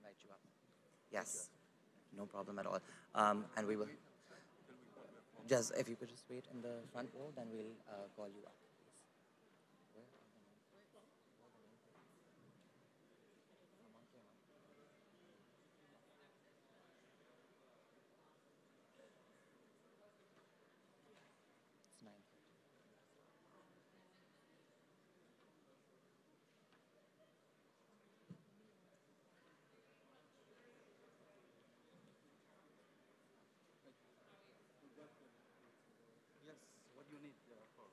invite you up. Yes, no problem at all. And we will just, if you could just wait in the front row, then we'll call you up. Where are the It's 9:30. Yes, what do you need for?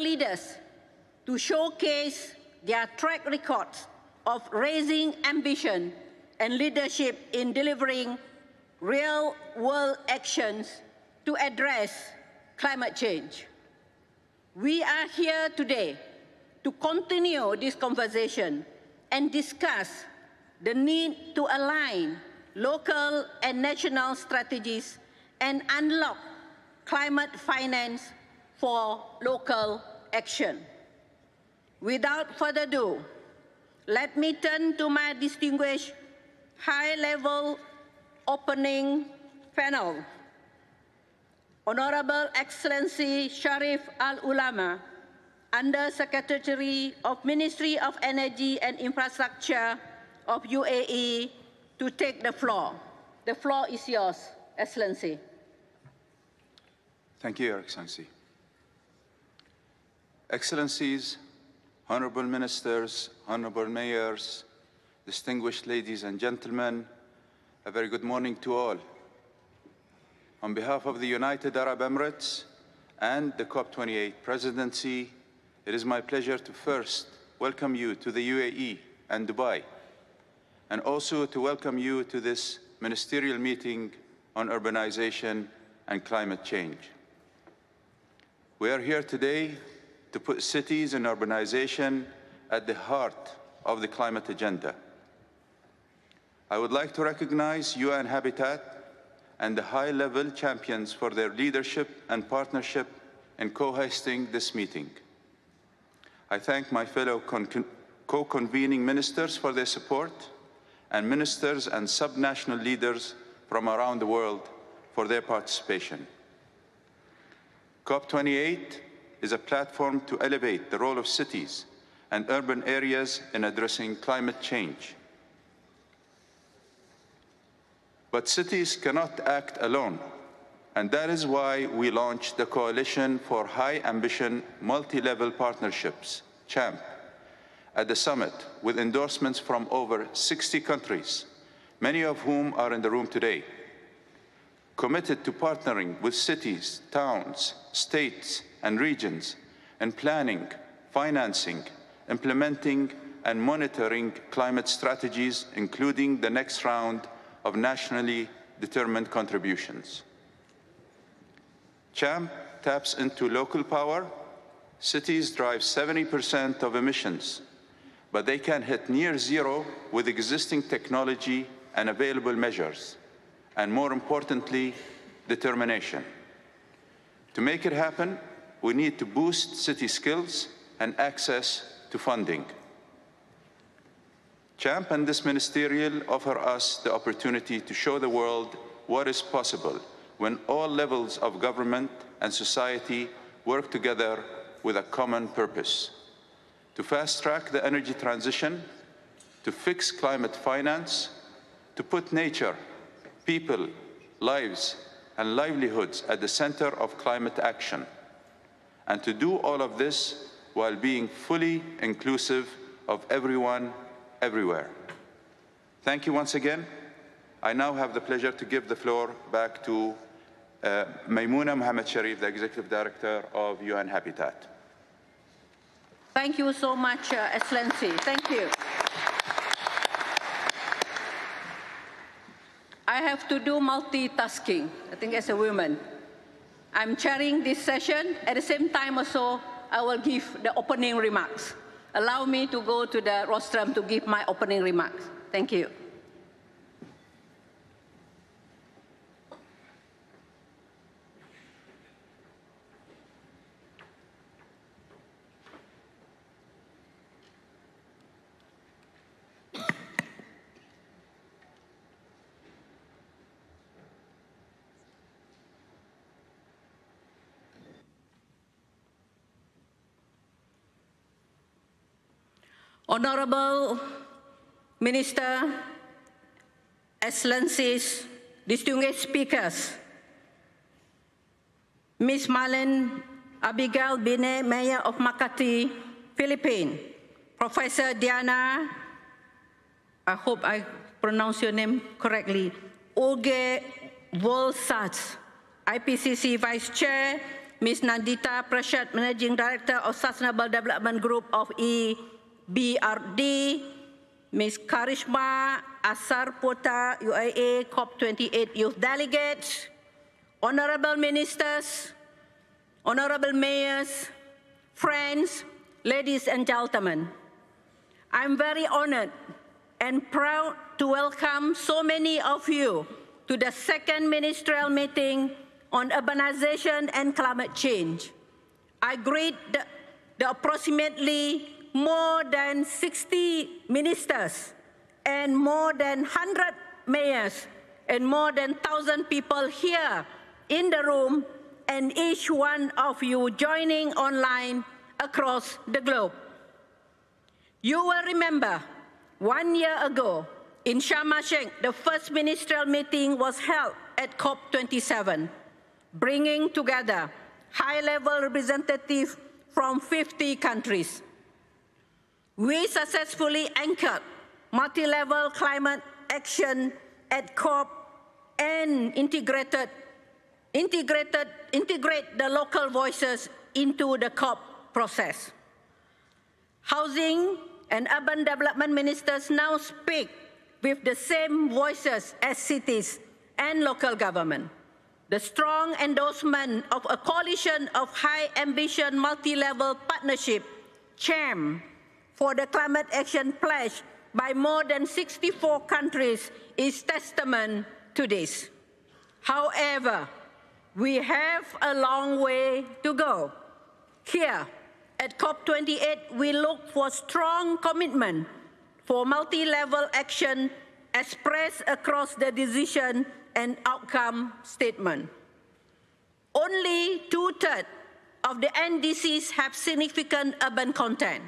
leaders to showcase their track records of raising ambition and leadership in delivering real-world actions to address climate change. We are here today to continue this conversation and discuss the need to align local and national strategies and unlock climate finance for local action. Without further ado, let me turn to my distinguished high-level opening panel. Honorable Excellency Sharif Al-Ulama, Under-Secretary of Ministry of Energy and Infrastructure of UAE, to take the floor. The floor is yours, Excellency. Thank you, Your Excellency. Excellencies, honorable ministers, honorable mayors, distinguished ladies and gentlemen, a very good morning to all. On behalf of the United Arab Emirates and the COP28 presidency, it is my pleasure to first welcome you to the UAE and Dubai, and also to welcome you to this ministerial meeting on urbanization and climate change. We are here today to put cities and urbanization at the heart of the climate agenda. I would like to recognize UN Habitat and the high-level champions for their leadership and partnership in co-hosting this meeting. I thank my fellow co-convening ministers for their support, and ministers and subnational leaders from around the world for their participation. COP28 is a platform to elevate the role of cities and urban areas in addressing climate change. But cities cannot act alone, and that is why we launched the Coalition for High Ambition Multi-Level Partnerships, CHAMP, at the summit with endorsements from over 60 countries, many of whom are in the room today, committed to partnering with cities, towns, states, and regions in planning, financing, implementing, and monitoring climate strategies, including the next round of nationally determined contributions. CHAMP taps into local power. Cities drive 70% of emissions, but they can hit near zero with existing technology and available measures, and more importantly, determination. To make it happen, we need to boost city skills and access to funding. CHAMP and this ministerial offer us the opportunity to show the world what is possible when all levels of government and society work together with a common purpose: to fast-track the energy transition, to fix climate finance, to put nature, people, lives, and livelihoods at the center of climate action, and to do all of this while being fully inclusive of everyone, everywhere. Thank you once again. I now have the pleasure to give the floor back to Maimouna Mohammed Sharif, the Executive Director of UN Habitat. Thank you so much, Excellency. Thank you. I have to do multitasking, I think, as a woman. I'm chairing this session. At the same time also, I will give the opening remarks. Allow me to go to the rostrum to give my opening remarks. Thank you. Honorable Minister, Excellencies, distinguished speakers, Ms. Marlene Abigail Bine, Mayor of Makati, Philippines, Professor Diana, I hope I pronounce your name correctly, Olge Volsats, IPCC Vice Chair, Ms. Nandita Prashad, Managing Director of Sustainable Development Group of EBRD, Ms. Karishma Asarpota, UAE COP28 Youth Delegates, Honorable Ministers, Honorable Mayors, friends, ladies and gentlemen. I'm very honored and proud to welcome so many of you to the second ministerial meeting on urbanization and climate change. I greet the approximately more than 60 ministers and more than 100 mayors and more than 1,000 people here in the room and each one of you joining online across the globe. You will remember 1 year ago in Sharm el-Sheikh, the first ministerial meeting was held at COP27, bringing together high-level representatives from 50 countries. We successfully anchored multi-level climate action at COP and integrate the local voices into the COP process. Housing and urban development ministers now speak with the same voices as cities and local government. The strong endorsement of a coalition of high-ambition multi-level partnership, CHAM, for the climate action pledge by more than 64 countries is testament to this. However, we have a long way to go. Here at COP28, we look for strong commitment for multi-level action expressed across the decision and outcome statement. Only 2/3 of the NDCs have significant urban content.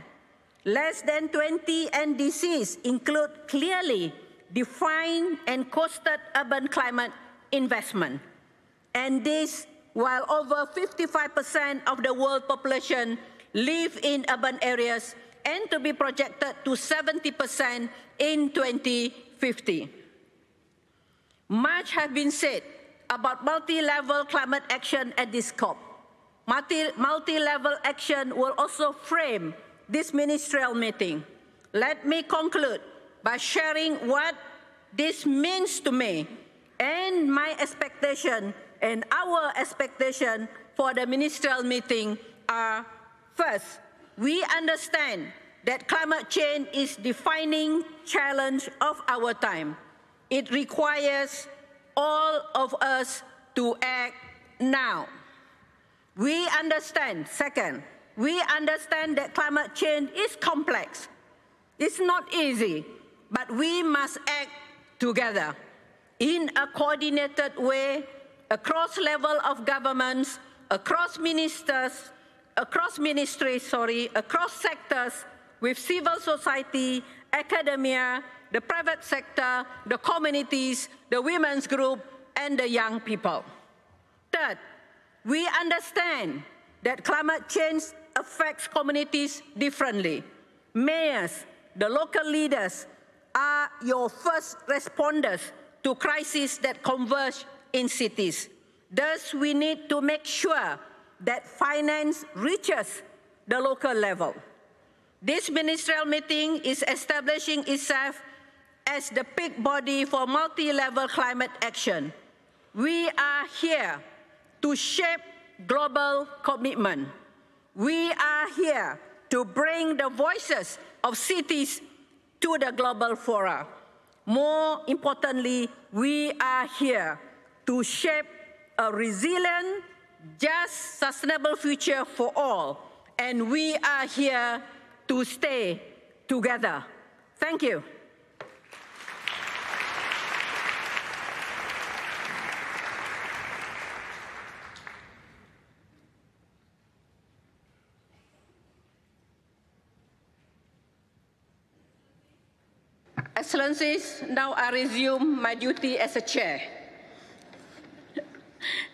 Less than 20 NDCs include clearly defined and costed urban climate investment. And this while over 55% of the world population live in urban areas and to be projected to 70% in 2050. Much has been said about multi-level climate action at this COP. Multi-level action will also frame this ministerial meeting. Let me conclude by sharing what this means to me and my expectation and our expectation for the ministerial meeting are: first, we understand that climate change is the defining challenge of our time. It requires all of us to act now. We understand, second, we understand that climate change is complex. It's not easy, but we must act together in a coordinated way across levels of governments, across ministries, across sectors, with civil society, academia, the private sector, the communities, the women's group, and the young people. Third, we understand that climate change affects communities differently. Mayors, the local leaders, are your first responders to crises that converge in cities. Thus, we need to make sure that finance reaches the local level. This ministerial meeting is establishing itself as the peak body for multi-level climate action. We are here to shape global commitment. We are here to bring the voices of cities to the global fora. More importantly, we are here to shape a resilient, just, sustainable future for all. And we are here to stay together. Thank you. Excellencies, now I resume my duty as a chair.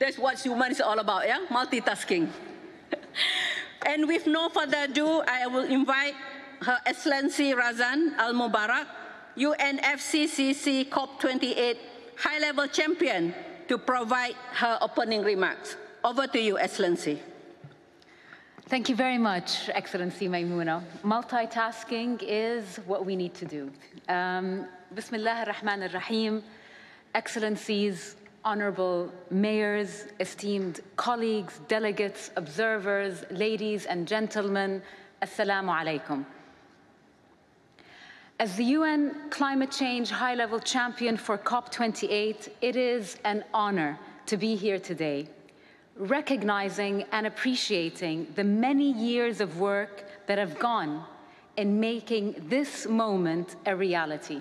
That's what human is all about, yeah? Multitasking. And with no further ado, I will invite Her Excellency Razan Al Mubarak, UNFCCC COP28 high-level champion, to provide her opening remarks. Over to you, Excellency. Thank you very much, Excellency Maimouna. Multitasking is what we need to do. Bismillah ar-Rahman ar-Rahim. Excellencies, honorable mayors, esteemed colleagues, delegates, observers, ladies and gentlemen, assalamu alaikum. As the UN climate change high-level champion for COP28, it is an honor to be here today, recognizing and appreciating the many years of work that have gone in making this moment a reality.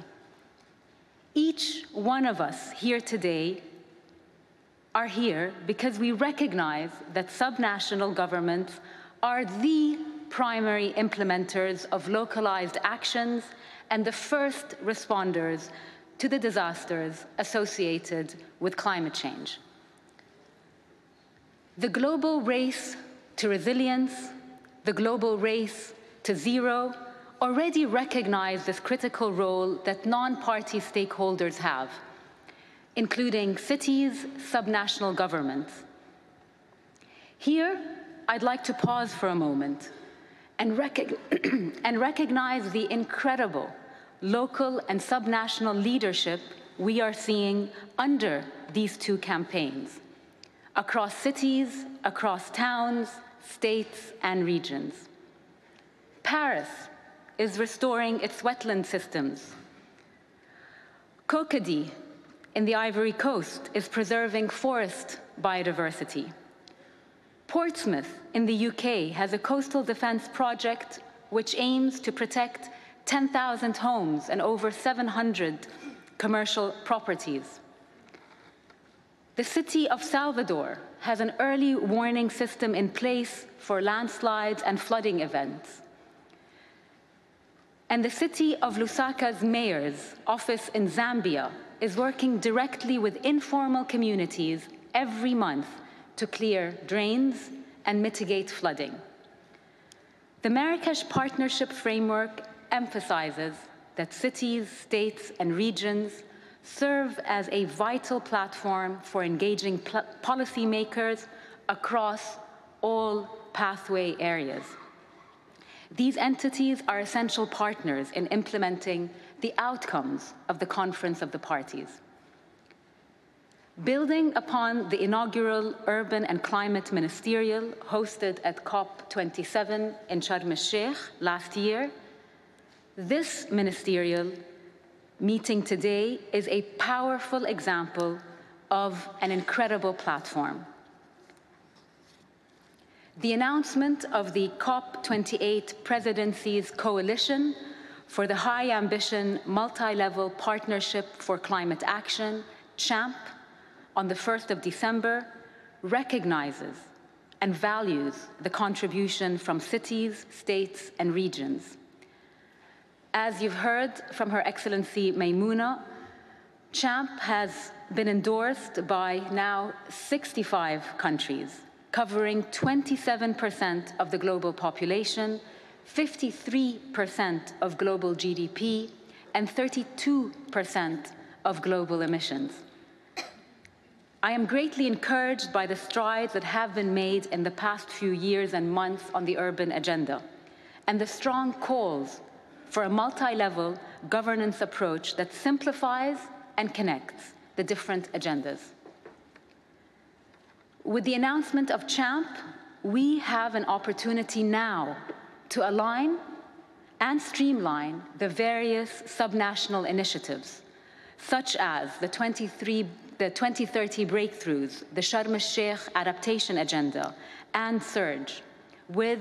Each one of us here today are here because we recognize that subnational governments are the primary implementers of localized actions and the first responders to the disasters associated with climate change. The global race to resilience, the global race to zero, already recognize this critical role that non-party stakeholders have, including cities, subnational governments. Here, I'd like to pause for a moment and recognize the incredible local and subnational leadership we are seeing under these two campaigns, across cities, across towns, states, and regions. Paris is restoring its wetland systems. Cocody in the Ivory Coast is preserving forest biodiversity. Portsmouth in the UK has a coastal defense project which aims to protect 10,000 homes and over 700 commercial properties. The city of Salvador has an early warning system in place for landslides and flooding events. And the city of Lusaka's mayor's office in Zambia is working directly with informal communities every month to clear drains and mitigate flooding. The Marrakesh Partnership Framework emphasizes that cities, states, and regions serve as a vital platform for engaging policymakers across all pathway areas. These entities are essential partners in implementing the outcomes of the Conference of the Parties. Building upon the inaugural Urban and Climate Ministerial hosted at COP27 in Sharm el-Sheikh last year, this ministerial meeting today is a powerful example of an incredible platform. The announcement of the COP28 Presidency's Coalition for the High Ambition Multi-Level Partnership for Climate Action, CHAMP, on the 1st of December, recognizes and values the contribution from cities, states, and regions. As you've heard from Her Excellency Maimouna, CHAMP has been endorsed by now 65 countries, covering 27% of the global population, 53% of global GDP, and 32% of global emissions. I am greatly encouraged by the strides that have been made in the past few years and months on the urban agenda, and the strong calls for a multi-level governance approach that simplifies and connects the different agendas. With the announcement of CHAMP, we have an opportunity now to align and streamline the various subnational initiatives, such as the 2030 breakthroughs, the Sharm el-Sheikh adaptation agenda, and SURGE, with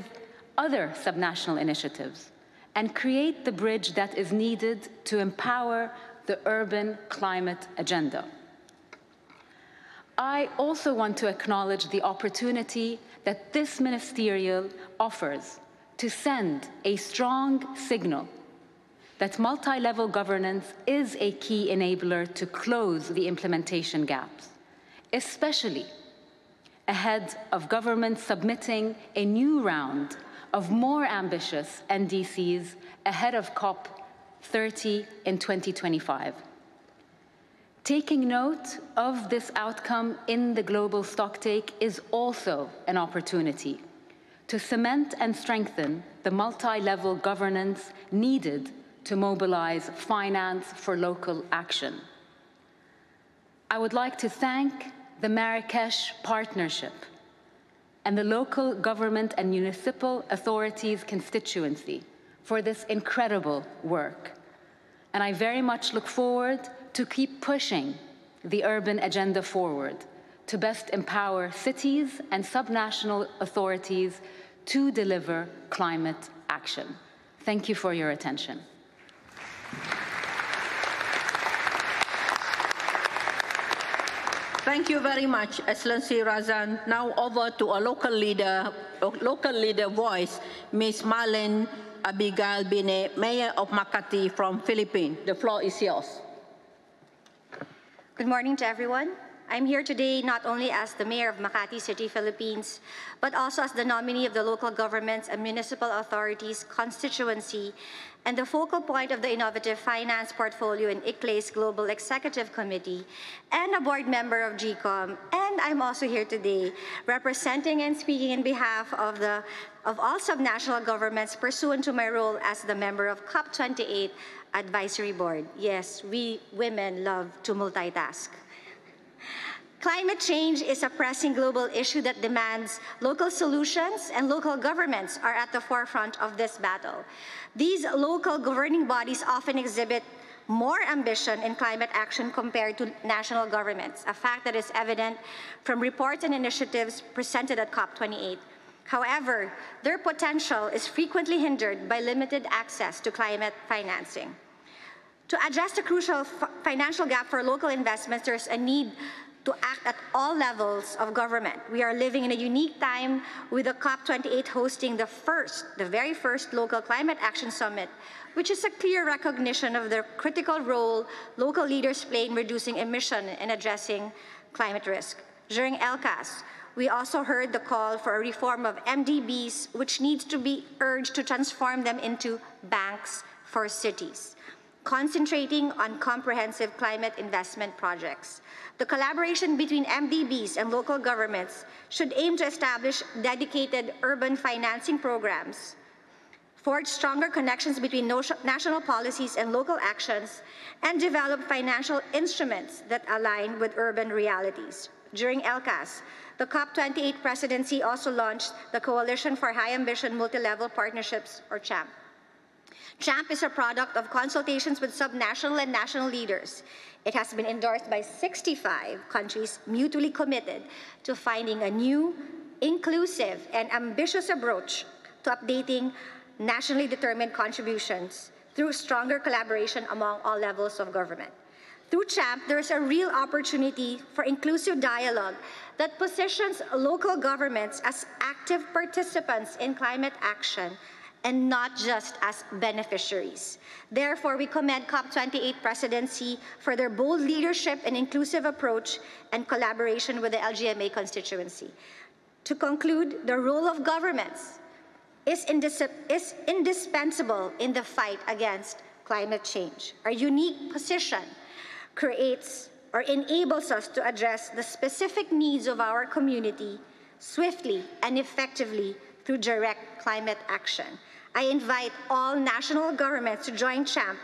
other subnational initiatives, and create the bridge that is needed to empower the urban climate agenda. I also want to acknowledge the opportunity that this ministerial offers to send a strong signal that multi-level governance is a key enabler to close the implementation gaps, especially ahead of governments submitting a new round of more ambitious NDCs ahead of COP30 in 2025. Taking note of this outcome in the global stocktake is also an opportunity to cement and strengthen the multi-level governance needed to mobilize finance for local action. I would like to thank the Marrakesh Partnership and the local government and municipal authorities constituency for this incredible work. And I very much look forward to keep pushing the urban agenda forward to best empower cities and subnational authorities to deliver climate action. Thank you for your attention. Thank you very much, Excellency Razan. Now over to a local leader voice, Ms. Marlene Abigail Bine, Mayor of Makati from Philippines. The floor is yours. Good morning to everyone. I'm here today not only as the Mayor of Makati City, Philippines, but also as the nominee of the Local Governments and Municipal Authorities Constituency and the focal point of the Innovative Finance Portfolio in ICLE's Global Executive Committee and a board member of GCOM. And I'm also here today representing and speaking in behalf of all subnational governments pursuant to my role as the member of COP28 Advisory Board. Yes, we women love to multitask. Climate change is a pressing global issue that demands local solutions, and local governments are at the forefront of this battle. These local governing bodies often exhibit more ambition in climate action compared to national governments, a fact that is evident from reports and initiatives presented at COP28. However, their potential is frequently hindered by limited access to climate financing. To address the crucial financial gap for local investments, there's a need to act at all levels of government. We are living in a unique time with the COP28 hosting the very first local climate action summit, which is a clear recognition of the critical role local leaders play in reducing emission and addressing climate risk. During LCAS, we also heard the call for a reform of MDBs, which needs to be urged to transform them into banks for cities, concentrating on comprehensive climate investment projects. The collaboration between MDBs and local governments should aim to establish dedicated urban financing programs, forge stronger connections between national policies and local actions, and develop financial instruments that align with urban realities. During LCAS, the COP28 presidency also launched the Coalition for High Ambition Multi-Level Partnerships, or CHAMP. CHAMP is a product of consultations with subnational and national leaders. It has been endorsed by 65 countries mutually committed to finding a new, inclusive, and ambitious approach to updating nationally determined contributions through stronger collaboration among all levels of government. Through CHAMP, there is a real opportunity for inclusive dialogue that positions local governments as active participants in climate action and not just as beneficiaries. Therefore, we commend COP28 presidency for their bold leadership and inclusive approach and collaboration with the LGMA constituency. To conclude, the role of governments is indispensable in the fight against climate change. Our unique position creates or enables us to address the specific needs of our community swiftly and effectively through direct climate action. I invite all national governments to join CHAMP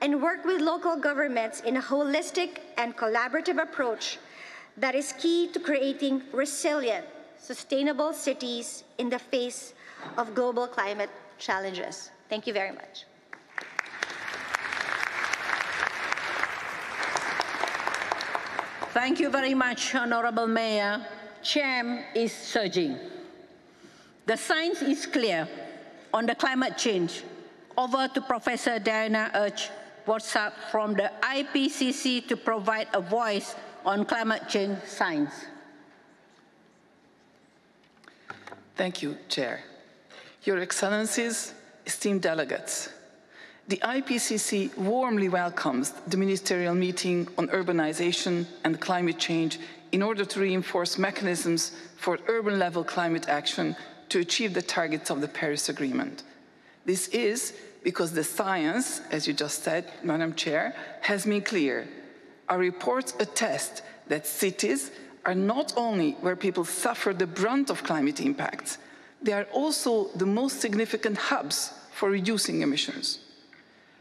and work with local governments in a holistic and collaborative approach that is key to creating resilient, sustainable cities in the face of global climate challenges. Thank you very much. Thank you very much, Honorable Mayor. CHAMP is surging. The science is clear on the climate change. Over to Professor Diana Urch-Worsap from the IPCC to provide a voice on climate change science. Thank you, Chair. Your Excellencies, esteemed delegates, the IPCC warmly welcomes the Ministerial meeting on urbanization and climate change in order to reinforce mechanisms for urban-level climate action to achieve the targets of the Paris Agreement. This is because the science, as you just said, Madam Chair, has been clear. Our reports attest that cities are not only where people suffer the brunt of climate impacts, They are also the most significant hubs for reducing emissions.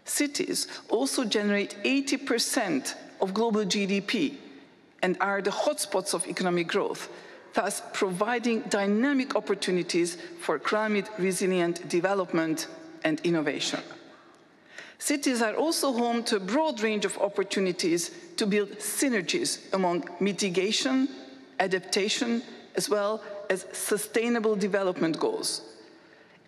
Cities also generate 80% of global GDP and are the hotspots of economic growth, thus providing dynamic opportunities for climate-resilient development and innovation. Cities are also home to a broad range of opportunities to build synergies among mitigation, adaptation, as well as sustainable development goals,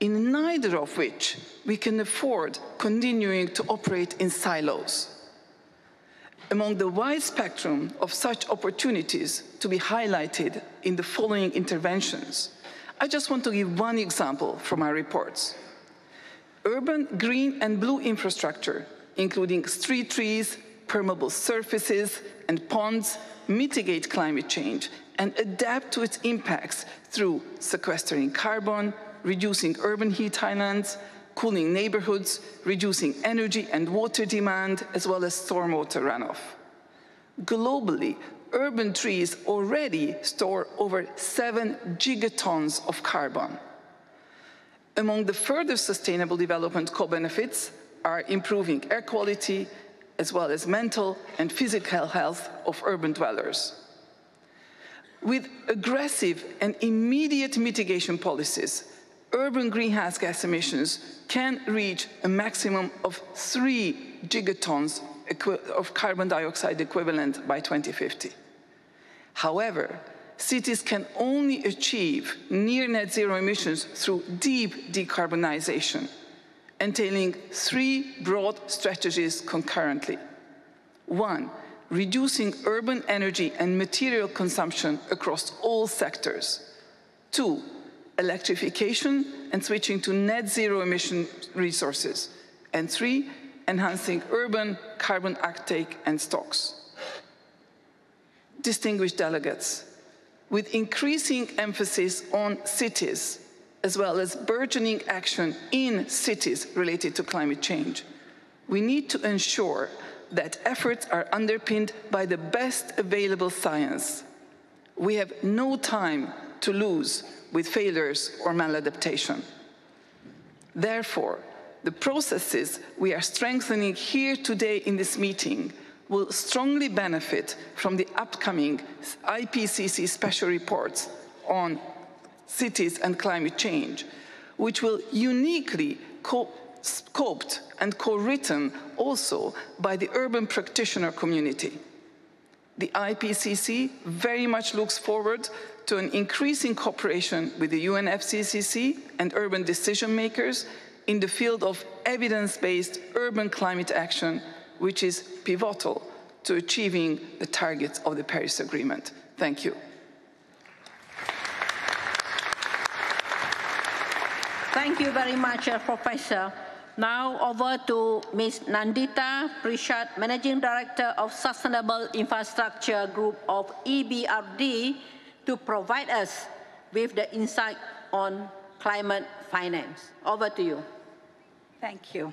in neither of which we can afford continuing to operate in silos. Among the wide spectrum of such opportunities to be highlighted in the following interventions, I just want to give one example from our reports. Urban green and blue infrastructure, including street trees, permeable surfaces, and ponds, mitigate climate change and adapt to its impacts through sequestering carbon, reducing urban heat islands, cooling neighborhoods, reducing energy and water demand, as well as stormwater runoff. Globally, urban trees already store over 7 gigatons of carbon. Among the further sustainable development co-benefits are improving air quality, as well as mental and physical health of urban dwellers. With aggressive and immediate mitigation policies, urban greenhouse gas emissions can reach a maximum of 3 gigatons of carbon dioxide equivalent by 2050. However, cities can only achieve near net zero emissions through deep decarbonization, entailing 3 broad strategies concurrently. 1, reducing urban energy and material consumption across all sectors. 2, electrification and switching to net zero emission resources. And 3, enhancing urban carbon uptake and stocks. Distinguished delegates, with increasing emphasis on cities, as well as burgeoning action in cities related to climate change, we need to ensure that efforts are underpinned by the best available science. We have no time to lose with failures or maladaptation. Therefore, the processes we are strengthening here today in this meeting will strongly benefit from the upcoming IPCC special reports on cities and climate change, which will uniquely scoped and co-written also by the urban practitioner community. The IPCC very much looks forward to an increasing cooperation with the UNFCCC and urban decision makers in the field of evidence-based urban climate action, which is pivotal to achieving the targets of the Paris Agreement. Thank you. Thank you very much, Professor. Now over to Ms. Nandita Prashad, Managing Director of Sustainable Infrastructure Group of EBRD, to provide us with the insight on climate finance. Over to you. Thank you.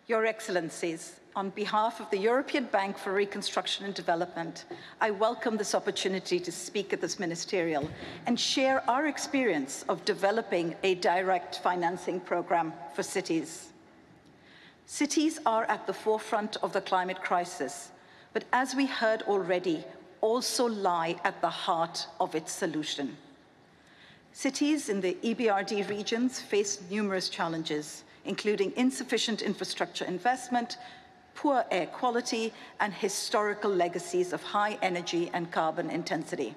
Your Excellencies, on behalf of the European Bank for Reconstruction and Development, I welcome this opportunity to speak at this ministerial and share our experience of developing a direct financing program for cities. Cities are at the forefront of the climate crisis, but as we heard already, also lie at the heart of its solution. Cities in the EBRD regions face numerous challenges, including insufficient infrastructure investment, poor air quality, and historical legacies of high energy and carbon intensity.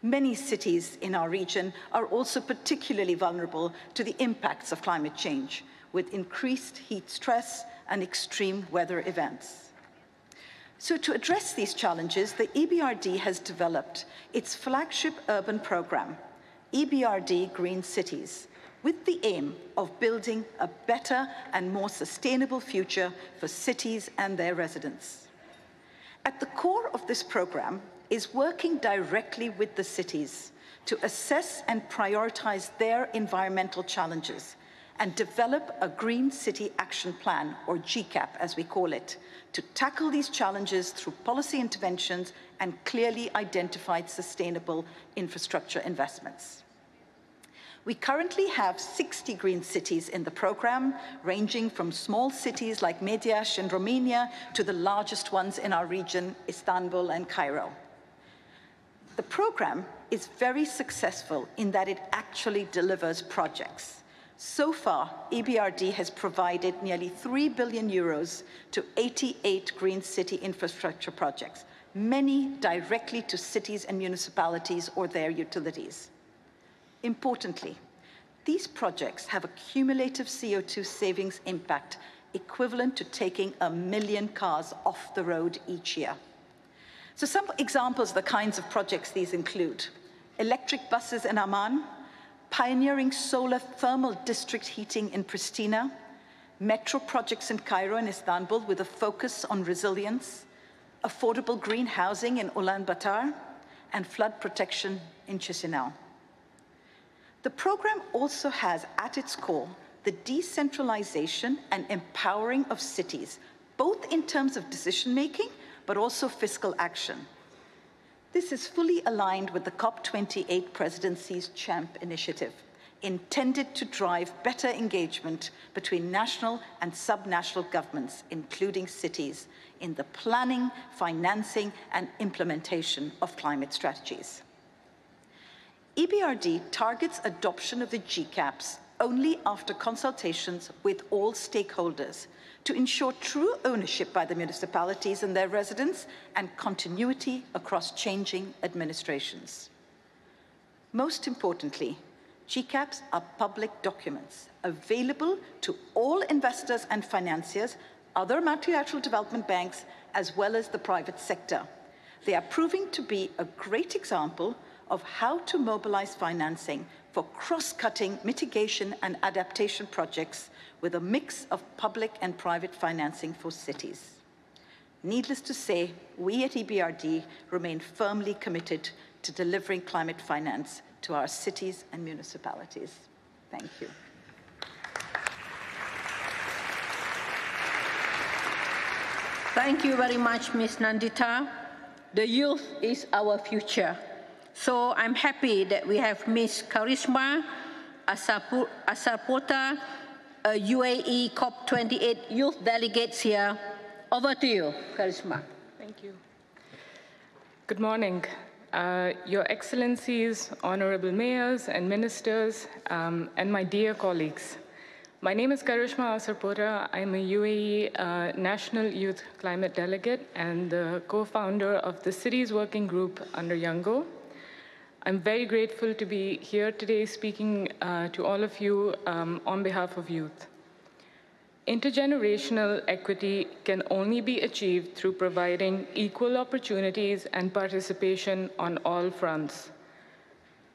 Many cities in our region are also particularly vulnerable to the impacts of climate change, with increased heat stress and extreme weather events. So to address these challenges, the EBRD has developed its flagship urban program, EBRD Green Cities, with the aim of building a better and more sustainable future for cities and their residents. At the core of this program is working directly with the cities to assess and prioritize their environmental challenges and develop a Green City Action Plan, or GCAP as we call it, to tackle these challenges through policy interventions and clearly identified sustainable infrastructure investments. We currently have 60 green cities in the program, ranging from small cities like Mediaș in Romania to the largest ones in our region, Istanbul and Cairo. The program is very successful in that it actually delivers projects. So far, EBRD has provided nearly 3 billion euros to 88 green city infrastructure projects, many directly to cities and municipalities or their utilities. Importantly, these projects have a cumulative CO2 savings impact equivalent to taking 1 million cars off the road each year. So some examples of the kinds of projects these include: electric buses in Amman, pioneering solar thermal district heating in Pristina, metro projects in Cairo and Istanbul with a focus on resilience, affordable green housing in Ulaanbaatar, and flood protection in Chisinau. The program also has at its core the decentralization and empowering of cities, both in terms of decision-making, but also fiscal action. This is fully aligned with the COP28 presidency's CHAMP initiative, intended to drive better engagement between national and subnational governments, including cities, in the planning, financing, and implementation of climate strategies. EBRD targets adoption of the GCAPs only after consultations with all stakeholders to ensure true ownership by the municipalities and their residents and continuity across changing administrations. Most importantly, GCAPs are public documents available to all investors and financiers, other multilateral development banks, as well as the private sector. They are proving to be a great example of how to mobilize financing for cross-cutting mitigation and adaptation projects with a mix of public and private financing for cities. Needless to say, we at EBRD remain firmly committed to delivering climate finance to our cities and municipalities. Thank you. Thank you very much, Ms. Nandita. The youth is our future. So I'm happy that we have Ms. Karisma Asarpota, UAE COP28 youth delegates here. Over to you, Karisma. Thank you. Good morning. Your Excellencies, Honorable Mayors and Ministers, and my dear colleagues. My name is Karishma Asarpota. I'm a UAE National Youth Climate Delegate and the co-founder of the Cities Working Group under Youngo. I'm very grateful to be here today speaking to all of you on behalf of youth. Intergenerational equity can only be achieved through providing equal opportunities and participation on all fronts.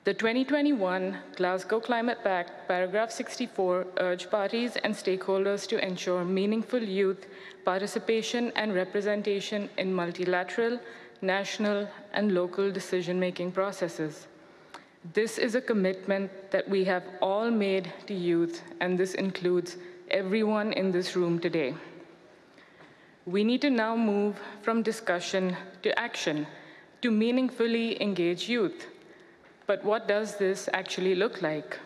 The 2021 Glasgow Climate Pact, paragraph 64, urged parties and stakeholders to ensure meaningful youth participation and representation in multilateral, national, and local decision-making processes. This is a commitment that we have all made to youth, and this includes everyone in this room today. We need to now move from discussion to action to meaningfully engage youth. But what does this actually look like?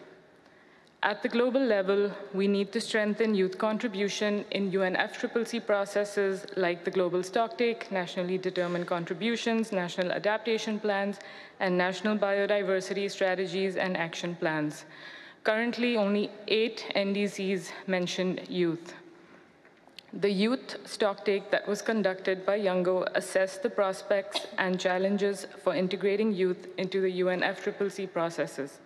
At the global level, we need to strengthen youth contribution in UNFCCC processes like the Global Stocktake, Nationally Determined Contributions, National Adaptation Plans, and National Biodiversity Strategies and Action Plans. Currently, only 8 NDCs mention youth. The youth stocktake that was conducted by Youngo assessed the prospects and challenges for integrating youth into the UNFCCC processes.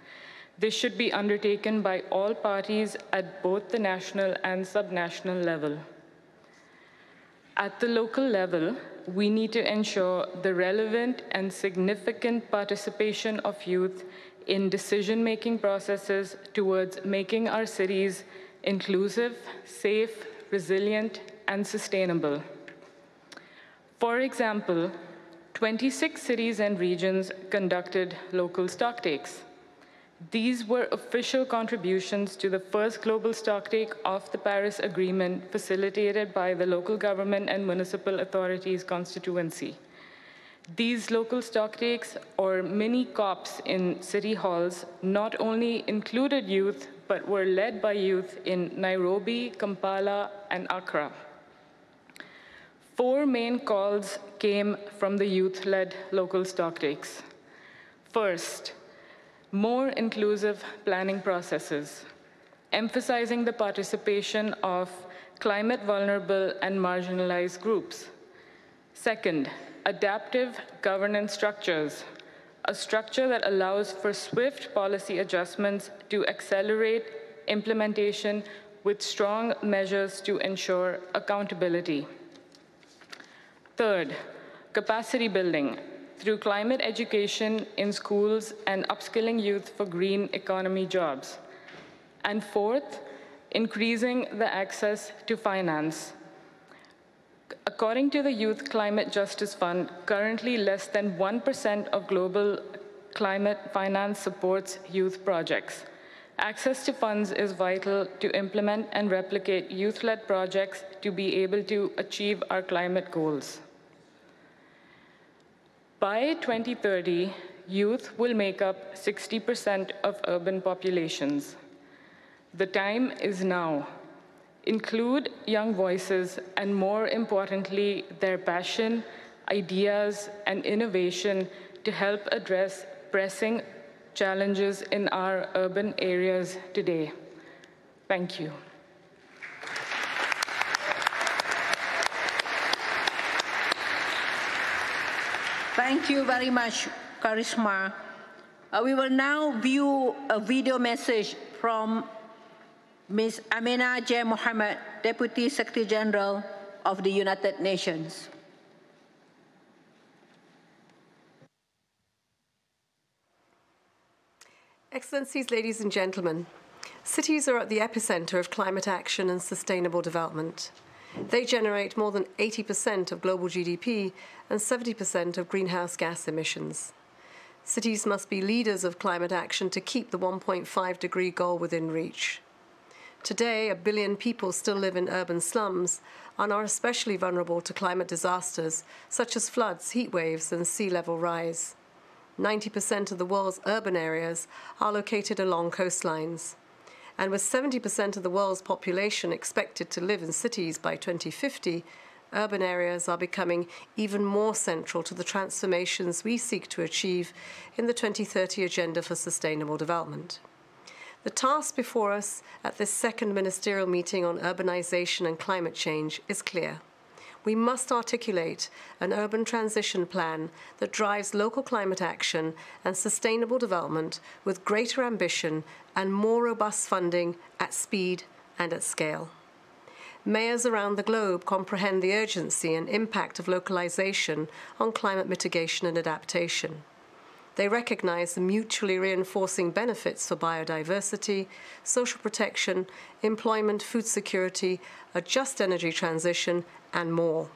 This should be undertaken by all parties at both the national and subnational level. At the local level, we need to ensure the relevant and significant participation of youth in decision-making processes towards making our cities inclusive, safe, resilient, and sustainable. For example, 26 cities and regions conducted local stocktakes. These were official contributions to the first global stocktake of the Paris Agreement facilitated by the local government and municipal authorities constituency. These local stocktakes, or mini COPs in city halls, not only included youth, but were led by youth in Nairobi, Kampala, and Accra. 4 main calls came from the youth-led local stocktakes. First, more inclusive planning processes, emphasizing the participation of climate-vulnerable and marginalized groups. Second, adaptive governance structures, a structure that allows for swift policy adjustments to accelerate implementation with strong measures to ensure accountability. Third, capacity building through climate education in schools and upskilling youth for green economy jobs. And fourth, increasing the access to finance. According to the Youth Climate Justice Fund, currently less than 1% of global climate finance supports youth projects. Access to funds is vital to implement and replicate youth-led projects to be able to achieve our climate goals. By 2030, youth will make up 60% of urban populations. The time is now. Include young voices and, more importantly, their passion, ideas, and innovation to help address pressing challenges in our urban areas today. Thank you. Thank you very much, Karishma. We will now view a video message from Ms. Amina J. Mohammed, Deputy Secretary General of the United Nations. Excellencies, ladies and gentlemen, cities are at the epicenter of climate action and sustainable development. They generate more than 80% of global GDP and 70% of greenhouse gas emissions. Cities must be leaders of climate action to keep the 1.5-degree goal within reach. Today, 1 billion people still live in urban slums and are especially vulnerable to climate disasters such as floods, heat waves, and sea level rise. 90% of the world's urban areas are located along coastlines. And with 70% of the world's population expected to live in cities by 2050, urban areas are becoming even more central to the transformations we seek to achieve in the 2030 Agenda for Sustainable Development. The task before us at this second ministerial meeting on urbanization and climate change is clear. We must articulate an urban transition plan that drives local climate action and sustainable development with greater ambition and more robust funding at speed and at scale. Mayors around the globe comprehend the urgency and impact of localization on climate mitigation and adaptation. They recognize the mutually reinforcing benefits for biodiversity, social protection, employment, food security, a just energy transition, and more.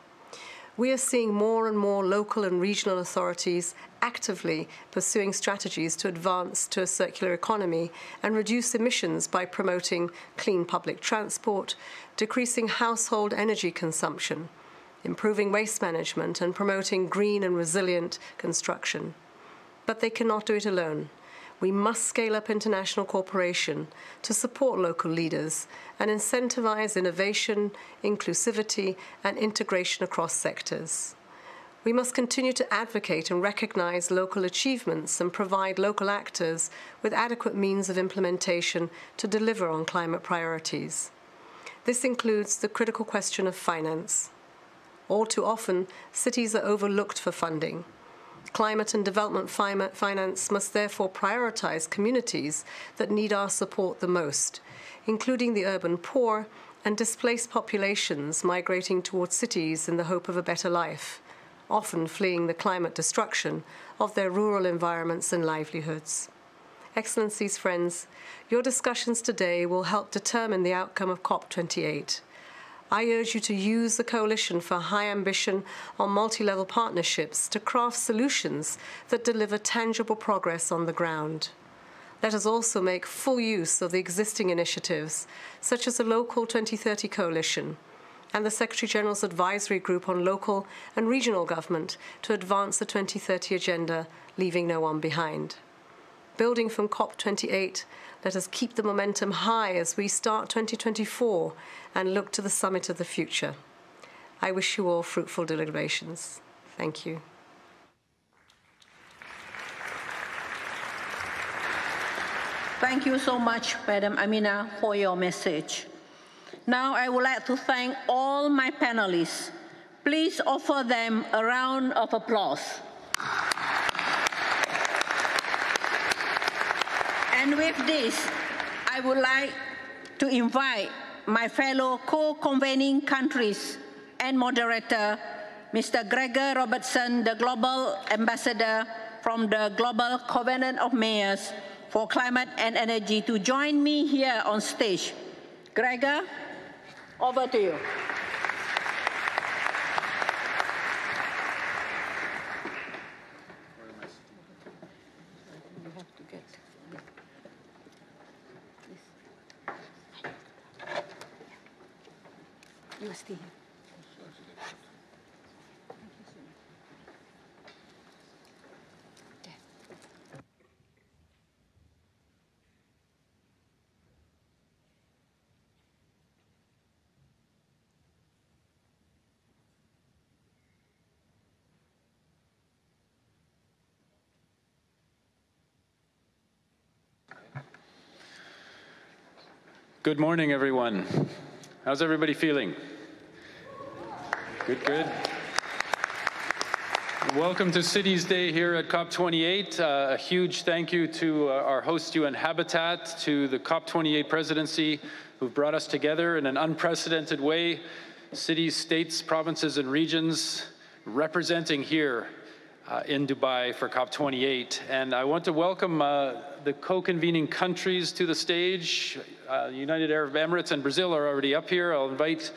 We are seeing more and more local and regional authorities actively pursuing strategies to advance to a circular economy and reduce emissions by promoting clean public transport, decreasing household energy consumption, improving waste management, and promoting green and resilient construction. But they cannot do it alone. We must scale up international cooperation to support local leaders and incentivize innovation, inclusivity, and integration across sectors. We must continue to advocate and recognize local achievements and provide local actors with adequate means of implementation to deliver on climate priorities. This includes the critical question of finance. All too often, cities are overlooked for funding. Climate and development finance must therefore prioritize communities that need our support the most, including the urban poor and displaced populations migrating towards cities in the hope of a better life, often fleeing the climate destruction of their rural environments and livelihoods. Excellencies, friends, your discussions today will help determine the outcome of COP28. I urge you to use the Coalition for High Ambition on multi-level partnerships to craft solutions that deliver tangible progress on the ground. Let us also make full use of the existing initiatives, such as the Local 2030 Coalition, and the Secretary-General's Advisory Group on Local and Regional Government to advance the 2030 Agenda, leaving no one behind. Building from COP28, let us keep the momentum high as we start 2024 and look to the summit of the future. I wish you all fruitful deliberations. Thank you. Thank you so much, Madam Amina, for your message. Now I would like to thank all my panelists. Please offer them a round of applause. And with this, I would like to invite my fellow co-convening countries and moderator, Mr. Gregor Robertson, the Global Ambassador from the Global Covenant of Mayors for Climate and Energy, to join me here on stage. Gregor, over to you. Good morning, everyone. How's everybody feeling? Good, good. Welcome to Cities Day here at COP28. A huge thank you to our host UN Habitat, to the COP28 presidency, who've brought us together in an unprecedented way. Cities, states, provinces, and regions representing here in Dubai for COP28. And I want to welcome the co-convening countries to the stage. United Arab Emirates and Brazil are already up here. I'll invite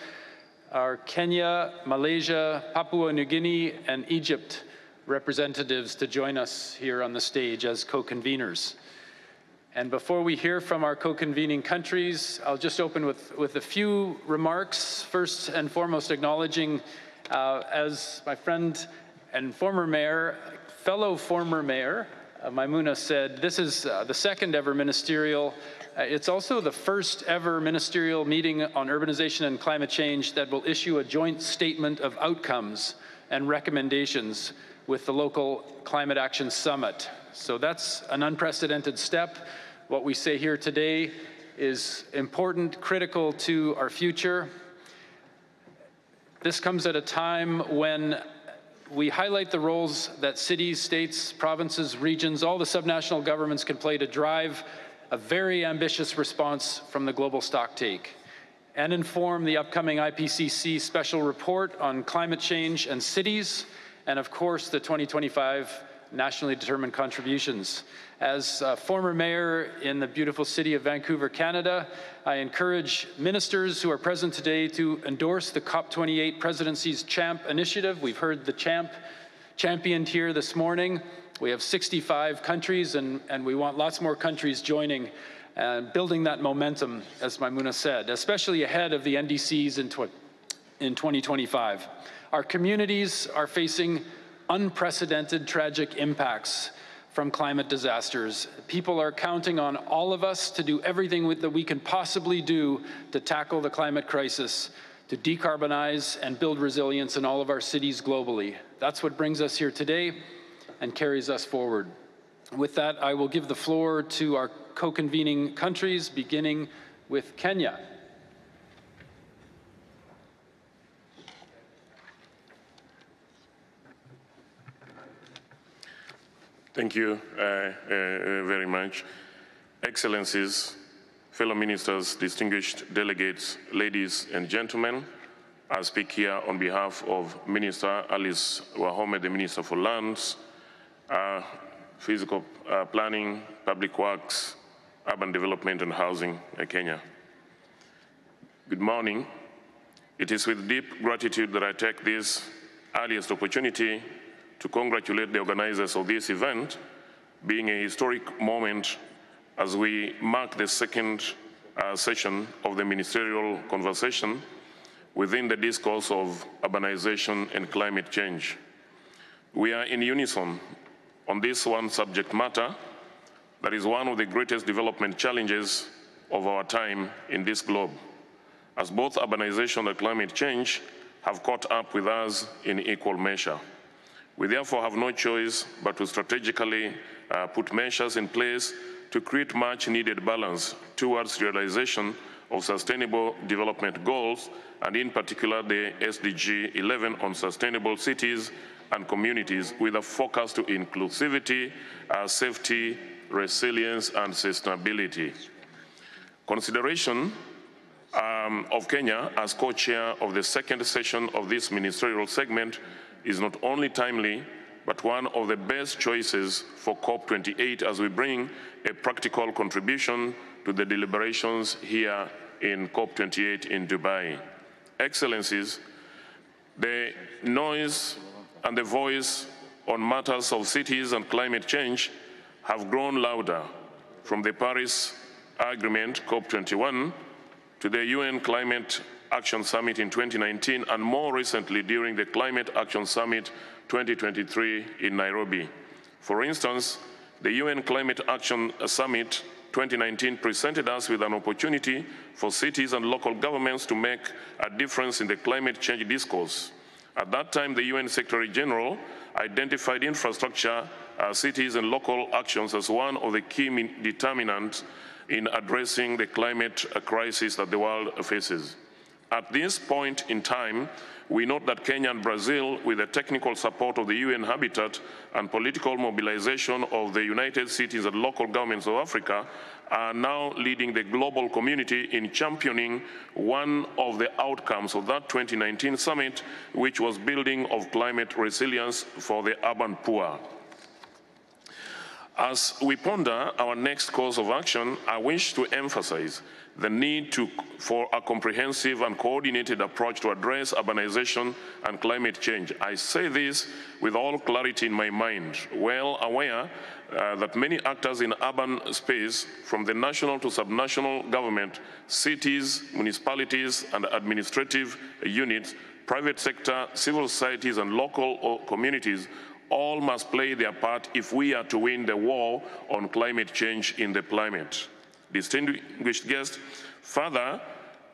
our Kenya, Malaysia, Papua New Guinea, and Egypt representatives to join us here on the stage as co-conveners. And before we hear from our co-convening countries, I'll just open with a few remarks. First and foremost, acknowledging, as my friend and fellow former mayor, Maimouna said, this is the second ever ministerial. It's also the first ever ministerial meeting on urbanization and climate change that will issue a joint statement of outcomes and recommendations with the local Climate Action Summit. So that's an unprecedented step. What we say here today is important, critical to our future. This comes at a time when we highlight the roles that cities, states, provinces, regions, all the subnational governments can play to drive a very ambitious response from the global stocktake and inform the upcoming IPCC special report on climate change and cities, and of course the 2025 nationally determined contributions. As former mayor in the beautiful city of Vancouver, Canada, I encourage ministers who are present today to endorse the COP28 presidency's CHAMP initiative. We've heard the CHAMP championed here this morning. We have 65 countries, and we want lots more countries joining and building that momentum, as Maimouna said, especially ahead of the NDCs in 2025. Our communities are facing unprecedented tragic impacts from climate disasters. People are counting on all of us to do everything that we can possibly do to tackle the climate crisis, to decarbonize and build resilience in all of our cities globally. That's what brings us here today and carries us forward. With that, I will give the floor to our co-convening countries, beginning with Kenya. Thank you very much. Excellencies, fellow ministers, distinguished delegates, ladies and gentlemen, I speak here on behalf of Minister Alice Wahome, the Minister for Lands, Physical Planning, Public Works, Urban Development and Housing, Kenya. Good morning. It is with deep gratitude that I take this earliest opportunity to congratulate the organizers of this event, being a historic moment as we mark the second session of the ministerial conversation within the discourse of urbanization and climate change. We are in unison on this one subject matter that is one of the greatest development challenges of our time in this globe, as both urbanization and climate change have caught up with us in equal measure. We therefore have no choice but to strategically put measures in place to create much needed balance towards realization of sustainable development goals, and in particular the SDG 11 on sustainable cities and communities with a focus to inclusivity, safety, resilience, and sustainability. Consideration of Kenya as co-chair of the second session of this ministerial segment is not only timely, but one of the best choices for COP28 as we bring a practical contribution to the deliberations here in COP28 in Dubai. Excellencies, the noise and the voice on matters of cities and climate change have grown louder from the Paris Agreement, COP21, to the UN Climate Action Summit in 2019, and more recently during the Climate Action Summit 2023 in Nairobi. For instance, the UN Climate Action Summit 2019 presented us with an opportunity for cities and local governments to make a difference in the climate change discourse. At that time, the UN Secretary General identified infrastructure, cities and local actions as one of the key determinants in addressing the climate crisis that the world faces. At this point in time, we note that Kenya and Brazil, with the technical support of the UN Habitat and political mobilization of the United Cities and local governments of Africa, are now leading the global community in championing one of the outcomes of that 2019 summit, which was building of climate resilience for the urban poor. As we ponder our next course of action, I wish to emphasize the need for a comprehensive and coordinated approach to address urbanization and climate change. I say this with all clarity in my mind, well aware that many actors in urban space, from the national to subnational government, cities, municipalities, and administrative units, private sector, civil societies, and local communities, all must play their part if we are to win the war on climate change in the planet. Distinguished guests, further,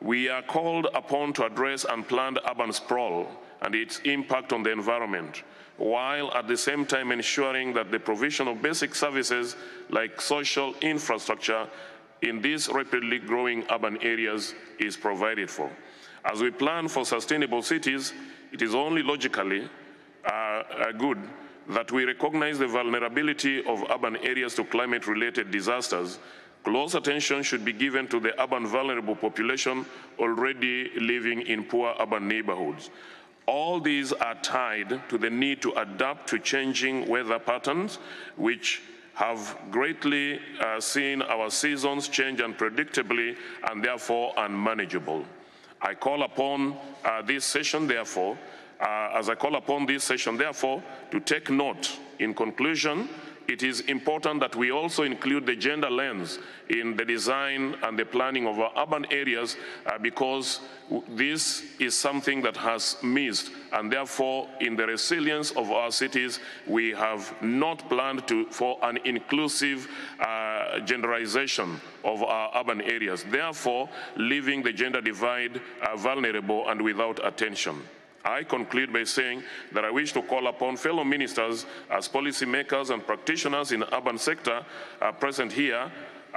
we are called upon to address unplanned urban sprawl and its impact on the environment, while at the same time ensuring that the provision of basic services like social infrastructure in these rapidly growing urban areas is provided for. As we plan for sustainable cities, it is only logically good that we recognize the vulnerability of urban areas to climate-related disasters. Close attention should be given to the urban vulnerable population already living in poor urban neighborhoods. All these are tied to the need to adapt to changing weather patterns, which have greatly seen our seasons change unpredictably and therefore unmanageable. I call upon this session, therefore, to take note. In conclusion, it is important that we also include the gender lens in the design and the planning of our urban areas because this is something that has missed, and therefore in the resilience of our cities we have not planned for an inclusive genderization of our urban areas, therefore leaving the gender divide vulnerable and without attention. I conclude by saying that I wish to call upon fellow ministers as policymakers and practitioners in the urban sector present here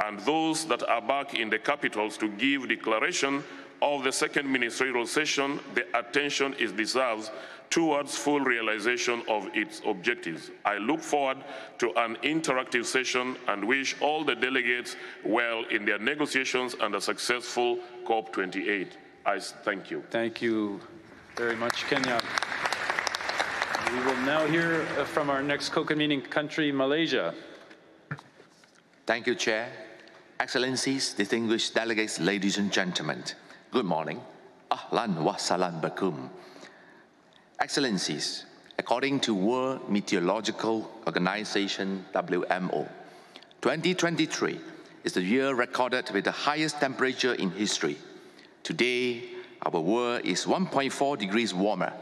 and those that are back in the capitals to give declaration of the second ministerial session the attention it deserves towards full realization of its objectives. I look forward to an interactive session and wish all the delegates well in their negotiations and a successful COP28. I thank you. Thank you very much, Kenya. We will now hear from our next co-convening country, Malaysia. Thank you, Chair. Excellencies, distinguished delegates, ladies and gentlemen, good morning. Ahlan wa salam bakum. Excellencies, according to World Meteorological Organization, WMO, 2023 is the year recorded with the highest temperature in history. Today, our world is 1.4 degrees warmer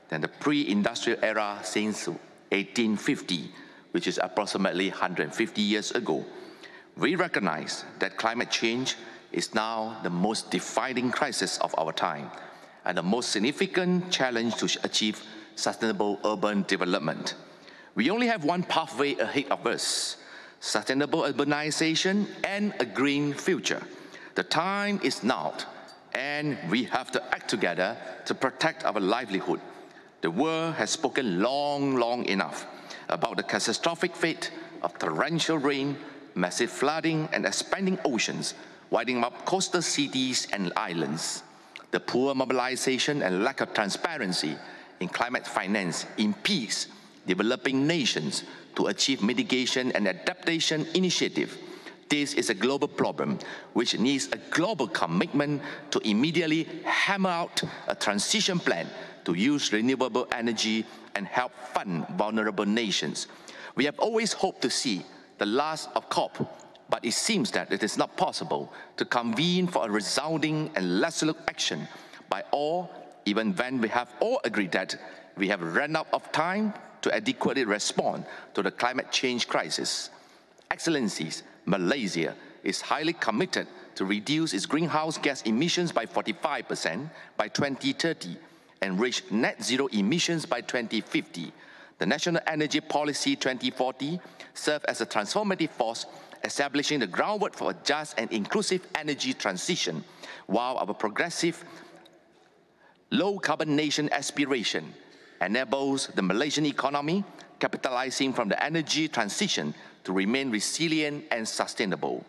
than the pre-industrial era since 1850, which is approximately 150 years ago. We recognize that climate change is now the most defining crisis of our time and the most significant challenge to achieve sustainable urban development. We only have one pathway ahead of us: sustainable urbanization and a green future. The time is now, and we have to act together to protect our livelihood. The world has spoken long enough about the catastrophic fate of torrential rain, massive flooding, and expanding oceans, winding up coastal cities and islands. The poor mobilization and lack of transparency in climate finance impedes developing nations to achieve mitigation and adaptation initiative. This is a global problem which needs a global commitment to immediately hammer out a transition plan to use renewable energy and help fund vulnerable nations. We have always hoped to see the last of COP, but it seems that it is not possible to convene for a resounding and resolute action by all, even when we have all agreed that we have run out of time to adequately respond to the climate change crisis. Excellencies, Malaysia is highly committed to reduce its greenhouse gas emissions by 45% by 2030 and reach net zero emissions by 2050. The National Energy Policy 2040 serves as a transformative force, establishing the groundwork for a just and inclusive energy transition, while our progressive low-carbon nation aspiration enables the Malaysian economy, capitalizing from the energy transition, to remain resilient and sustainable.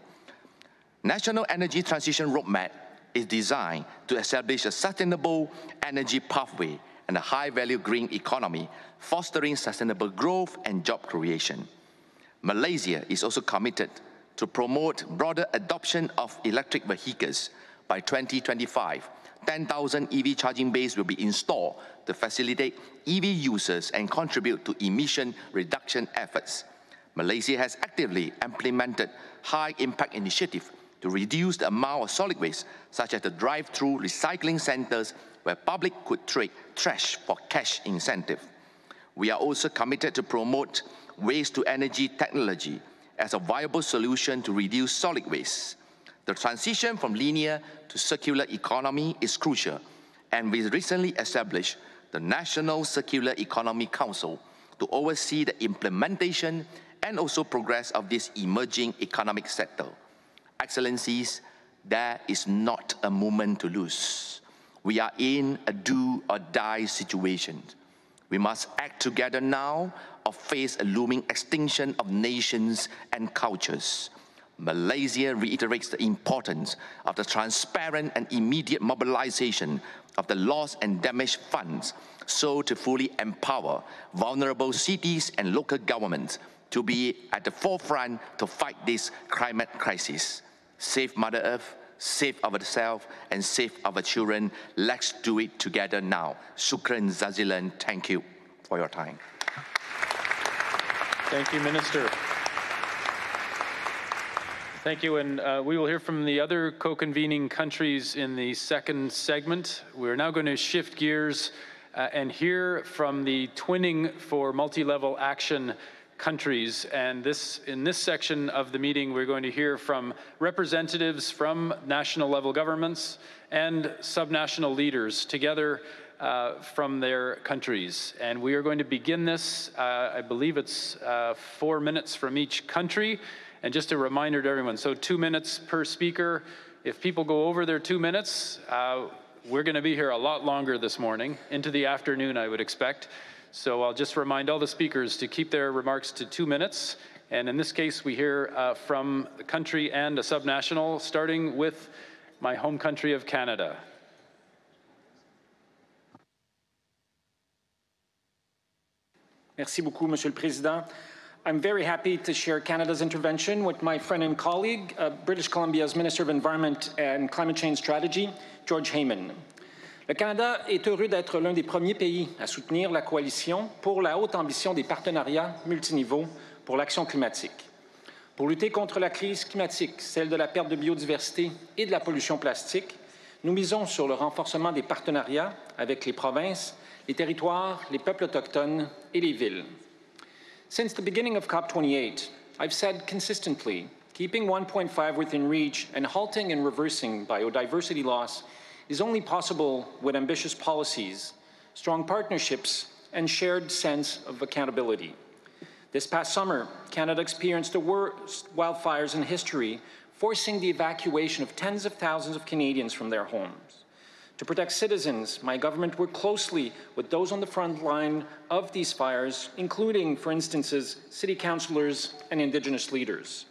National Energy Transition Roadmap is designed to establish a sustainable energy pathway and a high-value green economy, fostering sustainable growth and job creation. Malaysia is also committed to promote broader adoption of electric vehicles. By 2025, 10,000 EV charging bays will be installed to facilitate EV users and contribute to emission reduction efforts. Malaysia has actively implemented high-impact initiatives to reduce the amount of solid waste, such as the drive-through recycling centers where public could trade trash for cash incentive. We are also committed to promote waste-to-energy technology as a viable solution to reduce solid waste. The transition from linear to circular economy is crucial, and we recently established the National Circular Economy Council to oversee the implementation and also progress of this emerging economic sector. Excellencies, there is not a moment to lose. We are in a do-or-die situation. We must act together now or face a looming extinction of nations and cultures. Malaysia reiterates the importance of the transparent and immediate mobilization of the lost and damaged funds, so to fully empower vulnerable cities and local governments to be at the forefront to fight this climate crisis. Save Mother Earth, save ourselves, and save our children. Let's do it together now. Shukran Jazilan. Thank you for your time. Thank you, Minister. Thank you, and we will hear from the other co-convening countries in the second segment. We're now going to shift gears and hear from the Twinning for Multi-Level Action countries. And in this section of the meeting, we're going to hear from representatives from national level governments and subnational leaders together from their countries. And we are going to begin this, I believe it's 4 minutes from each country. And just a reminder to everyone, so 2 minutes per speaker. If people go over their 2 minutes, we're going to be here a lot longer this morning, into the afternoon, I would expect. So I'll just remind all the speakers to keep their remarks to 2 minutes. And in this case, we hear from the country and a subnational, starting with my home country of Canada. Merci beaucoup, Monsieur le Président. I'm very happy to share Canada's intervention with my friend and colleague, British Columbia's Minister of Environment and Climate Change Strategy, George Heyman. Le Canada est heureux d'être l'un des premiers pays à soutenir la coalition pour la haute ambition des partenariats multiniveaux pour l'action climatique. Pour lutter contre la crise climatique, celle de la perte de biodiversité et de la pollution plastique, nous misons sur le renforcement des partenariats avec les provinces, les territoires, les peuples autochtones et les villes. Since the beginning of COP28, I've said consistently, keeping 1.5 within reach and halting and reversing biodiversity loss is only possible with ambitious policies, strong partnerships, and shared sense of accountability. This past summer, Canada experienced the worst wildfires in history, forcing the evacuation of tens of thousands of Canadians from their homes. To protect citizens, my government worked closely with those on the front line of these fires, including, for instance, city councillors and Indigenous leaders.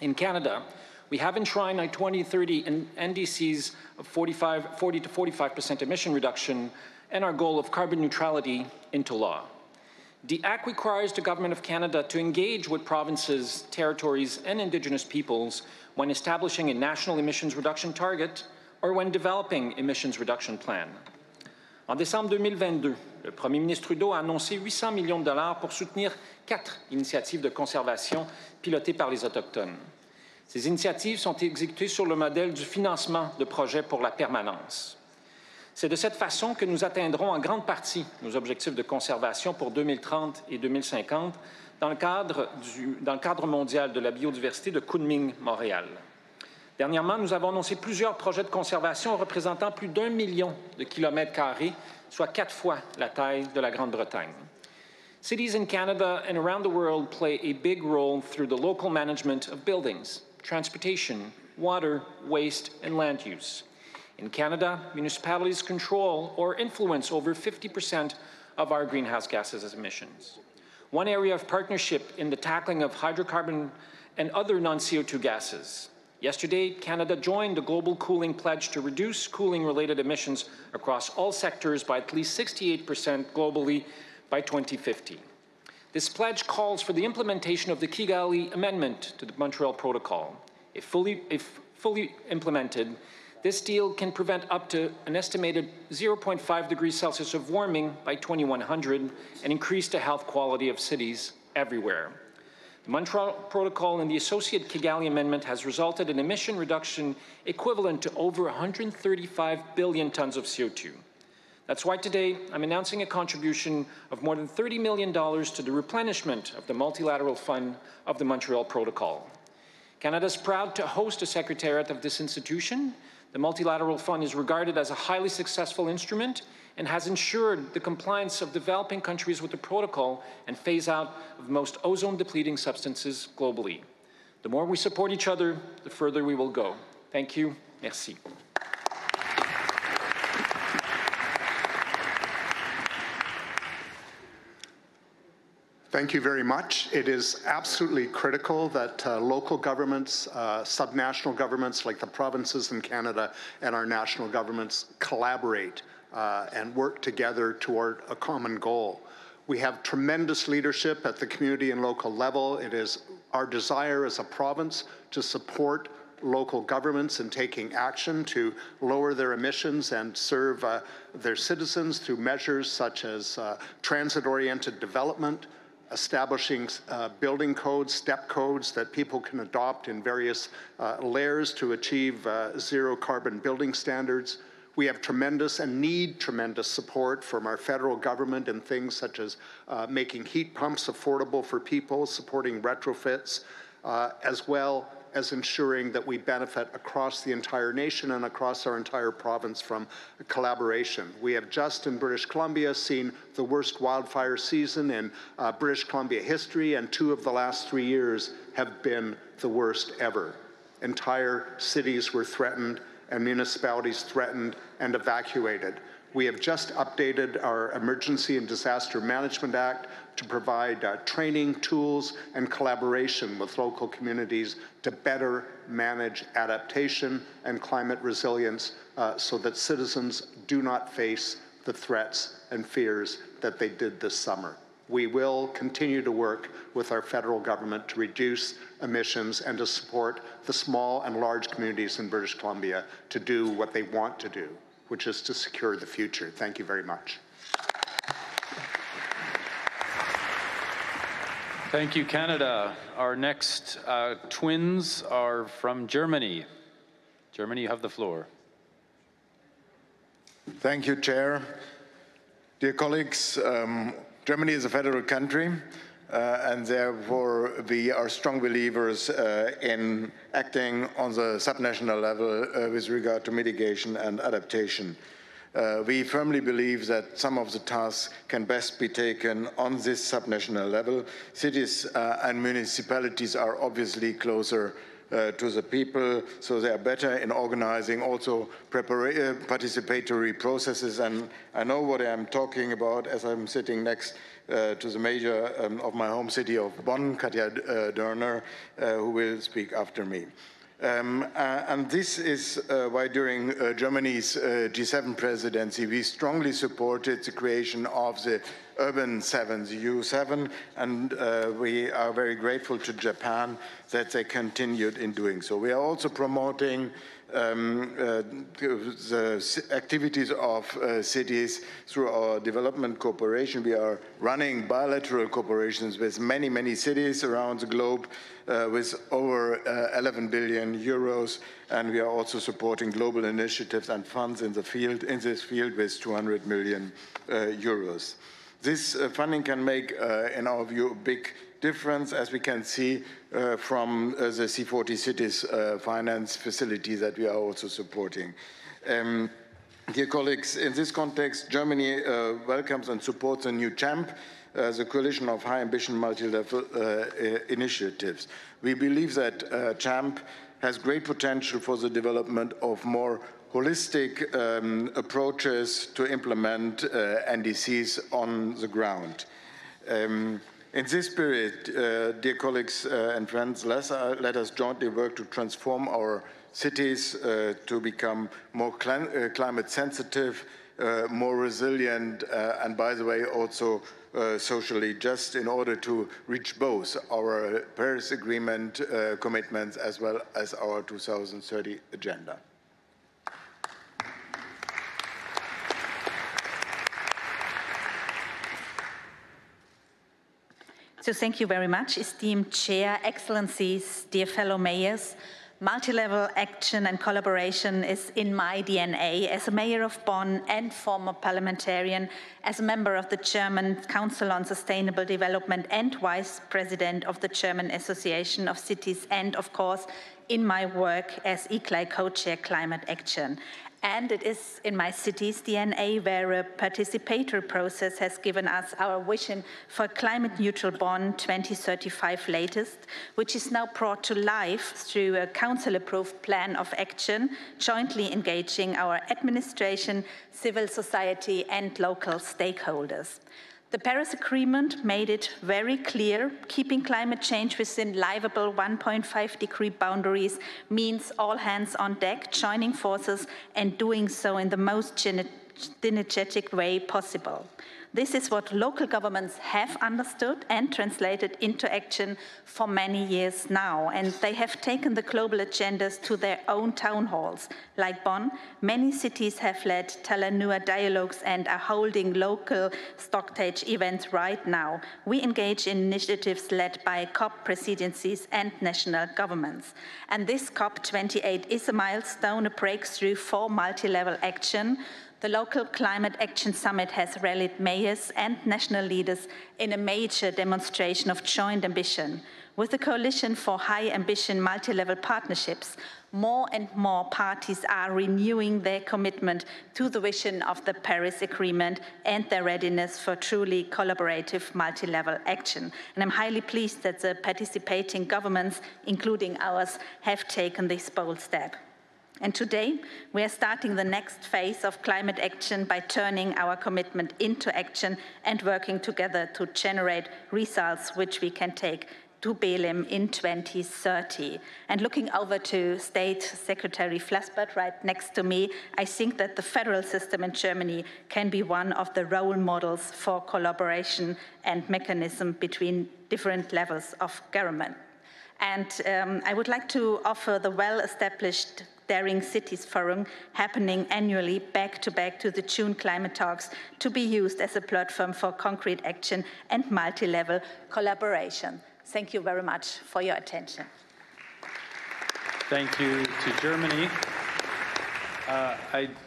In Canada, we have enshrined our 2030 NDCs of 40 to 45% emission reduction and our goal of carbon neutrality into law. The Act requires the Government of Canada to engage with provinces, territories, and Indigenous peoples when establishing a national emissions reduction target or when developing emissions reduction plan. En décembre 2022, le Premier ministre Trudeau a annoncé 800 millions de dollars pour soutenir 4 initiatives de conservation pilotées par les Autochtones. Ces initiatives sont exécutées sur le modèle du financement de projets pour la permanence. C'est de cette façon que nous atteindrons en grande partie nos objectifs de conservation pour 2030 et 2050 dans le cadre mondial de la biodiversité de Kunming-Montréal. Dernièrement, nous avons annoncé plusieurs projets de conservation représentant plus d'1 million de kilomètres carrés, soit 4 fois la taille de la Grande-Bretagne. Cities in Canada and around the world play a big role through the local management of buildings, transportation, water, waste, and land use. In Canada, municipalities control or influence over 50% of our greenhouse gases emissions. One area of partnership in the tackling of hydrocarbon and other non-CO2 gases. Yesterday, Canada joined the Global Cooling Pledge to reduce cooling-related emissions across all sectors by at least 68% globally by 2050. This pledge calls for the implementation of the Kigali Amendment to the Montreal Protocol. If fully implemented, this deal can prevent up to an estimated 0.5 degrees Celsius of warming by 2100 and increase the health quality of cities everywhere. The Montreal Protocol and the associated Kigali Amendment has resulted in emission reduction equivalent to over 135 billion tons of CO2. That's why today I'm announcing a contribution of more than $30 million to the replenishment of the multilateral fund of the Montreal Protocol. Canada is proud to host a secretariat of this institution. The Multilateral Fund is regarded as a highly successful instrument and has ensured the compliance of developing countries with the protocol and phase out of most ozone-depleting substances globally. The more we support each other, the further we will go. Thank you. Merci. Thank you very much. It is absolutely critical that local governments, subnational governments like the provinces in Canada and our national governments collaborate and work together toward a common goal. We have tremendous leadership at the community and local level. It is our desire as a province to support local governments in taking action to lower their emissions and serve their citizens through measures such as transit-oriented development, establishing building codes, step codes that people can adopt in various layers to achieve zero carbon building standards. We have tremendous and need tremendous support from our federal government in things such as making heat pumps affordable for people, supporting retrofits, as well as ensuring that we benefit across the entire nation and across our entire province from collaboration. We have just in British Columbia seen the worst wildfire season in British Columbia history, and 2 of the last 3 years have been the worst ever. Entire cities were threatened and municipalities threatened and evacuated. We have just updated our Emergency and Disaster Management Act to provide training, tools, and collaboration with local communities to better manage adaptation and climate resilience so that citizens do not face the threats and fears that they did this summer. We will continue to work with our federal government to reduce emissions and to support the small and large communities in British Columbia to do what they want to do, which is to secure the future. Thank you very much. Thank you, Canada. Our next twins are from Germany. Germany, you have the floor. Thank you, Chair. Dear colleagues, Germany is a federal country, and therefore we are strong believers in acting on the subnational level with regard to mitigation and adaptation. We firmly believe that some of the tasks can best be taken on this subnational level. Cities and municipalities are obviously closer to the people, so they are better in organizing also participatory processes. And I know what I'm talking about as I'm sitting next to the mayor of my home city of Bonn, Katja Dörner, who will speak after me. And this is why during Germany's G7 presidency, we strongly supported the creation of the Urban 7, the U7, and we are very grateful to Japan that they continued in doing so. We are also promoting the activities of cities through our development cooperation. We are running bilateral cooperations with many, many cities around the globe with over 11 billion euros, and we are also supporting global initiatives and funds in this field with 200 million euros. This funding can make, in our view, a big difference, as we can see from the C40 cities finance facility that we are also supporting. Dear colleagues, in this context, Germany welcomes and supports a new CHAMP, the Coalition of High Ambition Multi-Level Initiatives. We believe that CHAMP has great potential for the development of more holistic approaches to implement NDCs on the ground. In this spirit, dear colleagues and friends, let us jointly work to transform our cities to become more climate sensitive, more resilient, and by the way, also socially just, in order to reach both our Paris Agreement commitments as well as our 2030 agenda. So thank you very much, esteemed Chair, Excellencies, dear fellow mayors. Multi-level action and collaboration is in my DNA as a mayor of Bonn and former parliamentarian, as a member of the German Council on Sustainable Development and Vice President of the German Association of Cities, and of course in my work as ECLI co-chair Climate Action. And it is in my city's DNA where a participatory process has given us our vision for climate-neutral Bonn 2035 latest, which is now brought to life through a council-approved plan of action, jointly engaging our administration, civil society, and local stakeholders. The Paris Agreement made it very clear keeping climate change within livable 1.5-degree boundaries means all hands on deck, joining forces and doing so in the most synergetic way possible. This is what local governments have understood and translated into action for many years now, and they have taken the global agendas to their own town halls. Like Bonn, many cities have led Talanoa dialogues and are holding local stocktage events right now. We engage in initiatives led by COP presidencies and national governments. And this COP28 is a milestone, a breakthrough for multi-level action. The local Climate Action Summit has rallied mayors and national leaders in a major demonstration of joint ambition. With the Coalition for High Ambition Multi-Level Partnerships, more and more parties are renewing their commitment to the vision of the Paris Agreement and their readiness for truly collaborative multi-level action. And I'm highly pleased that the participating governments, including ours, have taken this bold step. And today, we are starting the next phase of climate action by turning our commitment into action and working together to generate results which we can take to Belém in 2030. And looking over to State Secretary Flassbert right next to me, I think that the federal system in Germany can be one of the role models for collaboration and mechanism between different levels of government. And I would like to offer the well-established Daring Cities Forum, happening annually back-to-back to the June climate talks, to be used as a platform for concrete action and multi-level collaboration. Thank you very much for your attention. Thank you to Germany.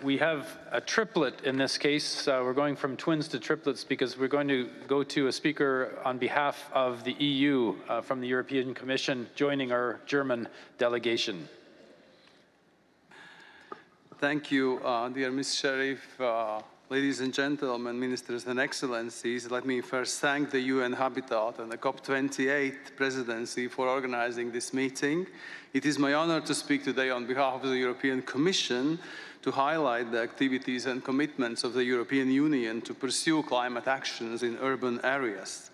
We have a triplet in this case. We're going from twins to triplets because we're going to go to a speaker on behalf of the EU from the European Commission joining our German delegation. Thank you, dear Ms. Sharif. Ladies and gentlemen, ministers and excellencies, let me first thank the UN Habitat and the COP28 presidency for organizing this meeting. It is my honor to speak today on behalf of the European Commission to highlight the activities and commitments of the European Union to pursue climate actions in urban areas.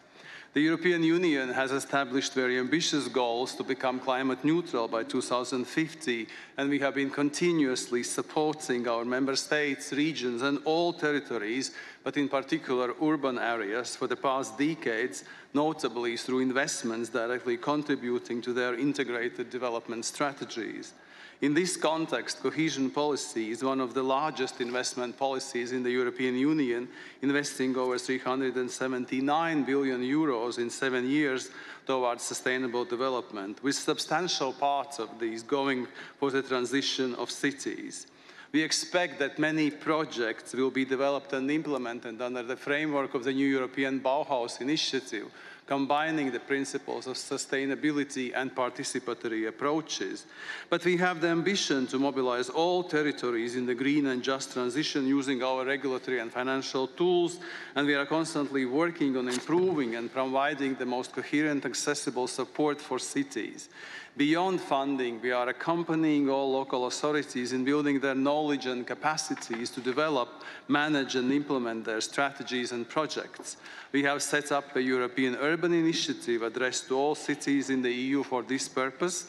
The European Union has established very ambitious goals to become climate neutral by 2050, and we have been continuously supporting our member states, regions, and all territories, but in particular urban areas, for the past decades, notably through investments directly contributing to their integrated development strategies. In this context, cohesion policy is one of the largest investment policies in the European Union, investing over 379 billion euros in 7 years towards sustainable development, with substantial parts of these going for the transition of cities. We expect that many projects will be developed and implemented under the framework of the new European Bauhaus initiative, combining the principles of sustainability and participatory approaches. But we have the ambition to mobilize all territories in the green and just transition using our regulatory and financial tools, and we are constantly working on improving and providing the most coherent, accessible support for cities. Beyond funding, we are accompanying all local authorities in building their knowledge and capacities to develop, manage, and implement their strategies and projects. We have set up a European urban initiative addressed to all cities in the EU for this purpose,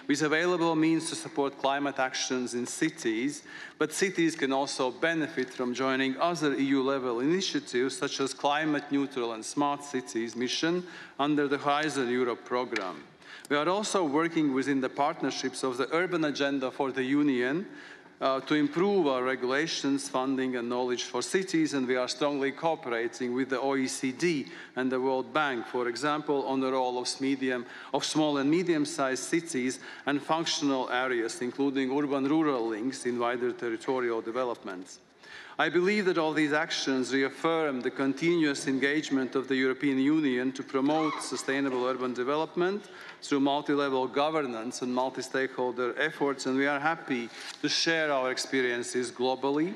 with available means to support climate actions in cities, but cities can also benefit from joining other EU-level initiatives such as Climate Neutral and Smart Cities mission under the Horizon Europe programme. We are also working within the partnerships of the Urban Agenda for the Union to improve our regulations, funding and knowledge for cities, and we are strongly cooperating with the OECD and the World Bank, for example, on the role of small and medium-sized cities and functional areas, including urban-rural links in wider territorial developments. I believe that all these actions reaffirm the continuous engagement of the European Union to promote sustainable urban development through multi-level governance and multi-stakeholder efforts, and we are happy to share our experiences globally.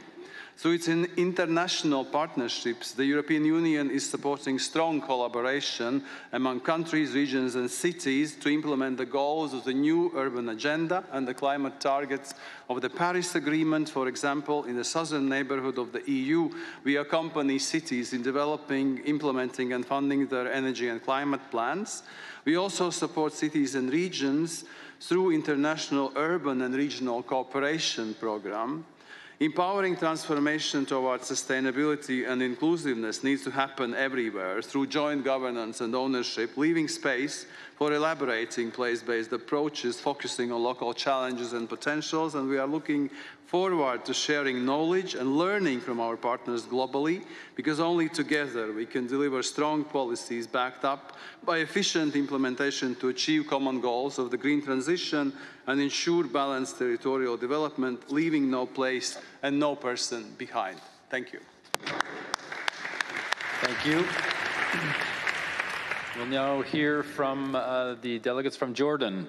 Through its international partnerships, the European Union is supporting strong collaboration among countries, regions and cities to implement the goals of the new urban agenda and the climate targets of the Paris Agreement. For example, in the southern neighborhood of the EU, we accompany cities in developing, implementing and funding their energy and climate plans. We also support cities and regions through international urban and regional cooperation program. Empowering transformation towards sustainability and inclusiveness needs to happen everywhere through joint governance and ownership, leaving space for elaborating place-based approaches, focusing on local challenges and potentials, and we are looking forward to sharing knowledge and learning from our partners globally, because only together we can deliver strong policies backed up by efficient implementation to achieve common goals of the green transition and ensure balanced territorial development, leaving no place and no person behind. Thank you. Thank you. We'll now hear from the delegates from Jordan.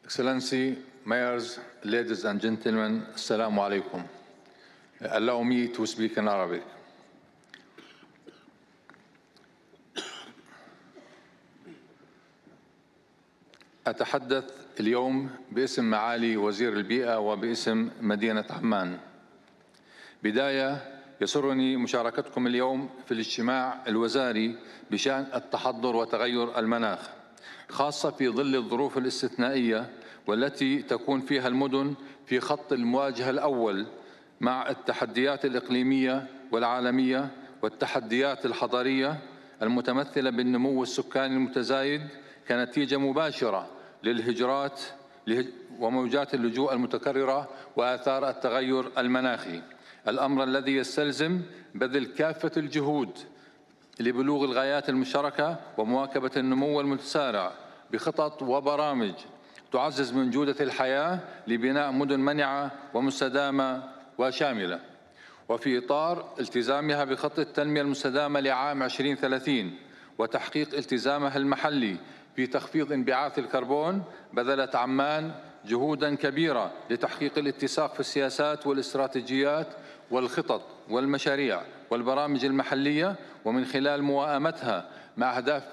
Excellency, mayors, ladies and gentlemen, assalamu alaikum. Allow me to speak in Arabic. أتحدث اليوم باسم معالي وزير البيئة وباسم مدينة عمان. بداية يسرني مشاركتكم اليوم في الاجتماع الوزاري بشأن التحضر وتغير المناخ، خاصة في ظل الظروف الاستثنائية والتي تكون فيها المدن في خط المواجهة الأول مع التحديات الإقليمية والعالمية والتحديات الحضرية المتمثلة بالنمو السكاني المتزايد كنتيجة مباشرة للهجرات وموجات اللجوء المتكررة وآثار التغير المناخي، الأمر الذي يستلزم بذل كافة الجهود لبلوغ الغايات المشتركة ومواكبة النمو المتسارع بخطط وبرامج تعزز من جودة الحياة لبناء مدن منعة ومستدامة وشاملة، وفي إطار التزامها بخطة التنمية المستدامة لعام 2030 وتحقيق التزامها المحلي في تخفيض انبعاث الكربون، بذلت عمان جهوداً كبيرة لتحقيق الاتساق في السياسات والاستراتيجيات والخطط والمشاريع والبرامج المحلية، ومن خلال موائمتها مع أهداف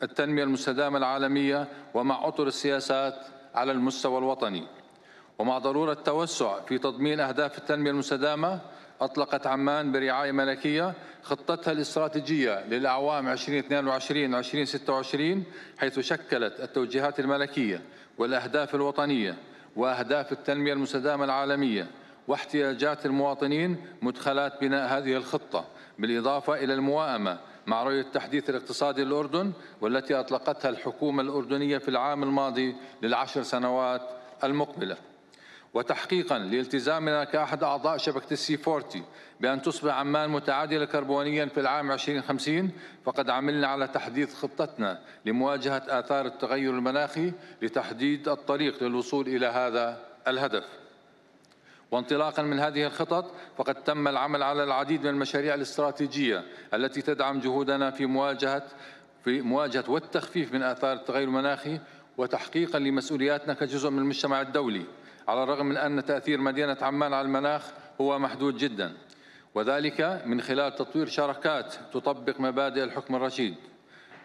التنمية المستدامة العالمية ومع أطر السياسات على المستوى الوطني. ومع ضرورة التوسع في تضمين أهداف التنمية المستدامة، أطلقت عمان برعاية ملكية خطتها الاستراتيجية للأعوام 2022 و 2026، حيث شكلت التوجيهات الملكية والأهداف الوطنية وأهداف التنمية المستدامة العالمية واحتياجات المواطنين مدخلات بناء هذه الخطة، بالإضافة إلى الموائمة مع رؤية التحديث الاقتصادي للأردن، والتي أطلقتها الحكومة الأردنية في العام الماضي ل10 سنوات المقبلة. وتحقيقاً لالتزامنا كأحد أعضاء شبكة السي 40 بأن تصبح عمان متعادلة كربونياً في العام 2050، فقد عملنا على تحديث خطتنا لمواجهة آثار التغير المناخي لتحديد الطريق للوصول إلى هذا الهدف. وانطلاقاً من هذه الخطط، فقد تم العمل على العديد من المشاريع الاستراتيجية التي تدعم جهودنا في مواجهة والتخفيف من آثار التغير المناخي وتحقيقاً لمسؤولياتنا كجزء من المجتمع الدولي، على الرغم من أن تأثير مدينة عمان على المناخ هو محدود جداً، وذلك من خلال تطوير شراكات تطبق مبادئ الحكم الرشيد،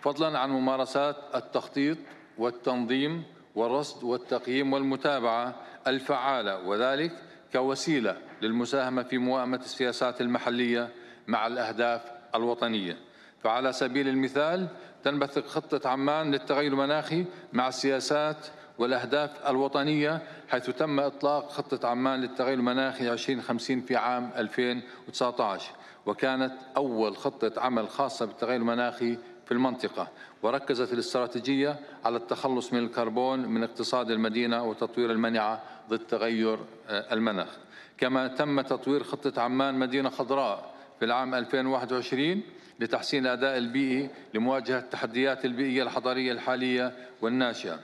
فضلاً عن ممارسات التخطيط والتنظيم والرصد والتقييم والمتابعة الفعالة، وذلك كوسيلة للمساهمة في موائمة السياسات المحلية مع الأهداف الوطنية. فعلى سبيل المثال تنبثق خطة عمان للتغير المناخي مع السياسات والأهداف الوطنية، حيث تم إطلاق خطة عمان للتغير المناخي 2050 في عام 2019، وكانت أول خطة عمل خاصة بالتغير المناخي في المنطقة، وركزت الاستراتيجية على التخلص من الكربون من اقتصاد المدينة وتطوير المنعة ضد تغير المناخ. كما تم تطوير خطة عمان مدينة خضراء في العام 2021 لتحسين الأداء البيئي لمواجهة التحديات البيئية الحضرية الحالية والناشئة،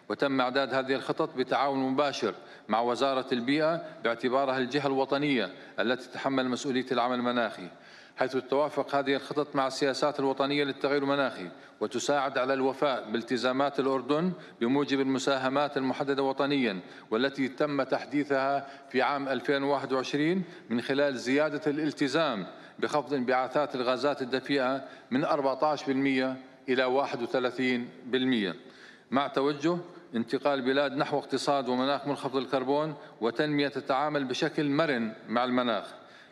وتم إعداد هذه الخطط بتعاون مباشر مع وزارة البيئة باعتبارها الجهة الوطنية التي تتحمل مسؤولية العمل المناخي، حيث تتوافق هذه الخطط مع السياسات الوطنية للتغير المناخي وتساعد على الوفاء بالتزامات الأردن بموجب المساهمات المحددة وطنياً، والتي تم تحديثها في عام 2021 من خلال زيادة الالتزام بخفض انبعاثات الغازات الدفيئة من 14% إلى 31%، مع توجه انتقال البلاد نحو اقتصاد ومناخ منخفض الكربون وتنمية تتعامل بشكل مرن مع المناخ.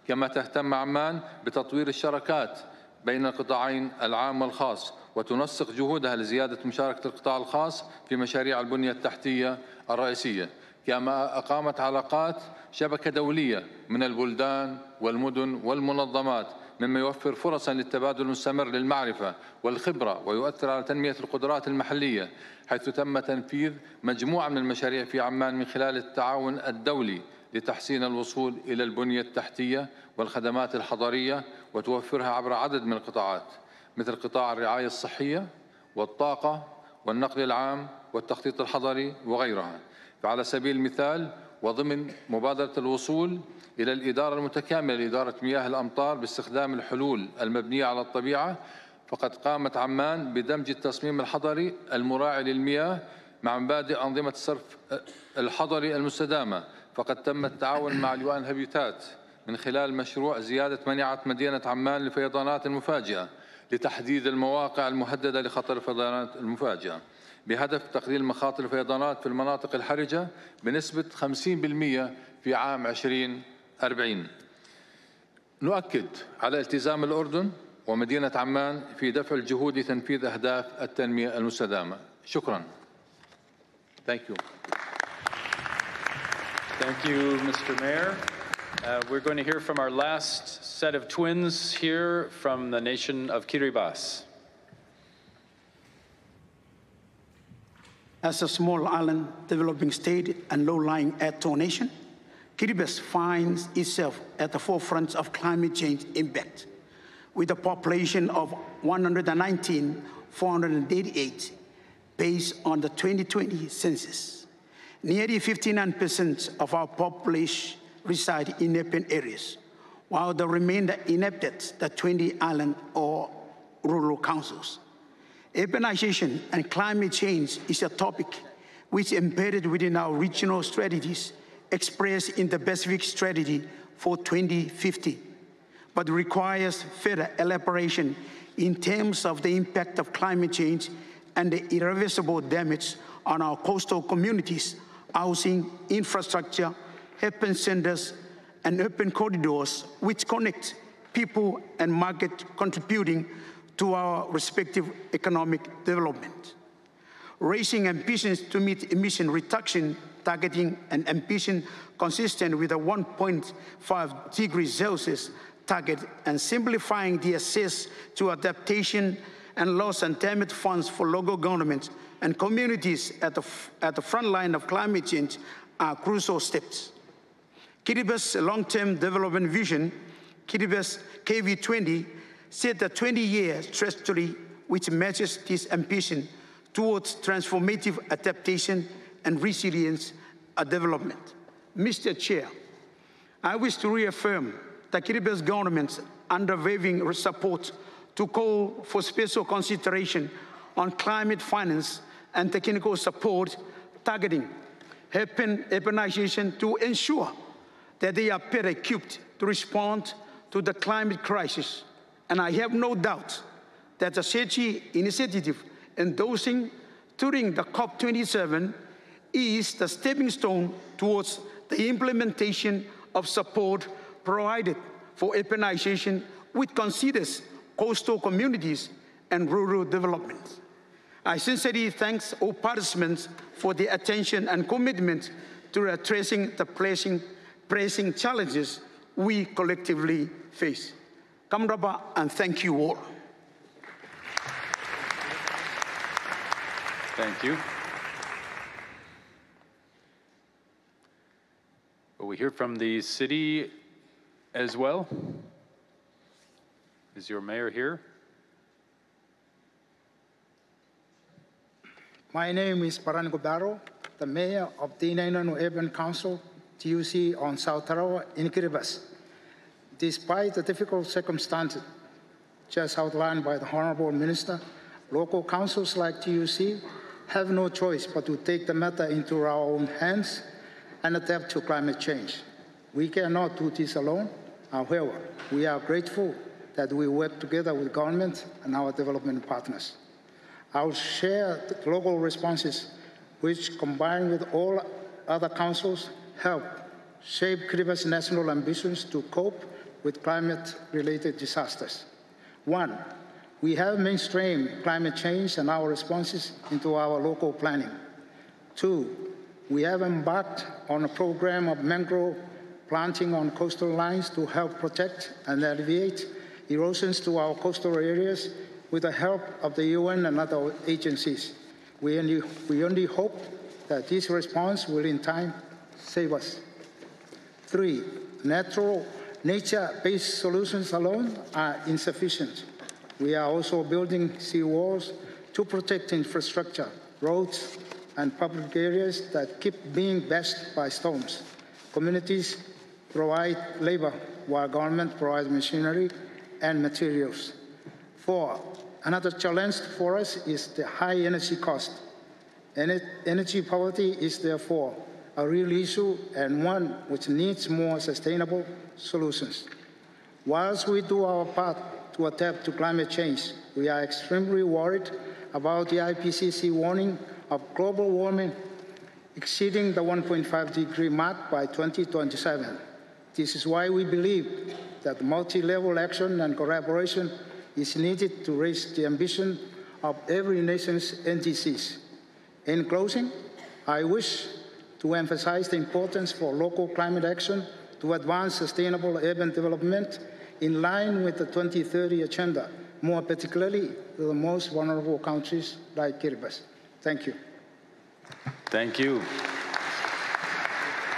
كما تهتم عمان بتطوير الشراكات بين القطاعين العام والخاص، وتنسق جهودها لزيادة مشاركة القطاع الخاص في مشاريع البنية التحتية الرئيسية. كما أقامت علاقات شبكة دولية من البلدان والمدن والمنظمات، مما يوفر فرصاً للتبادل المستمر للمعرفة والخبرة ويؤثر على تنمية القدرات المحلية، حيث تم تنفيذ مجموعة من المشاريع في عمان من خلال التعاون الدولي لتحسين الوصول إلى البنية التحتية والخدمات الحضرية وتوفرها عبر عدد من القطاعات، مثل قطاع الرعاية الصحية والطاقة والنقل العام والتخطيط الحضري وغيرها. فعلى سبيل المثال، وضمن مبادرة الوصول إلى الإدارة المتكاملة لإدارة مياه الأمطار باستخدام الحلول المبنية على الطبيعة، فقد قامت عمان بدمج التصميم الحضري المراعي للمياه مع مبادئ أنظمة الصرف الحضري المستدامة. فقد تم التعاون مع اليوان هابيتات من خلال مشروع زيادة منعة مدينة عمان للفيضانات المفاجئة لتحديد المواقع المهددة لخطر الفيضانات المفاجئة، بهدف تقليل مخاطر الفيضانات في المناطق الحرجة بنسبة 50% في عام 2040. نؤكد على التزام الأردن ومدينة عمان في دفع الجهود لتنفيذ أهداف التنمية المستدامة. شكراً. Thank you. Thank you, Mr. Mayor. We're going to hear from our last set of twins here from the nation of Kiribati. As a small island developing state and low-lying atoll nation, Kiribati finds itself at the forefront of climate change impact. with a population of 119,488 based on the 2020 census. Nearly 59% of our population reside in urban areas, while the remainder inhabit the 20 island or rural councils. Urbanization and climate change is a topic which is embedded within our regional strategies expressed in the Pacific Strategy for 2050, but requires further elaboration in terms of the impact of climate change and the irreversible damage on our coastal communities, housing, infrastructure, urban centers, and urban corridors which connect people and market, contributing to our respective economic development. Raising ambitions to meet emission reduction targeting an ambition consistent with a 1.5 degrees Celsius target and simplifying the access to adaptation and loss and damage funds for local governments and communities at the front line of climate change are crucial steps. Kiriba's long-term development vision, Kiriba's KV20, set a 20-year trajectory which matches this ambition towards transformative adaptation and resilience development. Mr. Chair, I wish to reaffirm the Kiriba's government's unwavering support to call for special consideration on climate finance and technical support targeting urbanization to ensure that they are better equipped to respond to the climate crisis. And I have no doubt that the SETI initiative endorsing during the COP27 is the stepping stone towards the implementation of support provided for urbanization, which considers coastal communities and rural development. I sincerely thank all participants for their attention and commitment to addressing the pressing challenges we collectively face. Kamraba, and thank you all. Thank you. Will we hear from the city as well? Is your mayor here? My name is Parango Barrow, the mayor of Tinainanu Urban Council, TUC on South Tarawa in Kiribati. Despite the difficult circumstances just outlined by the Honorable Minister, local councils like TUC have no choice but to take the matter into our own hands and adapt to climate change. We cannot do this alone. However, we are grateful that we work together with government and our development partners. I'll share the local responses, which combined with all other councils, help shape Kiribati's national ambitions to cope with climate-related disasters. 1, we have mainstreamed climate change and our responses into our local planning. 2, we have embarked on a program of mangrove planting on coastal lines to help protect and alleviate erosions to our coastal areas with the help of the UN and other agencies. We only hope that this response will in time save us. 3, nature-based solutions alone are insufficient. We are also building seawalls to protect infrastructure, roads, and public areas that keep being bashed by storms. Communities provide labor while government provides machinery and materials. 4, another challenge for us is the high energy cost. Energy poverty is therefore a real issue and one which needs more sustainable solutions. Whilst we do our part to adapt to climate change, we are extremely worried about the IPCC warning of global warming exceeding the 1.5 degree mark by 2027. This is why we believe that multi-level action and collaboration is needed to raise the ambition of every nation's NDCs. In closing, I wish to emphasize the importance for local climate action to advance sustainable urban development in line with the 2030 agenda, more particularly to the most vulnerable countries like Kiribati. Thank you. Thank you.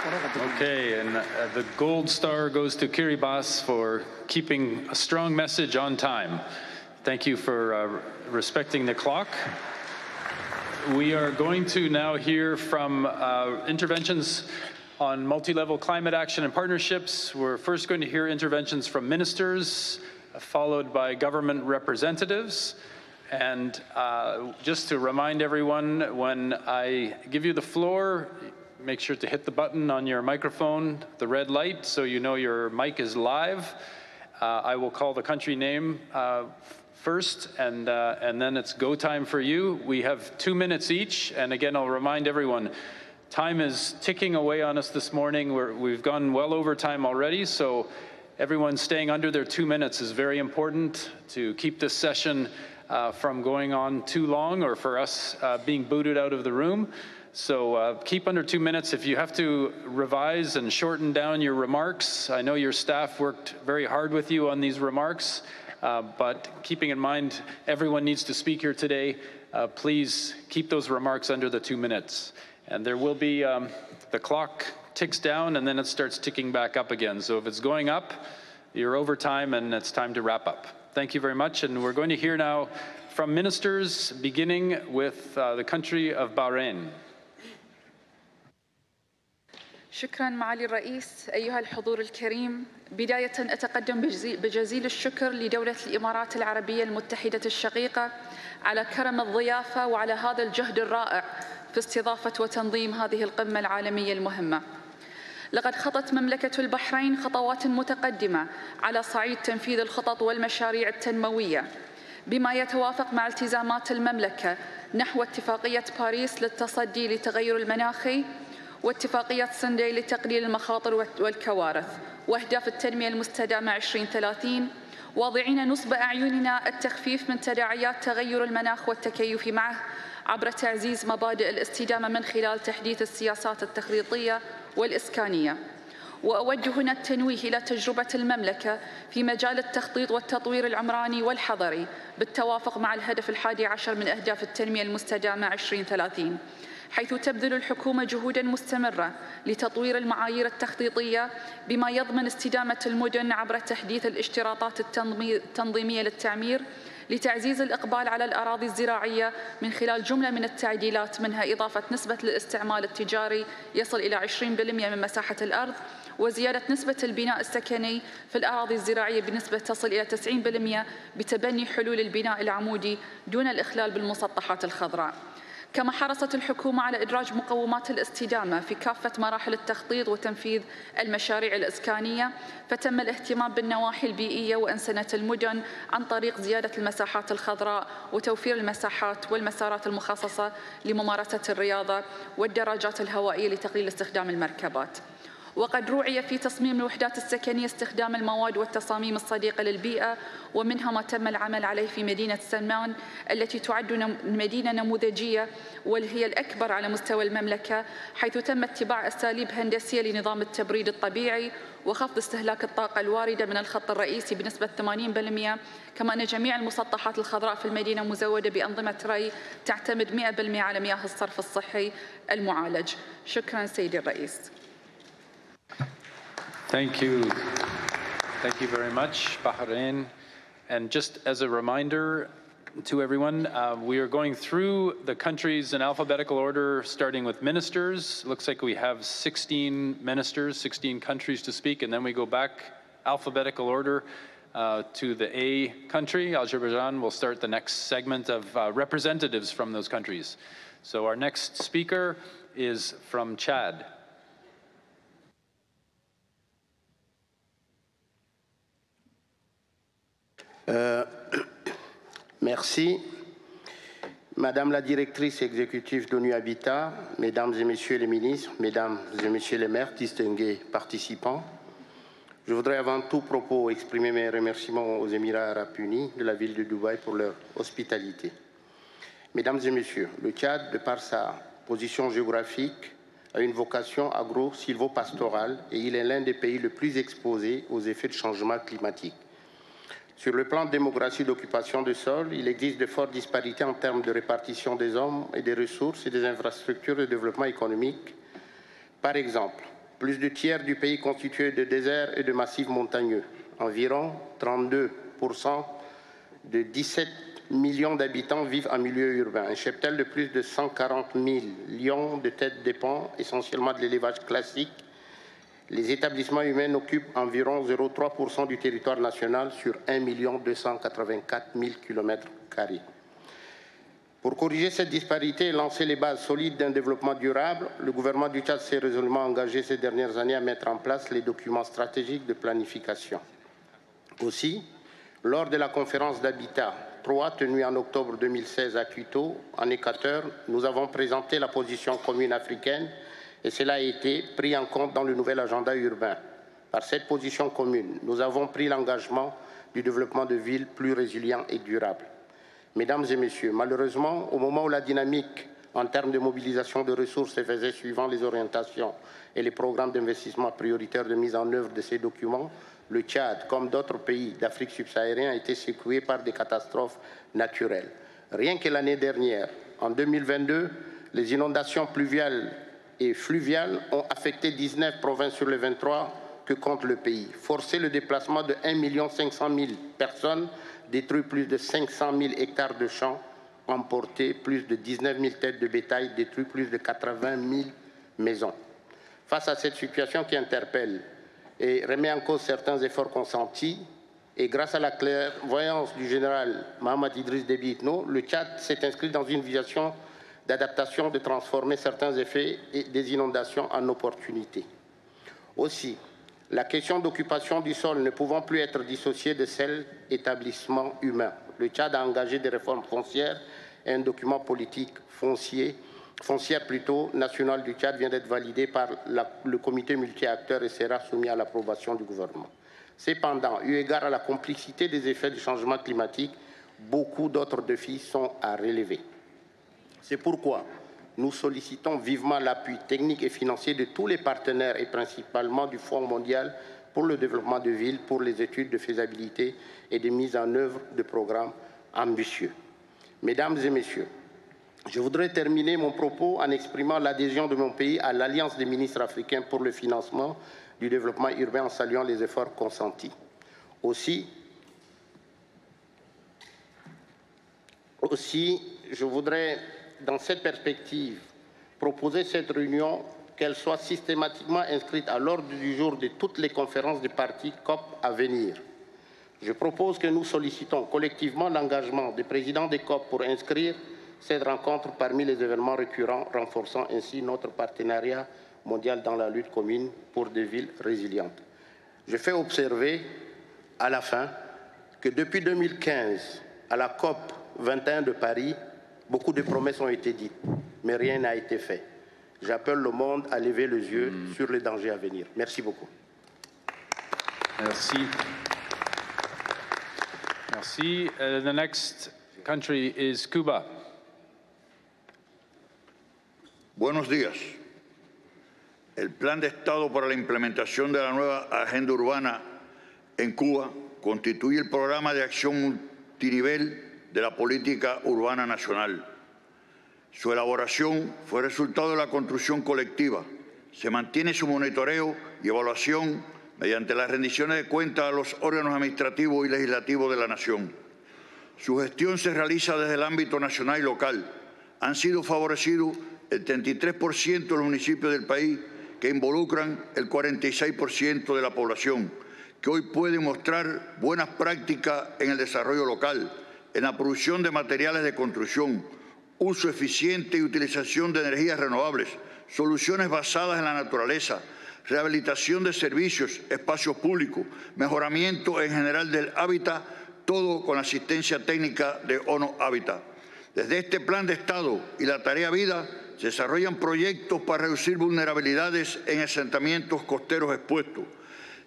Okay, and the gold star goes to Kiribati for keeping a strong message on time. Thank you for respecting the clock. We are going to now hear from interventions on multi-level climate action and partnerships. We're first going to hear interventions from ministers, followed by government representatives. And just to remind everyone, when I give you the floor, make sure to hit the button on your microphone, the red light, so you know your mic is live. I will call the country name first, and then it's go time for you. We have 2 minutes each, and again, I'll remind everyone, time is ticking away on us this morning. We've gone well over time already, so everyone staying under their 2 minutes is very important to keep this session from going on too long or for us being booted out of the room. So keep under 2 minutes. If you have to revise and shorten down your remarks, I know your staff worked very hard with you on these remarks, but keeping in mind everyone needs to speak here today, please keep those remarks under the 2 minutes. And there will be, the clock ticks down and then it starts ticking back up again. So if it's going up, you're over time and it's time to wrap up. Thank you very much. And we're going to hear now from ministers, beginning with the country of Bahrain. شكرا معالي الرئيس. أيها الحضور الكريم، بداية أتقدم بجزيل الشكر لدولة الإمارات العربية المتحدة الشقيقة على كرم الضيافة وعلى هذا الجهد الرائع في استضافة وتنظيم هذه القمة العالمية المهمة. لقد خطت مملكة البحرين خطوات متقدمة على صعيد تنفيذ الخطط والمشاريع التنموية بما يتوافق مع التزامات المملكة نحو اتفاقية باريس للتصدي للتغير المناخي واتفاقية سندي لتقليل المخاطر والكوارث وأهداف التنمية المستدامة 2030، واضعين نصب أعيننا التخفيف من تداعيات تغير المناخ والتكيف معه عبر تعزيز مبادئ الاستدامة من خلال تحديث السياسات التخطيطية والإسكانية. وأود هنا التنويه إلى تجربة المملكة في مجال التخطيط والتطوير العمراني والحضري بالتوافق مع الهدف 11 من أهداف التنمية المستدامة 2030، حيث تبذل الحكومة جهوداً مستمرة لتطوير المعايير التخطيطية بما يضمن استدامة المدن عبر تحديث الاشتراطات التنظيمية للتعمير لتعزيز الإقبال على الأراضي الزراعية من خلال جملة من التعديلات، منها إضافة نسبة الاستعمال التجاري يصل إلى 20% من مساحة الأرض، وزيادة نسبة البناء السكني في الأراضي الزراعية بنسبة تصل إلى 90% بتبني حلول البناء العمودي دون الإخلال بالمسطحات الخضراء. كما حرصت الحكومة على إدراج مقومات الاستدامة في كافة مراحل التخطيط وتنفيذ المشاريع الإسكانية، فتم الاهتمام بالنواحي البيئية وأنسنة المدن عن طريق زيادة المساحات الخضراء وتوفير المساحات والمسارات المخصصة لممارسة الرياضة والدراجات الهوائية لتقليل استخدام المركبات. وقد روعي في تصميم الوحدات السكنية استخدام المواد والتصاميم الصديقة للبيئة، ومنها ما تم العمل عليه في مدينة سلمان التي تعد مدينة نموذجية وهي الأكبر على مستوى المملكة، حيث تم اتباع أساليب هندسية لنظام التبريد الطبيعي وخفض استهلاك الطاقة الواردة من الخط الرئيسي بنسبة 80%، كما أن جميع المسطحات الخضراء في المدينة مزودة بأنظمة ري تعتمد 100% على مياه الصرف الصحي المعالج. شكرا سيدي الرئيس. Thank you. Thank you very much, Bahrain. And just as a reminder to everyone, we are going through the countries in alphabetical order, starting with ministers. Looks like we have 16 ministers, 16 countries to speak, and then we go back alphabetical order to the A country. Azerbaijan will start the next segment of representatives from those countries. So our next speaker is from Chad. Merci. Madame la directrice exécutive d'ONU Habitat, Mesdames et Messieurs les ministres, Mesdames et Messieurs les maires, distingués participants, je voudrais avant tout propos exprimer mes remerciements aux Émirats arabes unis de la ville de Dubaï pour leur hospitalité. Mesdames et Messieurs, le Tchad, de par sa position géographique, a une vocation agro-sylvo-pastorale et il est l'un des pays les plus exposés aux effets de changement climatique. Sur le plan de démographie d'occupation de sol, il existe de fortes disparités en termes de répartition des hommes et des ressources et des infrastructures de développement économique. Par exemple, plus du tiers du pays constitué de déserts et de massifs montagneux. Environ 32% de 17 millions d'habitants vivent en milieu urbain. Un cheptel de plus de 140 millions de têtes dépend essentiellement de l'élevage classique. Les établissements humains occupent environ 0,3% du territoire national sur 1 284 000 km². Pour corriger cette disparité et lancer les bases solides d'un développement durable, le gouvernement du Tchad s'est résolument engagé ces dernières années à mettre en place les documents stratégiques de planification. Aussi, lors de la conférence d'habitat 3 tenue en octobre 2016 à Quito, en Équateur, nous avons présenté la position commune africaine et cela a été pris en compte dans le nouvel agenda urbain. Par cette position commune, nous avons pris l'engagement du développement de villes plus résilients et durables. Mesdames et messieurs, malheureusement, au moment où la dynamique en termes de mobilisation de ressources se faisait suivant les orientations et les programmes d'investissement prioritaires de mise en œuvre de ces documents, le Tchad, comme d'autres pays d'Afrique subsaharienne, a été secoué par des catastrophes naturelles. Rien que l'année dernière, en 2022, les inondations pluviales et fluviales ont affecté 19 provinces sur les 23 que compte le pays, forcé le déplacement de 1 500 000 personnes, détruit plus de 500 000 hectares de champs, emporté plus de 19 000 têtes de bétail, détruit plus de 80 000 maisons. Face à cette situation qui interpelle et remet en cause certains efforts consentis, et grâce à la clairvoyance du général Mohamed Idriss Déby Itno, le Tchad s'est inscrit dans une vision d'adaptation, de transformer certains effets des inondations en opportunités. Aussi, la question d'occupation du sol ne pouvant plus être dissociée de celle d'établissement humain. Le Tchad a engagé des réformes foncières et un document politique foncière national du Tchad vient d'être validé par le comité multi-acteurs et sera soumis à l'approbation du gouvernement. Cependant, eu égard à la complexité des effets du changement climatique, beaucoup d'autres défis sont à relever. C'est pourquoi nous sollicitons vivement l'appui technique et financier de tous les partenaires et principalement du Fonds mondial pour le développement de villes, pour les études de faisabilité et de mise en œuvre de programmes ambitieux. Mesdames et messieurs, je voudrais terminer mon propos en exprimant l'adhésion de mon pays à l'Alliance des ministres africains pour le financement du développement urbain en saluant les efforts consentis. Aussi, je voudrais, dans cette perspective, proposer cette réunion, qu'elle soit systématiquement inscrite à l'ordre du jour de toutes les conférences des parties COP à venir. Je propose que nous sollicitons collectivement l'engagement des présidents des COP pour inscrire cette rencontre parmi les événements récurrents, renforçant ainsi notre partenariat mondial dans la lutte commune pour des villes résilientes. Je fais observer à la fin que depuis 2015, à la COP21 de Paris, beaucoup de promesses ont été dites, mais rien n'a été fait. J'appelle le monde à lever les yeux sur les dangers à venir. Merci beaucoup. Merci. Merci. The next country is Cuba. Buenos días. El Plan de Estado para la implementación de la nueva Agenda Urbana en Cuba constituye el programa de acción multinivel de la política urbana nacional. Su elaboración fue resultado de la construcción colectiva. Se mantiene su monitoreo y evaluación mediante las rendiciones de cuentas a los órganos administrativos y legislativos de la nación. Su gestión se realiza desde el ámbito nacional y local. Han sido favorecidos el 33% de los municipios del país, que involucran el 46% de la población, que hoy pueden mostrar buenas prácticas en el desarrollo local, en la producción de materiales de construcción, uso eficiente y utilización de energías renovables, soluciones basadas en la naturaleza, rehabilitación de servicios, espacios públicos, mejoramiento en general del hábitat, todo con la asistencia técnica de ONU Hábitat. Desde este plan de Estado y la tarea Vida se desarrollan proyectos para reducir vulnerabilidades en asentamientos costeros expuestos.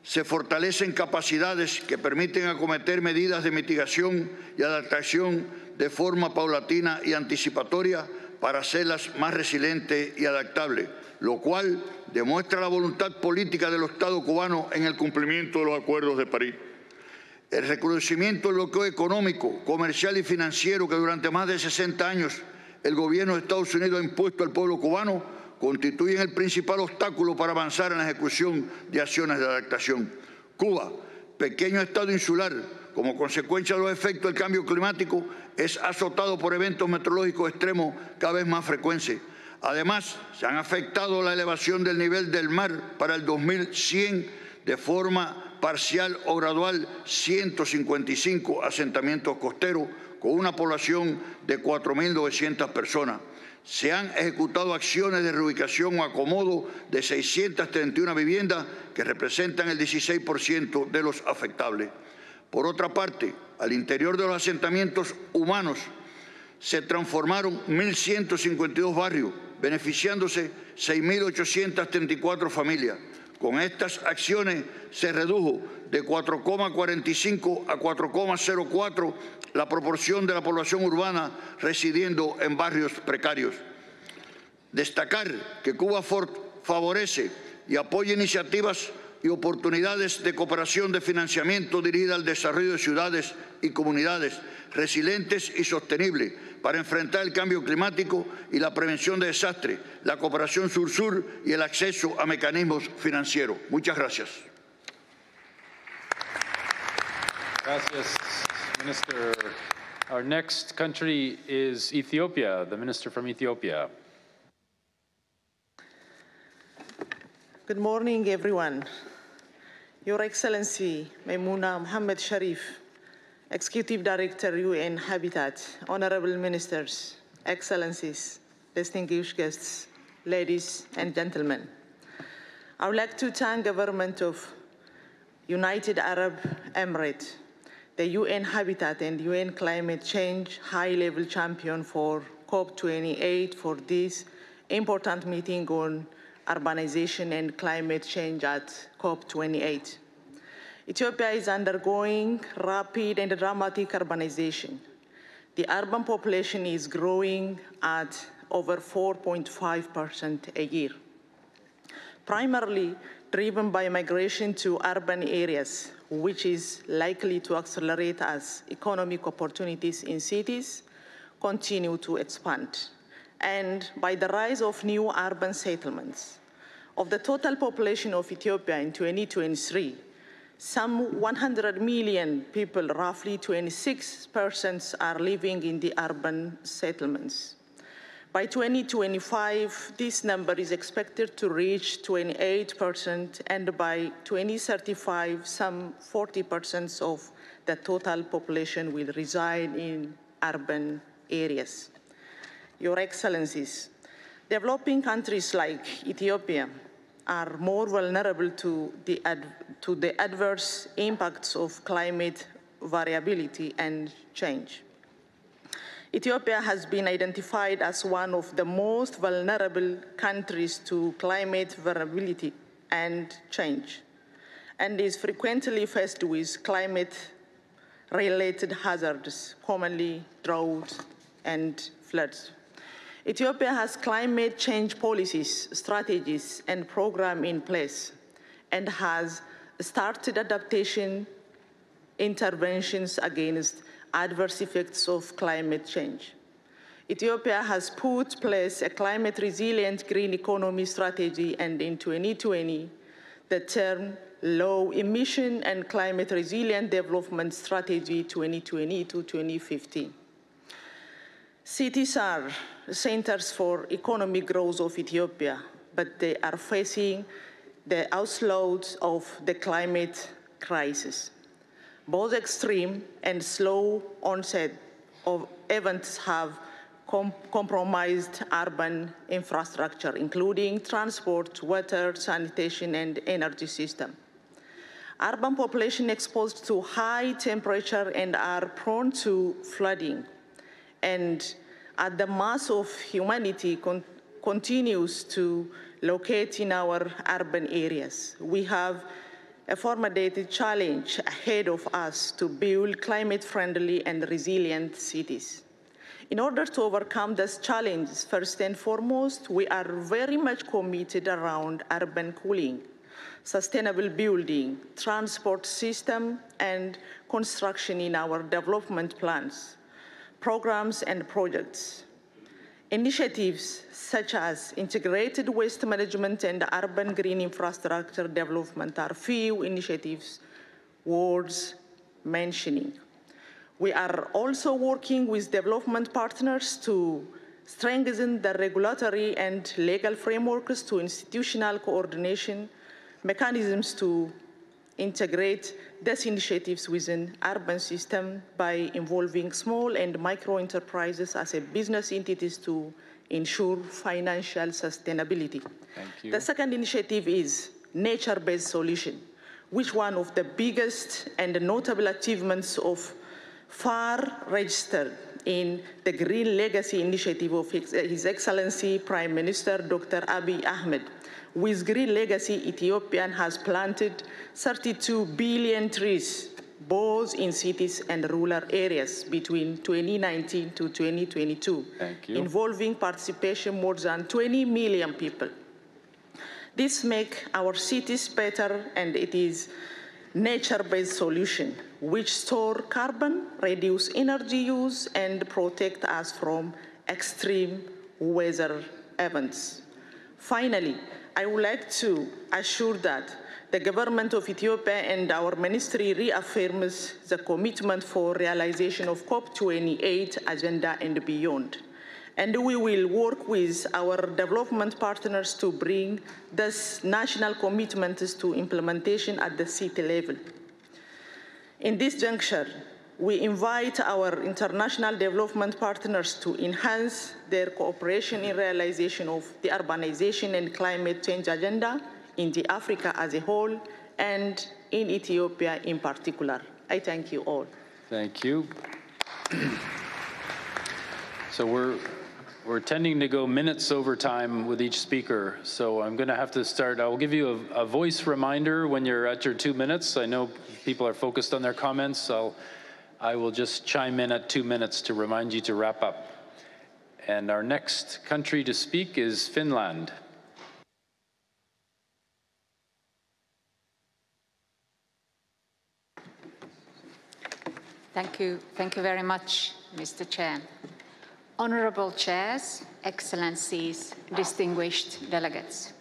Se fortalecen capacidades que permiten acometer medidas de mitigación y adaptación de forma paulatina y anticipatoria para hacerlas más resilientes y adaptables, lo cual demuestra la voluntad política del Estado cubano en el cumplimiento de los acuerdos de París. El reconocimiento del bloqueo económico, comercial y financiero que durante más de 60 años el gobierno de Estados Unidos ha impuesto al pueblo cubano constituyen el principal obstáculo para avanzar en la ejecución de acciones de adaptación. Cuba, pequeño estado insular, como consecuencia de los efectos del cambio climático, es azotado por eventos meteorológicos extremos cada vez más frecuentes. Además, se han afectado la elevación del nivel del mar para el 2100 de forma parcial o gradual 155 asentamientos costeros con una población de 4.900 personas. Se han ejecutado acciones de reubicación o acomodo de 631 viviendas que representan el 16% de los afectables. Por otra parte, al interior de los asentamientos humanos se transformaron 1.152 barrios, beneficiándose 6.834 familias. Con estas acciones se redujo de 4,45 a 4,04 la proporción de la población urbana residiendo en barrios precarios. Destacar que Cuba favorece y apoya iniciativas y oportunidades de cooperación de financiamiento dirigida al desarrollo de ciudades y comunidades resilientes y sostenibles para enfrentar el cambio climático y la prevención de desastres, la cooperación sur-sur y el acceso a mecanismos financieros. Muchas gracias. Gracias, Minister. Our next country is Ethiopia. The Minister from Ethiopia. Good morning, everyone. Your Excellency, Maimouna Mohammed Sharif, Executive Director, UN Habitat, Honorable Ministers, Excellencies, distinguished guests, ladies and gentlemen. I would like to thank the government of United Arab Emirates, the UN Habitat and UN Climate Change High-Level Champion for COP28 for this important meeting on urbanization and climate change at COP28. Ethiopia is undergoing rapid and dramatic urbanization. The urban population is growing at over 4.5% a year, primarily driven by migration to urban areas, which is likely to accelerate as economic opportunities in cities continue to expand, and by the rise of new urban settlements. Of the total population of Ethiopia in 2023, some 100 million people, roughly 26%, are living in the urban settlements. By 2025, this number is expected to reach 28%, and by 2035, some 40% of the total population will reside in urban areas. Your Excellencies, developing countries like Ethiopia are more vulnerable to the adverse impacts of climate variability and change. Ethiopia has been identified as one of the most vulnerable countries to climate variability and change, and is frequently faced with climate-related hazards, commonly drought and floods. Ethiopia has climate change policies, strategies, and programs in place, and has started adaptation interventions against adverse effects of climate change. Ethiopia has put in place a climate-resilient green economy strategy, and in 2020, the term Low Emission and Climate Resilient Development Strategy 2020 to 2050. Cities are centers for economic growth of Ethiopia, but they are facing the onslaught of the climate crisis. Both extreme and slow onset of events have compromised urban infrastructure, including transport, water, sanitation, and energy system. Urban population exposed to high temperature and are prone to flooding. And as the mass of humanity continues to locate in our urban areas, we have a formidable challenge ahead of us to build climate-friendly and resilient cities. In order to overcome these challenges, first and foremost, we are very much committed around urban cooling, sustainable building, transport system, and construction in our development plans, programs, and projects. Initiatives such as integrated waste management and urban green infrastructure development are few initiatives worth mentioning. We are also working with development partners to strengthen the regulatory and legal frameworks to institutional coordination mechanisms to integrate these initiatives within urban system by involving small and micro enterprises as a business entities to ensure financial sustainability. Thank you. The second initiative is nature-based solution, which one of the biggest and notable achievements of FAR registered in the Green Legacy Initiative of His Excellency Prime Minister Dr. Abiy Ahmed. With Green Legacy, Ethiopia has planted 32 billion trees, both in cities and rural areas between 2019 to 2022, involving participation more than 20 million people. This makes our cities better, and it is nature-based solution which store carbon, reduce energy use, and protect us from extreme weather events. Finally, I would like to assure that the government of Ethiopia and our ministry reaffirms the commitment for realization of COP28 agenda and beyond. And we will work with our development partners to bring these national commitments to implementation at the city level. In this juncture, we invite our international development partners to enhance their cooperation in realization of the urbanization and climate change agenda in the Africa as a whole and in Ethiopia in particular. I thank you all. Thank you. So we're tending to go minutes over time with each speaker, so I'm going to have to start. I will give you a voice reminder when you're at your 2 minutes. I know people are focused on their comments, so I will just chime in at 2 minutes to remind you to wrap up. And our next country to speak is Finland. Thank you very much, Mr. Chair. Honorable chairs, excellencies, distinguished delegates.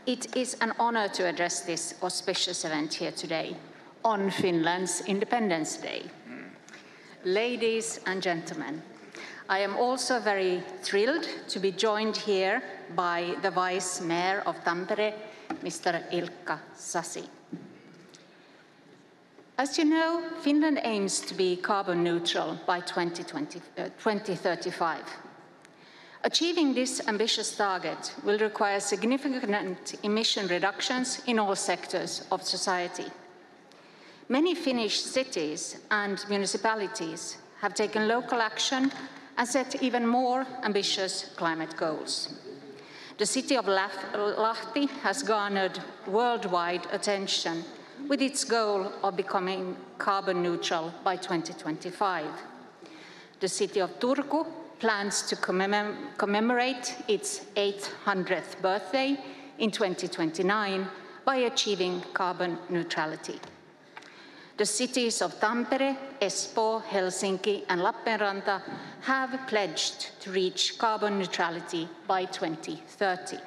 It is an honor to address this auspicious event here today on Finland's Independence Day. Ladies and gentlemen, I am also very thrilled to be joined here by the Vice Mayor of Tampere, Mr. Ilkka Sasi. As you know, Finland aims to be carbon neutral by 2035. Achieving this ambitious target will require significant emission reductions in all sectors of society. Many Finnish cities and municipalities have taken local action and set even more ambitious climate goals. The city of Lahti has garnered worldwide attention with its goal of becoming carbon neutral by 2025. The city of Turku plans to commemorate its 800th birthday in 2029 by achieving carbon neutrality. The cities of Tampere, Espoo, Helsinki, and Lappeenranta have pledged to reach carbon neutrality by 2030.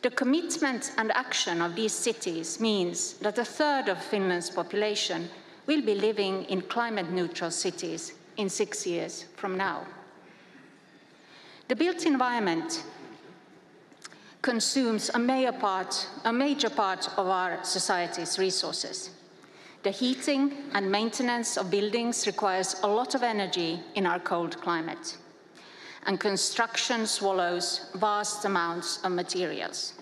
The commitment and action of these cities means that a third of Finland's population will be living in climate-neutral cities in 6 years from now. The built environment consumes a major part of our society's resources. The heating and maintenance of buildings requires a lot of energy in our cold climate, and construction swallows vast amounts of materials.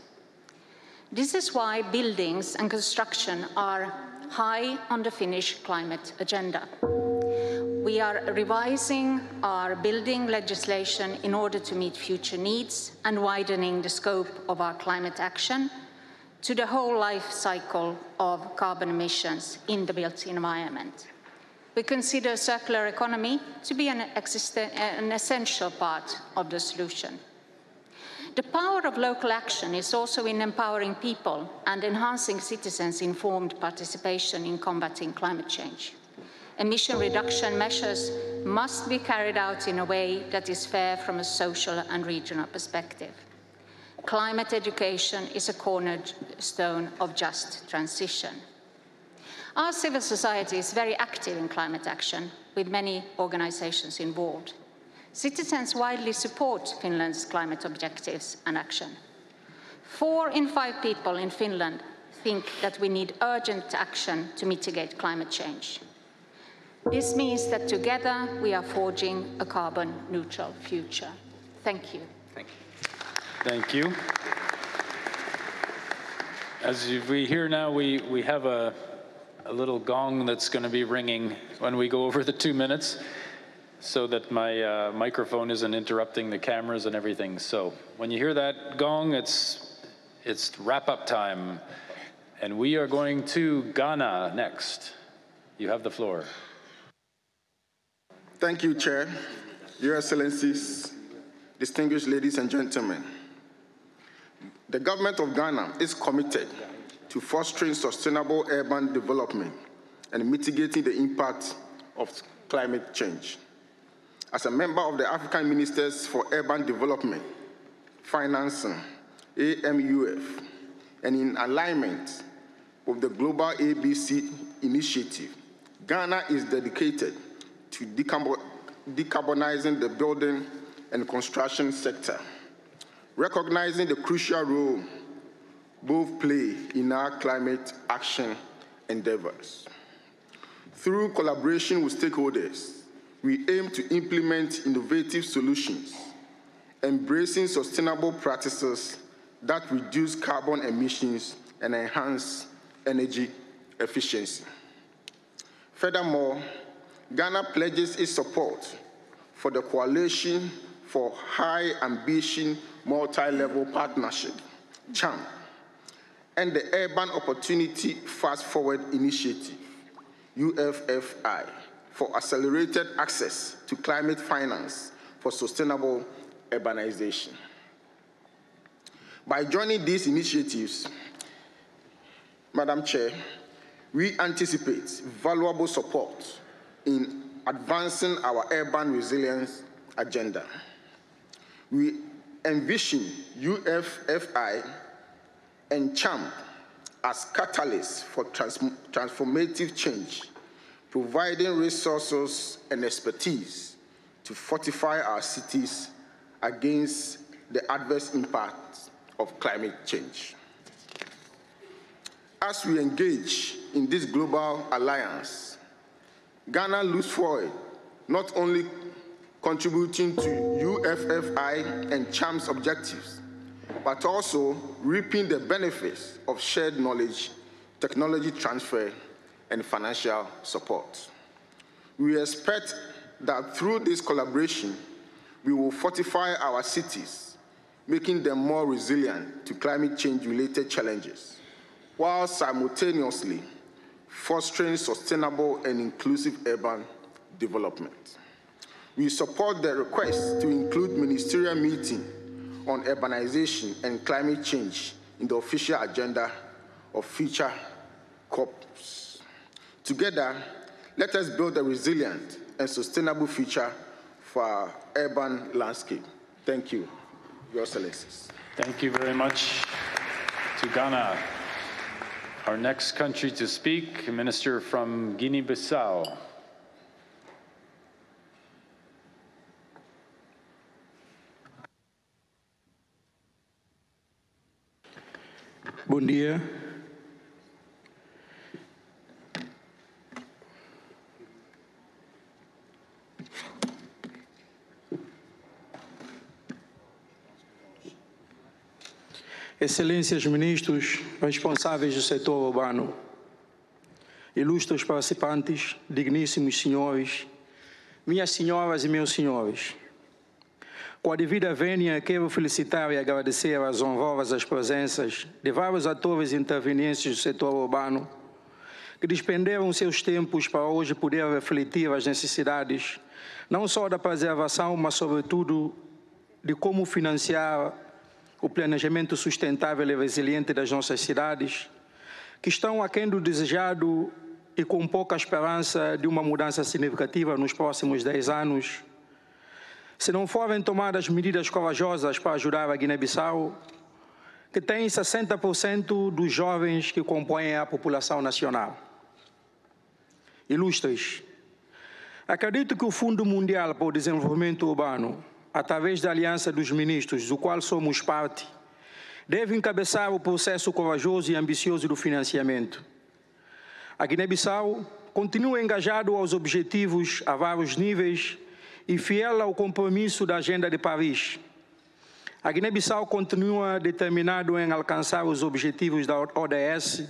This is why buildings and construction are high on the Finnish climate agenda. We are revising our building legislation in order to meet future needs and widening the scope of our climate action to the whole life cycle of carbon emissions in the built environment. We consider circular economy to be an essential part of the solution. The power of local action is also in empowering people and enhancing citizens' informed participation in combating climate change. Emission reduction measures must be carried out in a way that is fair from a social and regional perspective. Climate education is a cornerstone of just transition. Our civil society is very active in climate action, with many organizations involved. Citizens widely support Finland's climate objectives and action. 4 in 5 people in Finland think that we need urgent action to mitigate climate change. This means that together we are forging a carbon-neutral future. Thank you. Thank you. Thank you. As we hear now, we have a little gong that's going to be ringing when we go over the 2 minutes, so that my microphone isn't interrupting the cameras and everything. So when you hear that gong, it's wrap-up time. And we are going to Ghana next. You have the floor. Thank you, Chair, Your Excellencies, distinguished ladies and gentlemen. The government of Ghana is committed to fostering sustainable urban development and mitigating the impact of climate change. As a member of the African Ministers for Urban Development, Financing, AMUF, and in alignment with the Global ABC Initiative, Ghana is dedicated to decarbonizing the building and construction sector, recognizing the crucial role both play in our climate action endeavors. Through collaboration with stakeholders, we aim to implement innovative solutions, embracing sustainable practices that reduce carbon emissions and enhance energy efficiency. Furthermore, Ghana pledges its support for the Coalition for High Ambition Multi-Level Partnership, CHAM, and the Urban Opportunity Fast Forward Initiative, UFFI, for accelerated access to climate finance for sustainable urbanization. By joining these initiatives, Madam Chair, we anticipate valuable support in advancing our urban resilience agenda. We envision UFFI and CHAM as catalysts for transformative change, providing resources and expertise to fortify our cities against the adverse impacts of climate change. As we engage in this global alliance, Ghana looks forward not only contributing to UFFI and CHAM's objectives, but also reaping the benefits of shared knowledge, technology transfer, and financial support. We expect that through this collaboration, we will fortify our cities, making them more resilient to climate change-related challenges, while simultaneously fostering sustainable and inclusive urban development. We support the request to include ministerial meeting on urbanization and climate change in the official agenda of future COPs. Together, let us build a resilient and sustainable future for our urban landscape. Thank you, Your Excellencies. Thank you very much to Ghana. Our next country to speak, a minister from Guinea-Bissau. Bom dia. Excelências ministros responsáveis do setor urbano, ilustres participantes, digníssimos senhores, minhas senhoras e meus senhores, com a devida vênia, quero felicitar e agradecer as honrosas presenças de vários atores intervenientes do setor urbano que despenderam seus tempos para hoje poder refletir as necessidades não só da preservação, mas sobretudo de como financiar o planejamento sustentável e resiliente das nossas cidades, que estão aquém do desejado e com pouca esperança de uma mudança significativa nos próximos 10 anos, se não forem tomadas medidas corajosas para ajudar a Guiné-Bissau, que tem 60% dos jovens que compõem a população nacional. Ilustres, acredito que o Fundo Mundial para o Desenvolvimento Urbano, através da Aliança dos Ministros, do qual somos parte, deve encabeçar o processo corajoso e ambicioso do financiamento. A Guiné-Bissau continua engajado aos objetivos a vários níveis e fiel ao compromisso da Agenda de Paris. A Guiné-Bissau continua determinado em alcançar os objetivos da ODS,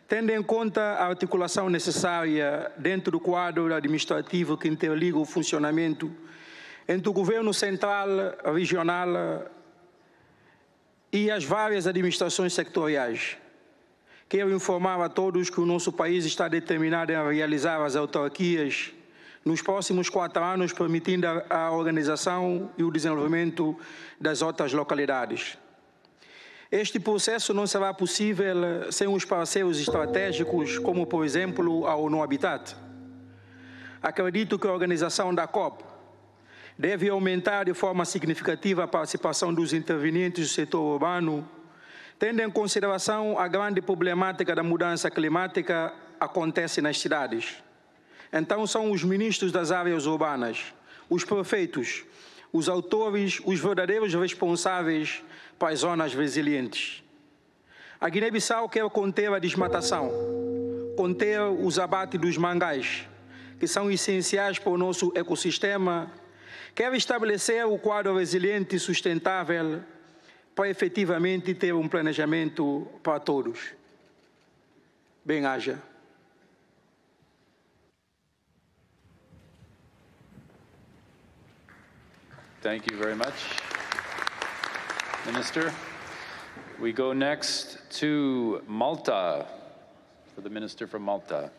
tendo em conta a articulação necessária dentro do quadro administrativo que interliga o funcionamento entre o governo central, regional e as várias administrações sectoriais. Quero informar a todos que o nosso país está determinado em realizar as autarquias nos próximos 4 anos, permitindo a organização e o desenvolvimento das outras localidades. Este processo não será possível sem os parceiros estratégicos, como, por exemplo, a ONU Habitat. Acredito que a organização da COP deve aumentar de forma significativa a participação dos intervenientes do setor urbano, tendo em consideração a grande problemática da mudança climática acontece nas cidades. Então são os ministros das áreas urbanas, os prefeitos, os autores, os verdadeiros responsáveis para as zonas resilientes. A Guiné-Bissau quer conter a desmatação, conter os abates dos mangás, que são essenciais para o nosso ecossistema, quer estabelecer o quadro resiliente e sustentável para efetivamente ter um planejamento para todos. Bem-haja. Thank you very much, Minister. We go next to Malta, for the Minister from Malta.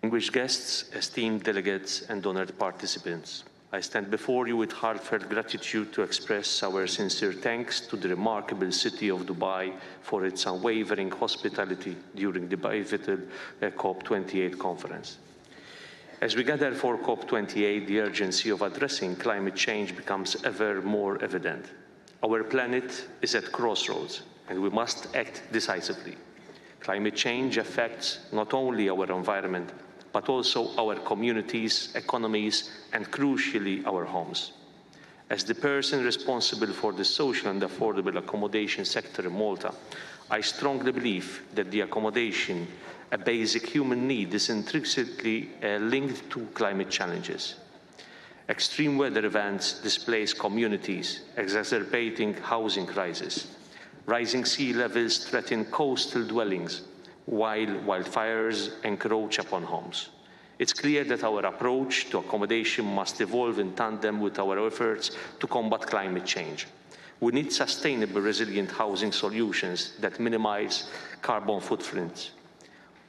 Distinguished guests, esteemed delegates, and honored participants, I stand before you with heartfelt gratitude to express our sincere thanks to the remarkable city of Dubai for its unwavering hospitality during the pivotal COP28 conference. As we gather for COP28, the urgency of addressing climate change becomes ever more evident. Our planet is at crossroads, and we must act decisively. Climate change affects not only our environment, but also our communities, economies, and crucially, our homes. As the person responsible for the social and affordable accommodation sector in Malta, I strongly believe that the accommodation, a basic human need, is intrinsically linked to climate challenges. Extreme weather events displace communities, exacerbating housing crisis. Rising sea levels threaten coastal dwellings, while wildfires encroach upon homes. It's clear that our approach to accommodation must evolve in tandem with our efforts to combat climate change. We need sustainable, resilient housing solutions that minimize carbon footprints.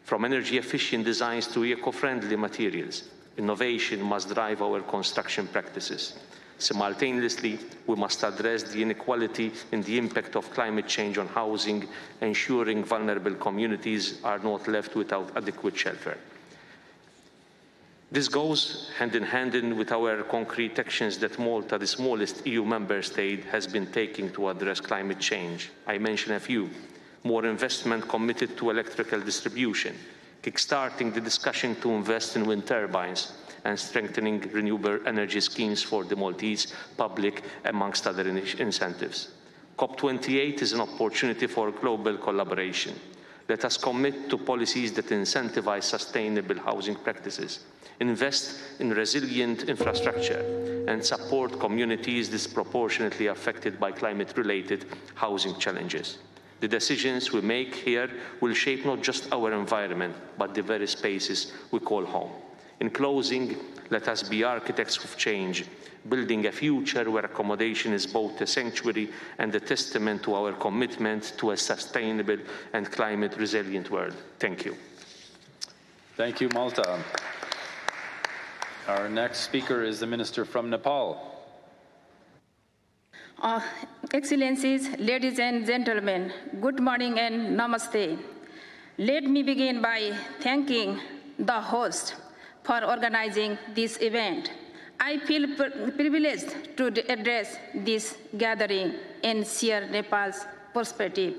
From energy-efficient designs to eco-friendly materials, innovation must drive our construction practices. Simultaneously, we must address the inequality in the impact of climate change on housing, ensuring vulnerable communities are not left without adequate shelter. This goes hand in hand with our concrete actions that Malta, the smallest EU member state, has been taking to address climate change. I mention a few. More investment committed to electrical distribution, kickstarting the discussion to invest in wind turbines, and strengthening renewable energy schemes for the Maltese public, amongst other incentives. COP28 is an opportunity for global collaboration. Let us commit to policies that incentivize sustainable housing practices, invest in resilient infrastructure, and support communities disproportionately affected by climate-related housing challenges. The decisions we make here will shape not just our environment, but the very spaces we call home. In closing, let us be architects of change, building a future where accommodation is both a sanctuary and a testament to our commitment to a sustainable and climate-resilient world. Thank you. Thank you, Malta. Our next speaker is the Minister from Nepal. Excellencies, ladies and gentlemen, good morning and namaste. Let me begin by thanking the host for organizing this event. I feel privileged to address this gathering and share Nepal's perspective.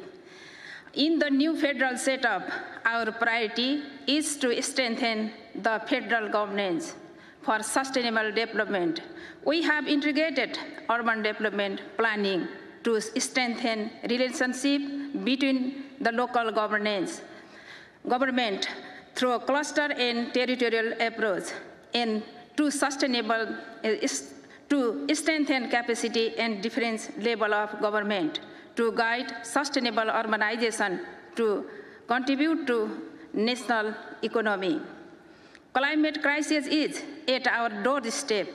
In the new federal setup, our priority is to strengthen the federal governance for sustainable development. We have integrated urban development planning to strengthen relationship between the local government through a cluster and territorial approach, and to strengthen capacity and different level of government, to guide sustainable urbanization, to contribute to national economy. Climate crisis is at our doorstep.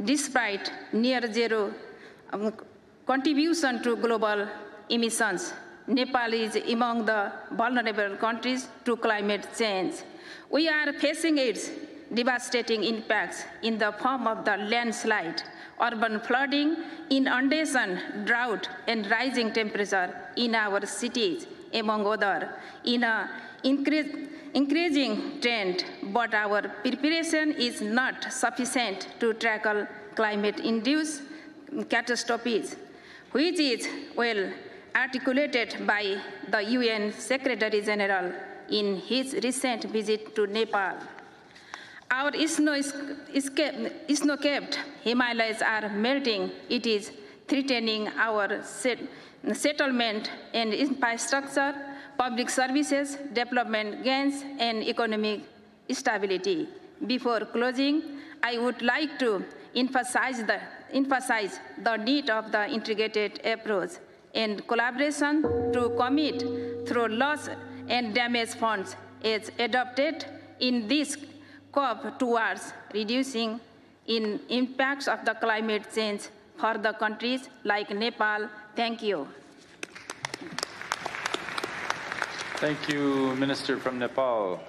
Despite near zero contribution to global emissions, Nepal is among the vulnerable countries to climate change. We are facing its devastating impacts in the form of the landslide, urban flooding, inundation, drought, and rising temperature in our cities, among others, in an increasing trend. But our preparation is not sufficient to tackle climate-induced catastrophes, which is well articulated by the UN Secretary General in his recent visit to Nepal. Our snow-capped Himalayas are melting. It is threatening our settlement and infrastructure, public services, development gains, and economic stability. Before closing, I would like to emphasize the need of the integrated approach and collaboration to commit through loss and damage funds as adopted in this COP towards reducing impacts of the climate change for the countries like Nepal. Thank you. Thank you, Minister from Nepal.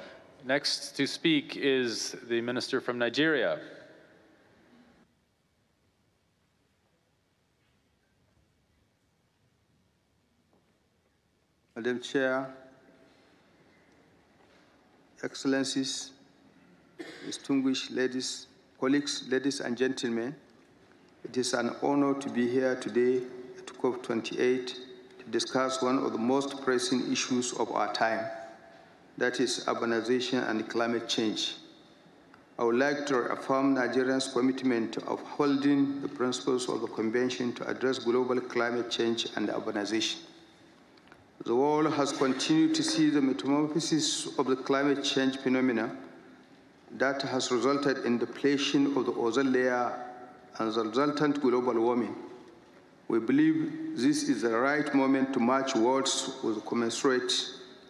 Next to speak is the Minister from Nigeria. Madam Chair, Excellencies, distinguished ladies, colleagues, ladies and gentlemen, it is an honor to be here today at COP28 to discuss one of the most pressing issues of our time, that is urbanization and climate change. I would like to affirm Nigeria's commitment to upholding the principles of the Convention to address global climate change and urbanization. The world has continued to see the metamorphosis of the climate change phenomena that has resulted in depletion of the ozone layer and the resultant global warming. We believe this is the right moment to march towards with commensurate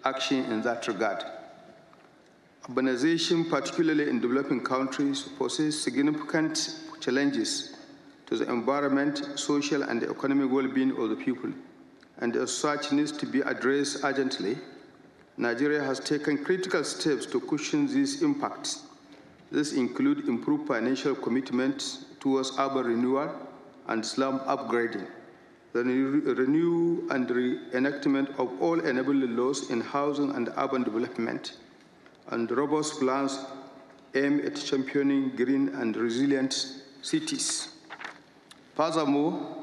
action in that regard. Urbanization, particularly in developing countries, poses significant challenges to the environment, social, and economic well-being of the people, and as such needs to be addressed urgently. Nigeria has taken critical steps to cushion these impacts. This includes improved financial commitments towards urban renewal and slum upgrading, the renewal and reenactment of all enabling laws in housing and urban development, and robust plans aimed at championing green and resilient cities. Furthermore,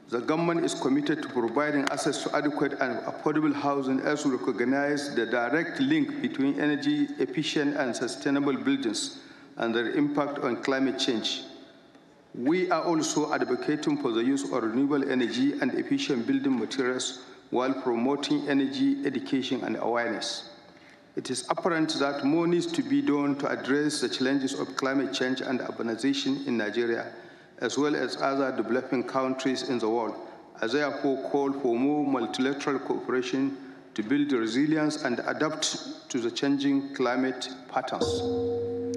the government is committed to providing access to adequate and affordable housing as we recognize the direct link between energy efficient and sustainable buildings and their impact on climate change. We are also advocating for the use of renewable energy and efficient building materials while promoting energy education and awareness. It is apparent that more needs to be done to address the challenges of climate change and urbanization in Nigeria, as well as other developing countries in the world. I therefore call for more multilateral cooperation to build resilience and adapt to the changing climate patterns.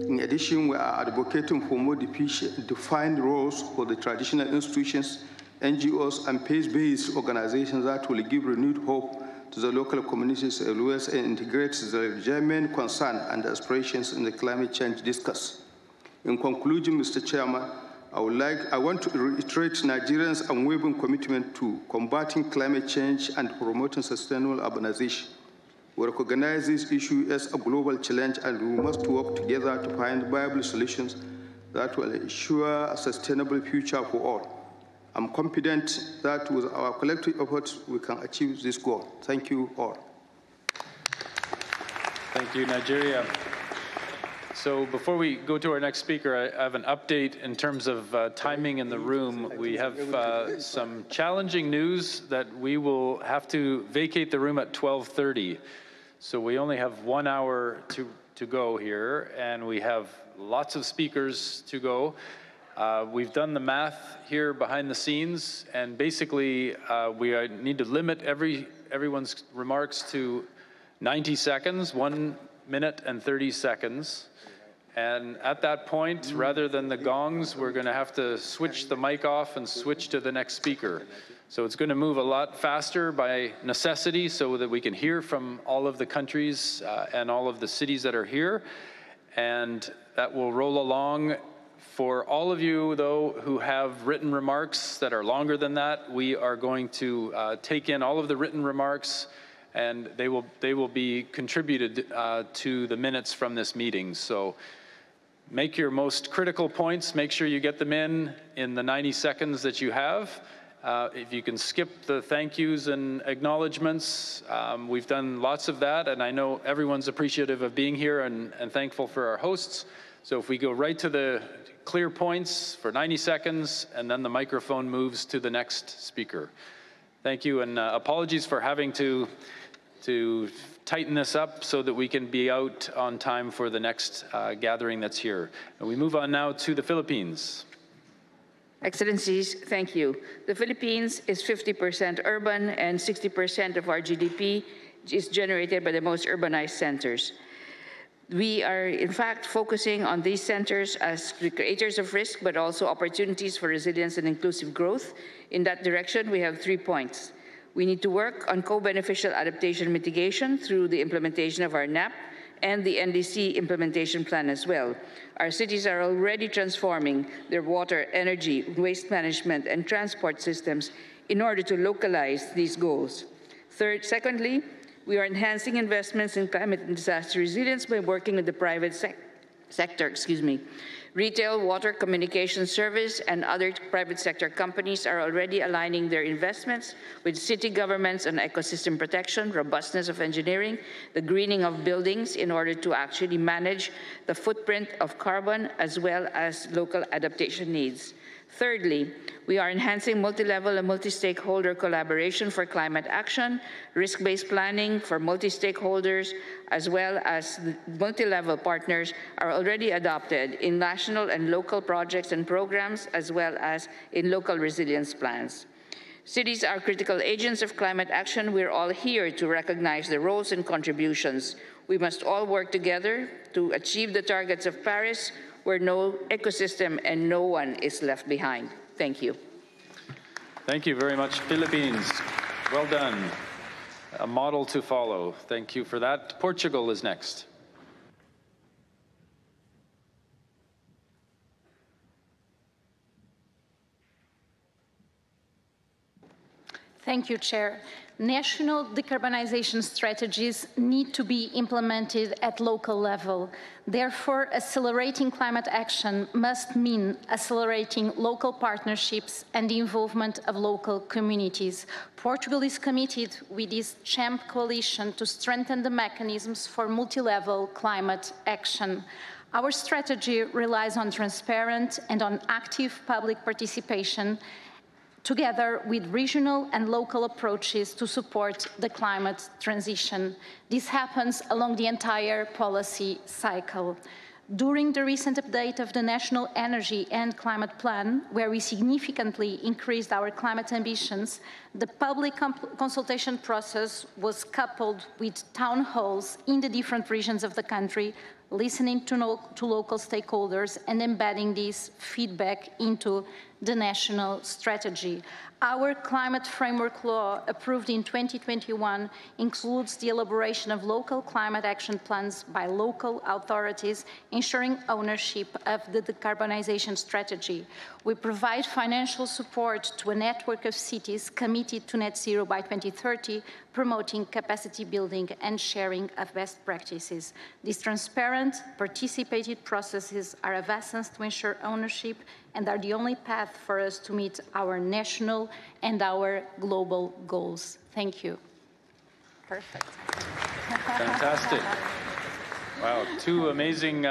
In addition, we are advocating for more defined roles for the traditional institutions, NGOs, and faith-based organizations that will give renewed hope to the local communities as well as integrate the genuine concern and aspirations in the climate change discourse. In conclusion, Mr. Chairman, I want to reiterate Nigerians' unwavering commitment to combating climate change and promoting sustainable urbanization. We recognize this issue as a global challenge, and we must work together to find viable solutions that will ensure a sustainable future for all. I'm confident that with our collective efforts, we can achieve this goal. Thank you all. Thank you, Nigeria. So before we go to our next speaker, I have an update in terms of timing in the room. We have some challenging news that we will have to vacate the room at 12:30. So we only have 1 hour to go here, and we have lots of speakers to go. We've done the math here behind the scenes, and basically we need to limit everyone's remarks to 90 seconds, 1 minute and 30 seconds. And at that point, rather than the gongs, we're going to have to switch the mic off and switch to the next speaker. So it's going to move a lot faster by necessity so that we can hear from all of the countries and all of the cities that are here. And that will roll along. For all of you, though, who have written remarks that are longer than that, we are going to take in all of the written remarks, and they will be contributed to the minutes from this meeting. So make your most critical points. Make sure you get them in the 90 seconds that you have. If you can skip the thank yous and acknowledgements, we've done lots of that, and I know everyone's appreciative of being here and thankful for our hosts. So if we go right to the clear points for 90 seconds, and then the microphone moves to the next speaker. Thank you, and apologies for having to tighten this up so that we can be out on time for the next gathering that's here. And we move on now to the Philippines. Excellencies, thank you. The Philippines is 50% urban, and 60% of our GDP is generated by the most urbanized centers. We are, in fact, focusing on these centers as creators of risk, but also opportunities for resilience and inclusive growth. In that direction, we have 3 points. We need to work on co-beneficial adaptation mitigation through the implementation of our NAP and the NDC implementation plan as well. Our cities are already transforming their water, energy, waste management, and transport systems in order to localize these goals. Secondly, we are enhancing investments in climate and disaster resilience by working with the private sector. Retail, water, communication service, and other private sector companies are already aligning their investments with city governments on ecosystem protection, robustness of engineering, the greening of buildings in order to actually manage the footprint of carbon as well as local adaptation needs. Thirdly, we are enhancing multi-level and multi-stakeholder collaboration for climate action, risk-based planning for multi-stakeholders, as well as multi-level partners are already adopted in national and local projects and programs, as well as in local resilience plans. Cities are critical agents of climate action. We're all here to recognize their roles and contributions. We must all work together to achieve the targets of Paris, where no ecosystem and no one is left behind. Thank you. Thank you very much, Philippines. Well done. A model to follow. Thank you for that. Portugal is next. Thank you, Chair. National decarbonization strategies need to be implemented at local level. Therefore, accelerating climate action must mean accelerating local partnerships and the involvement of local communities. Portugal is committed with this CHAMP coalition to strengthen the mechanisms for multi-level climate action. Our strategy relies on transparent and on active public participation, together with regional and local approaches to support the climate transition. This happens along the entire policy cycle. During the recent update of the National Energy and Climate Plan, where we significantly increased our climate ambitions, the public consultation process was coupled with town halls in the different regions of the country, listening to local stakeholders, and embedding this feedback into the national strategy. Our climate framework law, approved in 2021, includes the elaboration of local climate action plans by local authorities, ensuring ownership of the decarbonization strategy. We provide financial support to a network of cities committed to net zero by 2030, promoting capacity building and sharing of best practices. These transparent, participated processes are of essence to ensure ownership and are the only path for us to meet our national and our global goals. Thank you. Perfect. Fantastic. Wow, two amazing,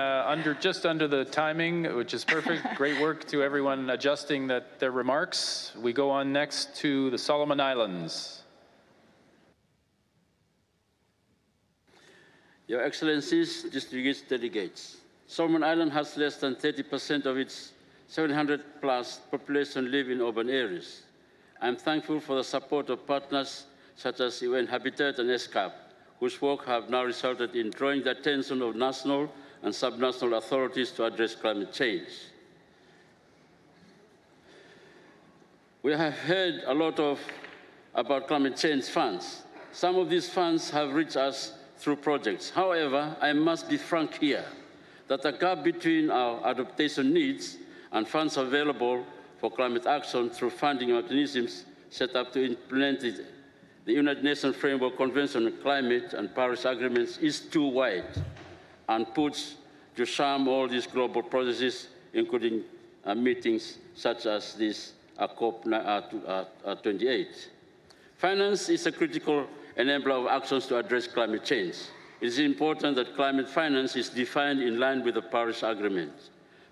just under the timing, which is perfect. Great work to everyone adjusting their remarks. We go on next to the Solomon Islands. Your Excellencies, distinguished delegates, Solomon Island has less than 30% of its 700+ population live in urban areas. I'm thankful for the support of partners such as UN Habitat and ESCAP, whose work have now resulted in drawing the attention of national and subnational authorities to address climate change. We have heard a lot about climate change funds. Some of these funds have reached us through projects. However, I must be frank here that the gap between our adaptation needs and funds available for climate action through funding mechanisms set up to implement the United Nations Framework Convention on Climate and Paris Agreements is too wide and puts to shame all these global processes, including meetings such as this COP28. Finance is a critical enabler of actions to address climate change. It is important that climate finance is defined in line with the Paris Agreement.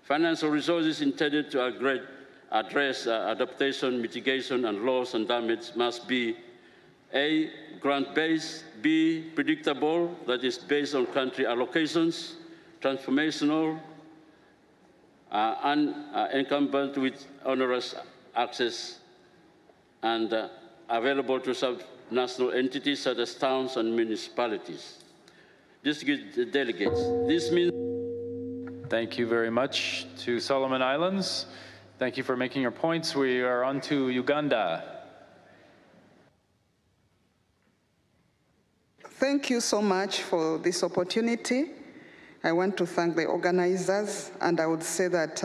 Financial resources intended to address adaptation, mitigation, and loss and damage must be A, grant-based, B, predictable, that is based on country allocations, transformational, and encumbered with onerous access, and available to subnational entities such as towns and municipalities. Distinguished delegates, this means... Thank you very much to Solomon Islands. Thank you for making your points. We are on to Uganda. Thank you so much for this opportunity. I want to thank the organizers, and I would say that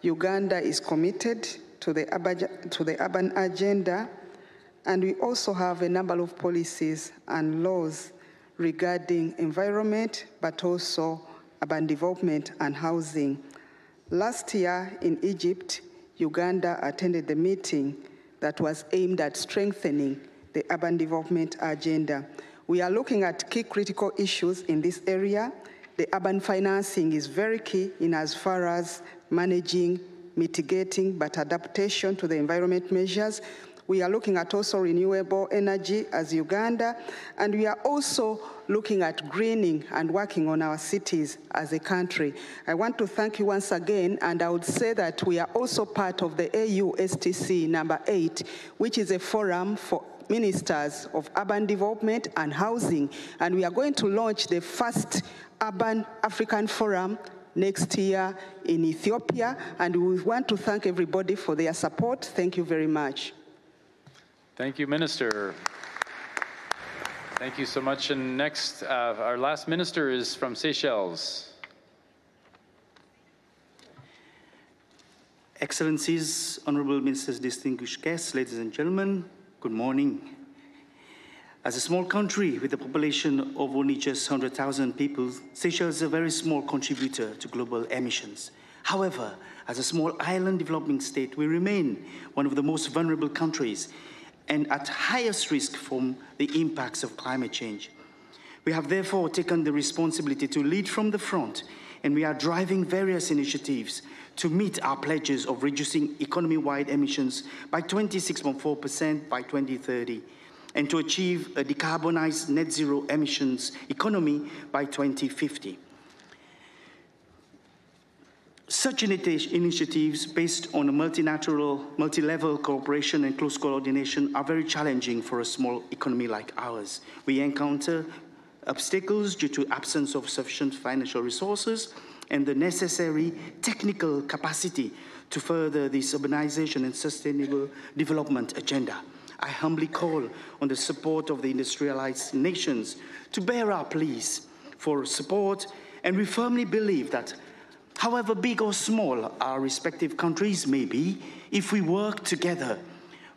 Uganda is committed to the urban agenda, and we also have a number of policies and laws regarding environment, but also urban development and housing. Last year in Egypt, Uganda attended the meeting that was aimed at strengthening the urban development agenda. We are looking at key critical issues in this area. The urban financing is very key in as far as managing, mitigating, but adaptation to the environment measures. We are looking at also renewable energy as Uganda, and we are also looking at greening and working on our cities as a country. I want to thank you once again, and I would say that we are also part of the AU STC number 8, which is a forum for ministers of urban development and housing, and we are going to launch the first Urban African Forum next year in Ethiopia, and we want to thank everybody for their support. Thank you very much. Thank you, Minister. Thank you so much. And next, our last minister is from Seychelles. Excellencies, honorable ministers, distinguished guests, ladies and gentlemen, good morning. As a small country with a population of only just 100,000 people, Seychelles is a very small contributor to global emissions. However, as a small island developing state, we remain one of the most vulnerable countries and at highest risk from the impacts of climate change. We have therefore taken the responsibility to lead from the front, and we are driving various initiatives to meet our pledges of reducing economy-wide emissions by 26.4% by 2030, and to achieve a decarbonized net zero emissions economy by 2050. Such initiatives based on a multi-level cooperation and close coordination are very challenging for a small economy like ours. We encounter obstacles due to absence of sufficient financial resources and the necessary technical capacity to further this urbanization and sustainable development agenda. I humbly call on the support of the industrialized nations to bear our pleas for support, and we firmly believe that however big or small our respective countries may be, if we work together,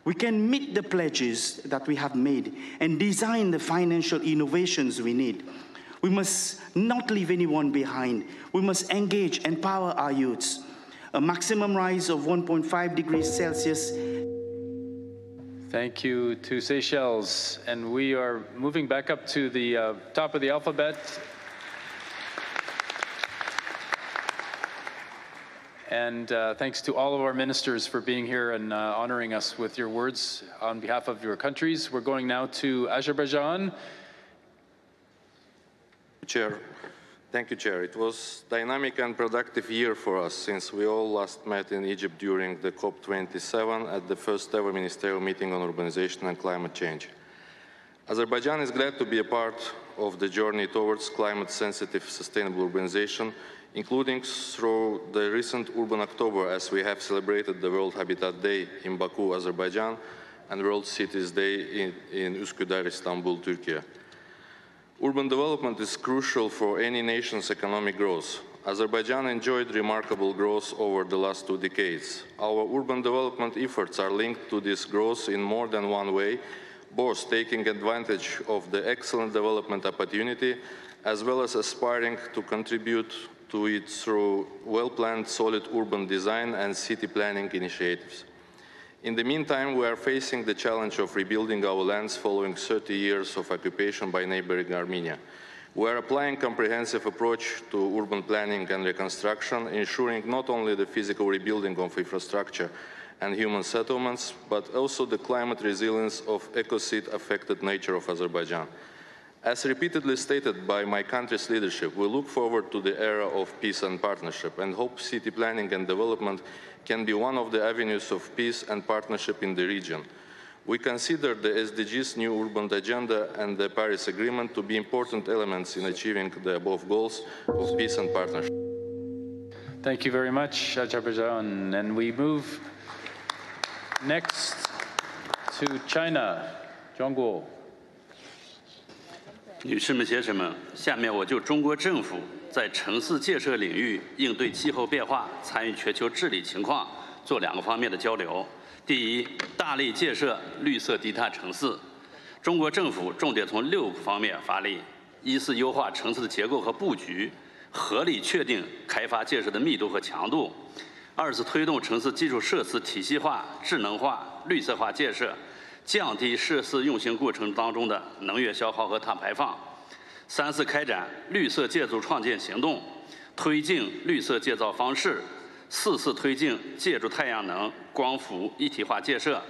we can meet the pledges that we have made and design the financial innovations we need. We must not leave anyone behind. We must engage and empower our youths. A maximum rise of 1.5 degrees Celsius. Thank you to Seychelles. And we are moving back up to the top of the alphabet. And thanks to all of our ministers for being here and honoring us with your words on behalf of your countries. We're going now to Azerbaijan. Chair. Thank you, Chair. It was a dynamic and productive year for us since we all last met in Egypt during the COP27 at the first ever ministerial meeting on urbanization and climate change. Azerbaijan is glad to be a part of the journey towards climate-sensitive, sustainable urbanization, including through the recent Urban October, as we have celebrated the World Habitat Day in Baku, Azerbaijan, and World Cities Day in Üsküdar, Istanbul, Turkey. Urban development is crucial for any nation's economic growth. Azerbaijan enjoyed remarkable growth over the last 2 decades. Our urban development efforts are linked to this growth in more than one way, both taking advantage of the excellent development opportunity as well as aspiring to contribute to it through well-planned, solid urban design and city planning initiatives. In the meantime, we are facing the challenge of rebuilding our lands following 30 years of occupation by neighboring Armenia. We are applying a comprehensive approach to urban planning and reconstruction, ensuring not only the physical rebuilding of infrastructure and human settlements, but also the climate resilience of ecocide-affected nature of Azerbaijan. As repeatedly stated by my country's leadership, we look forward to the era of peace and partnership and hope city planning and development can be one of the avenues of peace and partnership in the region. We consider the SDGs' new urban agenda and the Paris Agreement to be important elements in achieving the above goals of peace and partnership. Thank you very much, Azerbaijan. And we move next to China. Zhongguo. 女士们、先生们，下面我就中国政府在城市建设领域应对气候变化、参与全球治理情况做2个方面的交流。第一，大力建设绿色低碳城市。中国政府重点从6个方面发力：一是优化城市的结构和布局，合理确定开发建设的密度和强度；二是推动城市基础设施体系化、智能化、绿色化建设。 降低设施运行过程当中的能源消耗和碳排放。3是开展绿色建筑创建行动，推进绿色建造方式。4是推进建筑太阳能、光伏一体化建设，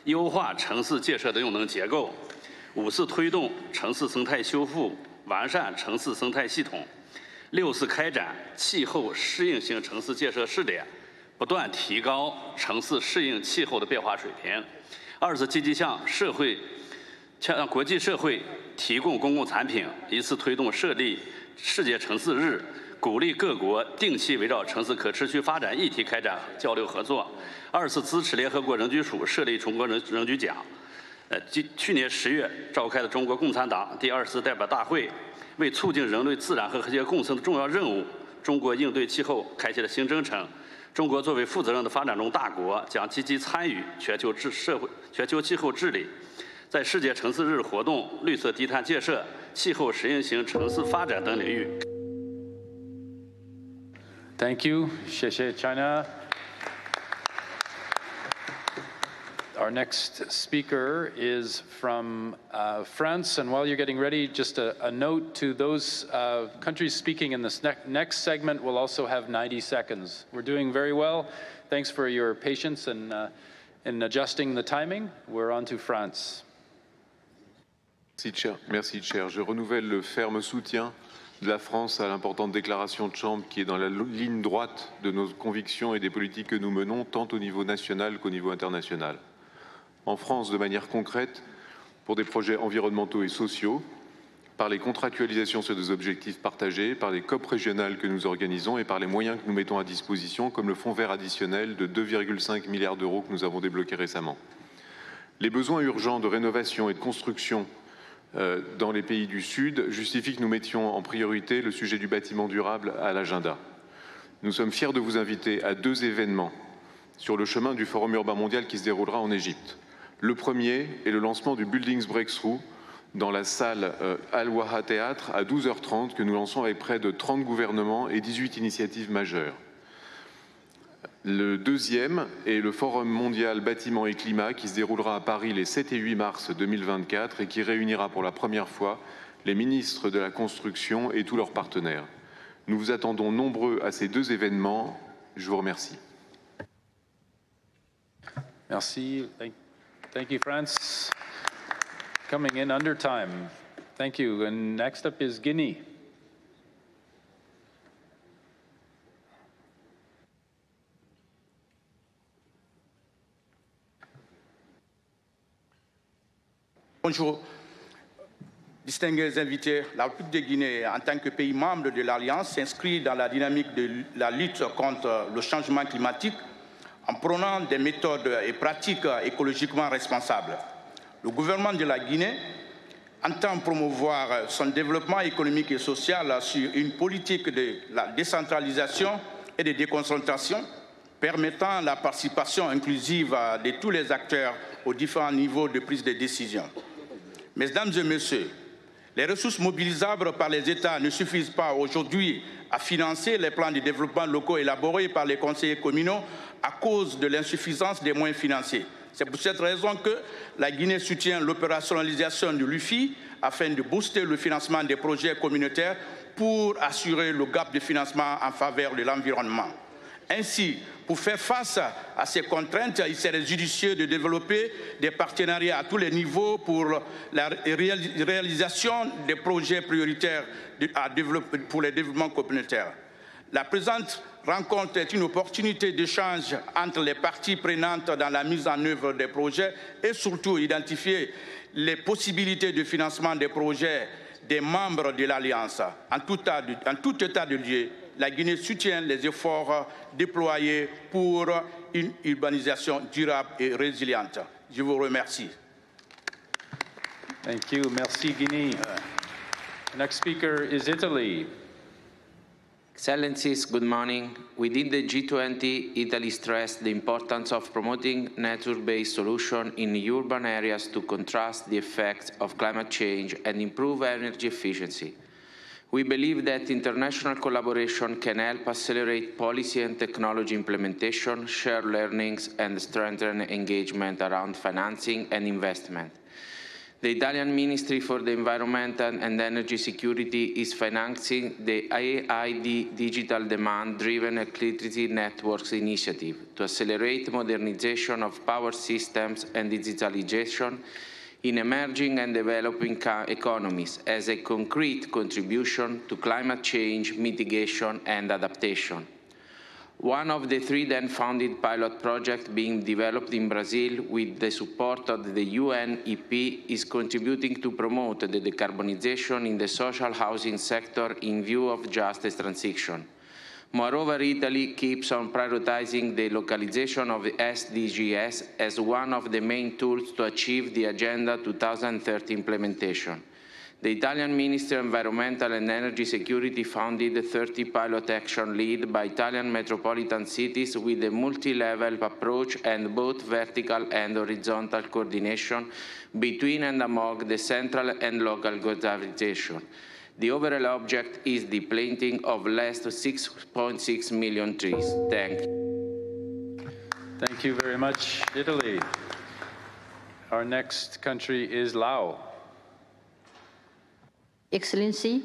优化城市建设的用能结构。5是推动城市生态修复，完善城市生态系统。6是开展气候适应型城市建设试点，不断提高城市适应气候的变化水平。 2是积极向国际社会提供公共产品，以此推动设立世界城市日，鼓励各国定期围绕城市可持续发展议题开展交流合作。2是支持联合国人居署设立中国人居奖。去年10月召开的中国共产党第20次代表大会，为促进人类自然和和谐共生的重要任务，中国应对气候开启了新征程。 中国作为负责任的发展中大国，将积极参与全球气候治理，在世界城市日活动、绿色低碳建设、气候适应型城市发展等领域。Thank you, 谢谢 China. Our next speaker is from France, and while you're getting ready, just a note to those countries speaking in this next segment will also have 90 seconds. We're doing very well. Thanks for your patience and in adjusting the timing. We're on to France. Merci, Chair. Je renouvelle le ferme soutien de la France à l'importante déclaration de Chambre qui est dans la ligne droite de nos convictions et des politiques que nous menons, tant au niveau national qu'au niveau international. En France, de manière concrète, pour des projets environnementaux et sociaux, par les contractualisations sur des objectifs partagés, par les COP régionales que nous organisons et par les moyens que nous mettons à disposition, comme le fonds vert additionnel de 2,5 milliards d'euros que nous avons débloqué récemment. Les besoins urgents de rénovation et de construction dans les pays du Sud justifient que nous mettions en priorité le sujet du bâtiment durable à l'agenda. Nous sommes fiers de vous inviter à 2 événements sur le chemin du Forum urbain mondial qui se déroulera en Égypte. Le premier est le lancement du Buildings Breakthrough dans la salle Al-Waha Théâtre à 12h30 que nous lançons avec près de 30 gouvernements et 18 initiatives majeures. Le deuxième est le Forum mondial bâtiment et climat qui se déroulera à Paris les 7 et 8 mars 2024 et qui réunira pour la première fois les ministres de la construction et tous leurs partenaires. Nous vous attendons nombreux à ces 2 événements. Je vous remercie. Merci. Thank you, France. Coming in under time. Thank you. And next up is Guinea. Bonjour. Distingués invités, la République de Guinée, en tant que pays membre de l'Alliance, s'inscrit dans la dynamique de la lutte contre le changement climatique en prônant des méthodes et pratiques écologiquement responsables. Le gouvernement de la Guinée entend promouvoir son développement économique et social sur une politique de la décentralisation et de déconcentration permettant la participation inclusive de tous les acteurs aux différents niveaux de prise de décision. Mesdames et messieurs, les ressources mobilisables par les États ne suffisent pas aujourd'hui à financer les plans de développement locaux élaborés par les conseillers communaux à cause de l'insuffisance des moyens financiers. C'est pour cette raison que la Guinée soutient l'opérationnalisation de l'UFI afin de booster le financement des projets communautaires pour assurer le gap de financement en faveur de l'environnement. Ainsi, pour faire face à ces contraintes, il serait judicieux de développer des partenariats à tous les niveaux pour la réalisation des projets prioritaires pour le développement communautaire. La présente rencontre est une opportunité d'échange entre les parties prenantes dans la mise en œuvre des projets et surtout identifier les possibilités de financement des projets des membres de l'Alliance. En tout état de lieu, la Guinée soutient les efforts déployés pour une urbanisation durable et résiliente. Je vous remercie. Thank you. Merci, Guinea. Next speaker is Italy. Excellencies, good morning. Within the G20, Italy stressed the importance of promoting nature-based solutions in urban areas to contrast the effects of climate change and improve energy efficiency. We believe that international collaboration can help accelerate policy and technology implementation, share learnings, and strengthen engagement around financing and investment. The Italian Ministry for the Environment and Energy Security is financing the AID Digital Demand-Driven Electricity Networks initiative to accelerate modernization of power systems and digitalization in emerging and developing economies as a concrete contribution to climate change mitigation and adaptation. One of the 3 then-funded pilot projects being developed in Brazil with the support of the UNEP is contributing to promote the decarbonization in the social housing sector in view of justice transition. Moreover, Italy keeps on prioritizing the localization of the SDGs as one of the main tools to achieve the Agenda 2030 implementation. The Italian Ministry of Environmental and Energy Security founded 30 pilot action led by Italian metropolitan cities with a multi-level approach and both vertical and horizontal coordination between and among the central and local organizations. The overall object is the planting of less than 6.6 million trees. Thank you. Thank you very much, Italy. Our next country is Laos. Excellency,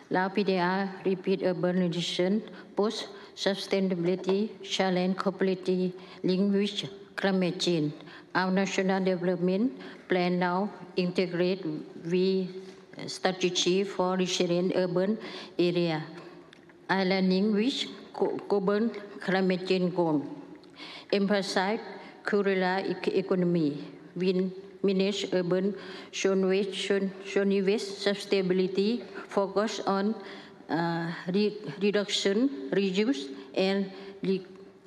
Lao PDR repeat urbanization, post-sustainability, challenge cooperative language, climate change. Our national development plan now integrate with strategy for resilient urban area, aligning with global climate change goals. Emphasize circular economy, with manage urban zone waste sustainability, focus on reduction, reuse, and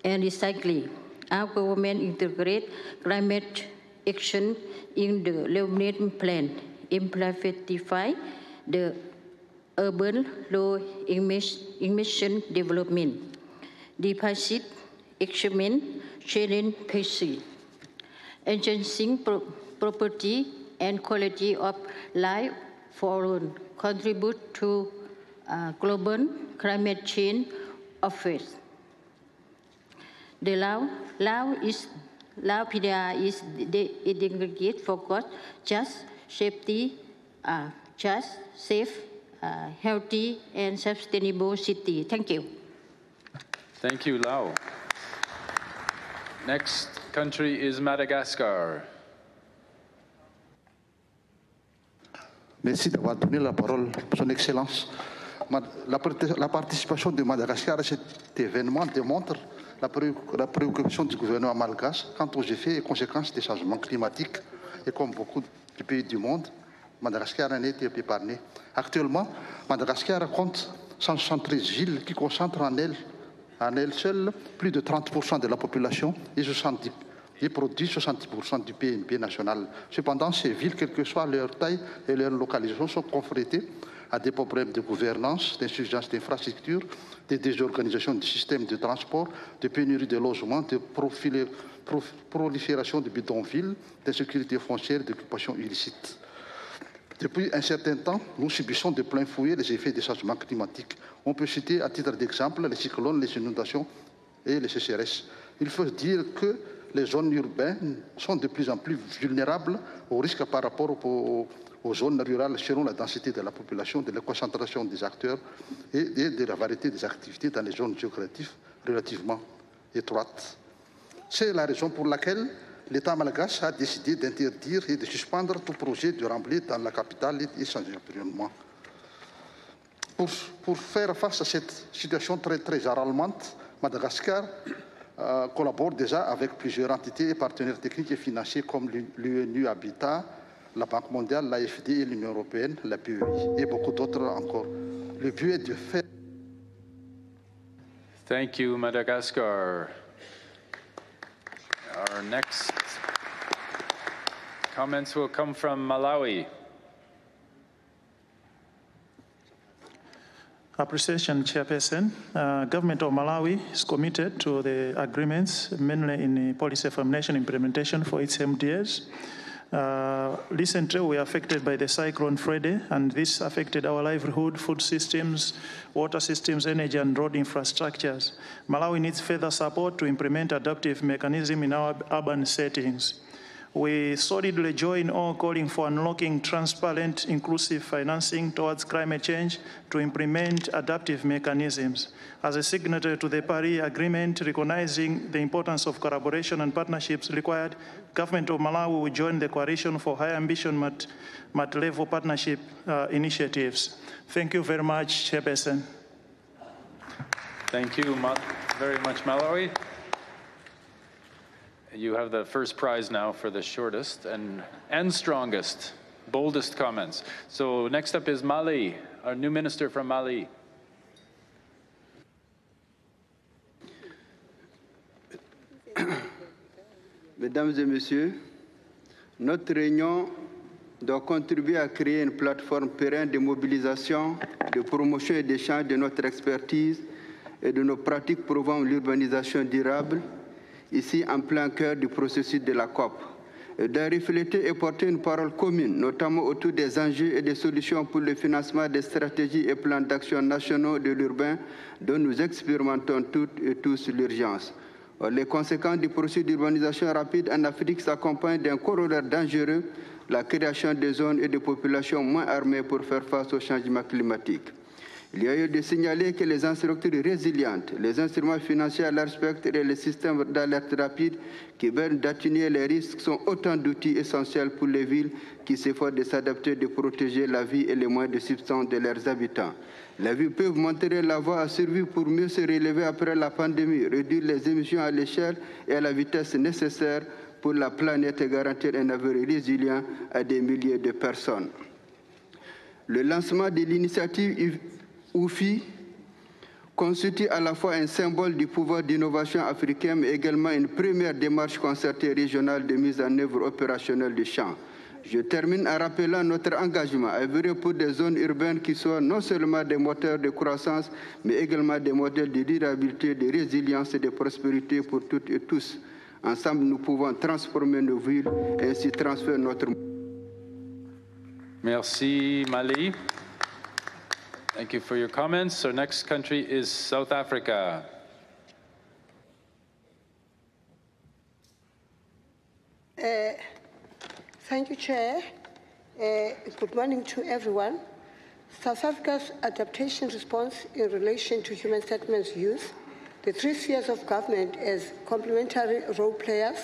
recycling. Our government integrate climate action in the development plan, amplify the urban low emission development, deposit achievement, challenge policy, enhancing property and quality of life for all, contribute to global climate change efforts. The law PDR is integrated focus just safety, just safe, healthy, and sustainable city. Thank you. Thank you, Lau. Next country is Madagascar. Merci d'avoir donné la parole, Son Excellence. La participation de Madagascar à cet événement démontre la préoccupation du gouvernement malgache quant aux effets et conséquences des changements climatiques. Et comme beaucoup de pays du monde, Madagascar en a été épargné. Actuellement, Madagascar compte 173 villes qui concentrent en elles seules plus de 30% de la population et produisent 70% du PNB national. Cependant, ces villes, quelle que soit leur taille et leur localisation, sont confrontées à des problèmes de gouvernance, d'insuffisance d'infrastructures, de désorganisation du système de transport, de pénurie de logements, de prolifération de bidonvilles, d'insécurité foncière et d'occupation illicite. Depuis un certain temps, nous subissons de plein fouet les effets des changements climatiques. On peut citer à titre d'exemple les cyclones, les inondations et les sécheresses. Il faut dire que les zones urbaines sont de plus en plus vulnérables aux risques par rapport aux zones rurales selon la densité de la population, de la concentration des acteurs et de la variété des activités dans les zones géographiques relativement étroites. C'est la raison pour laquelle l'État malgache a décidé d'interdire et de suspendre tout projet de remblai dans la capitale et son environnement. Pour faire face à cette situation très alarmante, Madagascar collabore déjà avec plusieurs entités et partenaires techniques et financiers comme l'UNU Habitat, la Banque mondiale, l'AFD et l'Union européenne, la PEI et beaucoup d'autres encore. Le but est de faire... Thank you, Madagascar. Our next comments will come from Malawi. Appreciation, Chairperson. Government of Malawi is committed to the agreements, mainly in policy affirmation implementation for its MDAs. Recently, we were affected by the cyclone Freddy, and this affected our livelihood, food systems, water systems, energy, and road infrastructures. Malawi needs further support to implement adaptive mechanisms in our urban settings. We solidly join all calling for unlocking transparent, inclusive financing towards climate change to implement adaptive mechanisms. As a signatory to the Paris Agreement, recognizing the importance of collaboration and partnerships required, Government of Malawi will join the Coalition for High Ambition multi-level partnership initiatives. Thank you very much, Chairperson. Thank you very much, Malawi. You have the first prize now for the shortest and strongest, boldest comments. So next up is Mali, our new minister from Mali. Mesdames et Messieurs, notre réunion doit contribuer à créer une plateforme pérenne de mobilisation, de promotion et d'échange de notre expertise et de nos pratiques prouvant l'urbanisation durable, ici en plein cœur du processus de la COP, et de refléter et porter une parole commune, notamment autour des enjeux et des solutions pour le financement des stratégies et plans d'action nationaux de l'urbain dont nous expérimentons toutes et tous l'urgence. Les conséquences du processus d'urbanisation rapide en Afrique s'accompagnent d'un corollaire dangereux, la création de zones et de populations moins armées pour faire face au changement climatique. Il y a eu de signaler que les infrastructures résilientes, les instruments financiers à large spectre et les systèmes d'alerte rapide qui permettent d'atténuer les risques sont autant d'outils essentiels pour les villes qui s'efforcent de s'adapter, de protéger la vie et les moyens de subsistance de leurs habitants. Les villes peuvent montrer la voie à survivre pour mieux se relever après la pandémie, réduire les émissions à l'échelle et à la vitesse nécessaire pour la planète et garantir un avenir résilient à des milliers de personnes. Le lancement de l'initiative UFI constitue à la fois un symbole du pouvoir d'innovation africain, mais également une première démarche concertée régionale de mise en œuvre opérationnelle du champ. Je termine en rappelant notre engagement à œuvrer pour des zones urbaines qui soient non seulement des moteurs de croissance, mais également des modèles de durabilité, de résilience et de prospérité pour toutes et tous. Ensemble, nous pouvons transformer nos villes et ainsi transférer notre... Merci, Mali. Thank you for your comments. Our next country is South Africa. Thank you, Chair. Good morning to everyone. South Africa's adaptation response in relation to human settlements use the 3 spheres of government as complementary role players,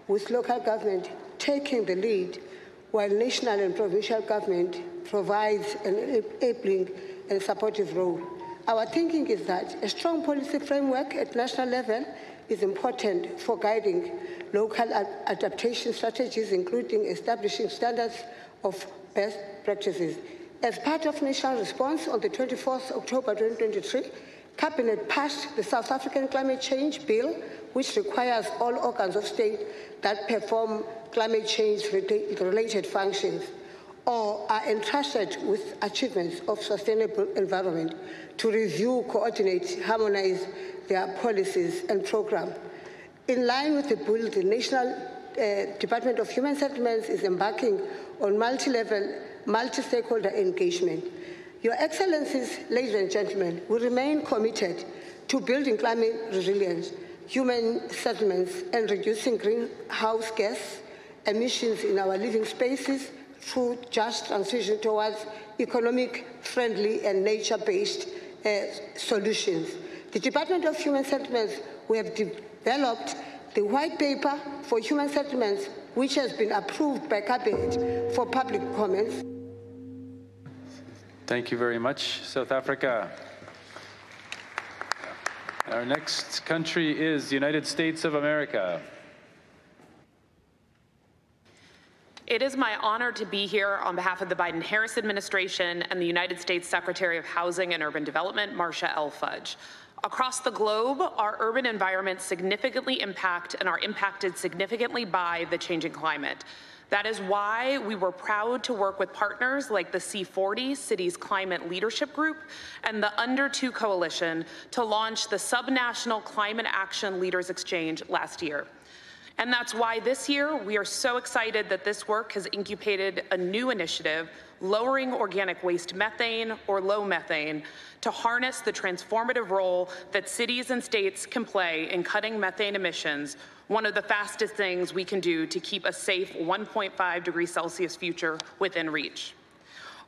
with local government taking the lead, while national and provincial government provides an enabling and supportive role. Our thinking is that a strong policy framework at national level is important for guiding local adaptation strategies, including establishing standards of best practices. As part of national response on the 24th October 2023, Cabinet passed the South African Climate Change Bill, which requires all organs of state that perform climate change-related functions or are entrusted with achievements of sustainable environment to review, coordinate, harmonize their policies and programs. In line with the bill, the National Department of Human Settlements is embarking on multi-level, multi-stakeholder engagement. Your Excellencies, ladies and gentlemen, we remain committed to building climate resilience, human settlements, and reducing greenhouse gas emissions in our living spaces through just transition towards economic, friendly, and nature-based solutions. The Department of Human Settlements, we have developed the white paper for human settlements, which has been approved by Cabinet for public comments. Thank you very much, South Africa. Our next country is the United States of America. It is my honor to be here on behalf of the Biden-Harris administration and the United States Secretary of Housing and Urban Development, Marcia L. Fudge. Across the globe, our urban environments significantly impact and are impacted significantly by the changing climate. That is why we were proud to work with partners like the C40 Cities Climate Leadership Group and the Under 2 Coalition to launch the Subnational Climate Action Leaders Exchange last year. And that's why this year we are so excited that this work has incubated a new initiative, Lowering Organic Waste Methane, or low methane, to harness the transformative role that cities and states can play in cutting methane emissions, one of the fastest things we can do to keep a safe 1.5 degrees Celsius future within reach.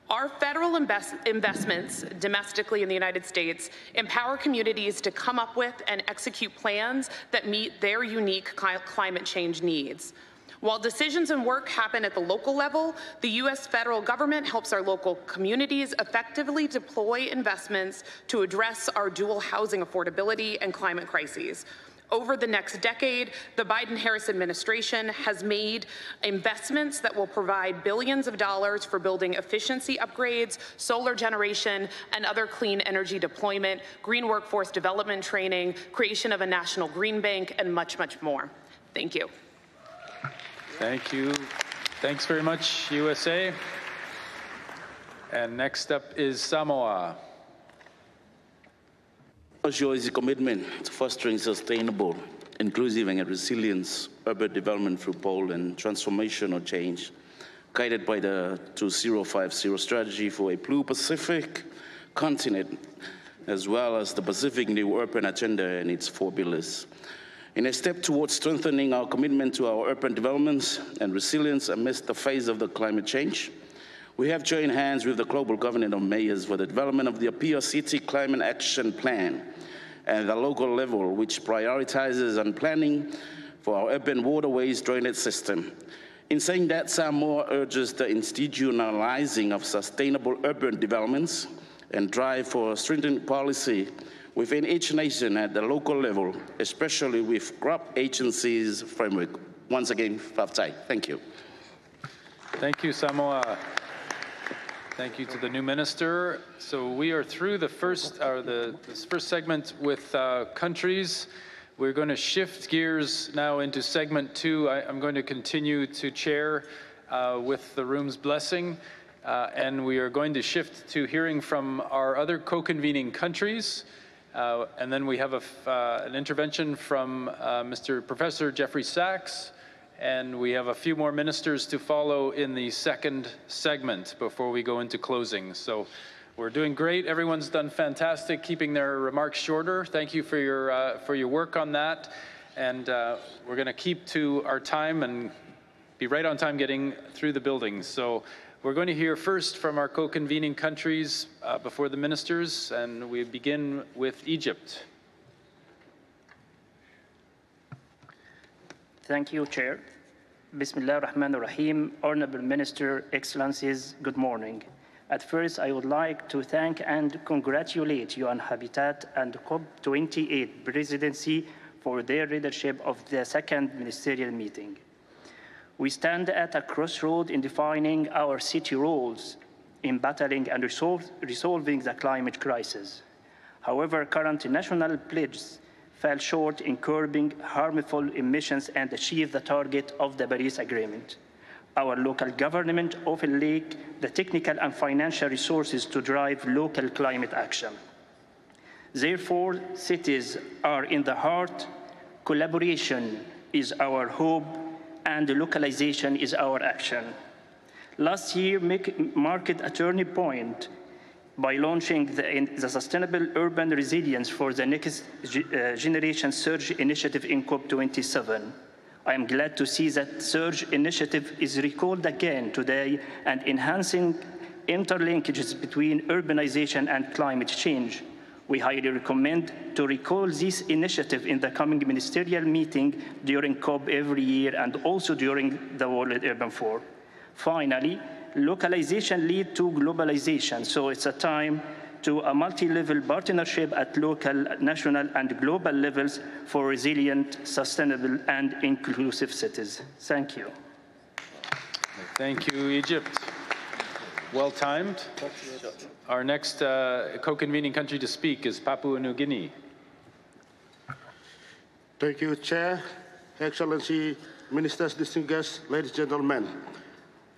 Our federal investments domestically in the United States empower communities to come up with and execute plans that meet their unique climate change needs. While decisions and work happen at the local level, the U.S. federal government helps our local communities effectively deploy investments to address our dual housing affordability and climate crises. Over the next decade, the Biden-Harris administration has made investments that will provide billions of dollars for building efficiency upgrades, solar generation, and other clean energy deployment, green workforce development training, creation of a national green bank, and much, much more. Thank you. Thank you. Thanks very much, USA. And next up is Samoa. Shows a commitment to fostering sustainable, inclusive, and resilient urban development through bold and transformational change, guided by the 2050 strategy for a Blue Pacific continent, as well as the Pacific New Urban Agenda and its 4 pillars. In a step towards strengthening our commitment to our urban developments and resilience amidst the phase of the climate change, we have joined hands with the Global Covenant of Mayors for the development of the Apia City Climate Action Plan at the local level, which prioritizes on planning for our urban waterways drainage system. In saying that, Samoa urges the institutionalizing of sustainable urban developments and drive for stringent policy within each nation at the local level, especially with GRUP agencies framework. once again, Fafzai. Thank you. Thank you, Samoa. Thank you to the new minister. So we are through the first segment with countries. We're going to shift gears now into segment 2. I'm going to continue to chair with the room's blessing, and we are going to shift to hearing from our other co-convening countries. And then we have an intervention from Professor Jeffrey Sachs, and we have a few more ministers to follow in the second segment before we go into closing. So we're doing great. Everyone's done fantastic, keeping their remarks shorter. Thank you for your work on that. And we're going to keep to our time and be right on time getting through the building. So we're going to hear first from our co-convening countries before the ministers, and we begin with Egypt. Thank you, Chair. Bismillah ar-Rahman ar-Rahim. Honorable Minister, Excellencies, good morning. At first, I would like to thank and congratulate UN Habitat and COP28 presidency for their leadership of the second ministerial meeting. We stand at a crossroad in defining our city roles in battling and resolving the climate crisis. However, current national pledges fell short in curbing harmful emissions and achieve the target of the Paris Agreement. Our local government often lack the technical and financial resources to drive local climate action. Therefore, cities are in the heart, collaboration is our hope, and localization is our action. Last year marked a turning point by launching the Sustainable Urban Resilience for the Next Generation Surge Initiative in COP27. I am glad to see that Surge Initiative is recalled again today and enhancing interlinkages between urbanization and climate change. We highly recommend to recall this initiative in the coming ministerial meeting during COP every year and also during the World Urban Forum. Finally, localization leads to globalization, so it's a time to a multi-level partnership at local, national, and global levels for resilient, sustainable, and inclusive cities. Thank you. Thank you, Egypt. Well timed. Our next co-convening country to speak is Papua New Guinea. Thank you, Chair, Excellency, Ministers, distinguished guests, ladies and gentlemen.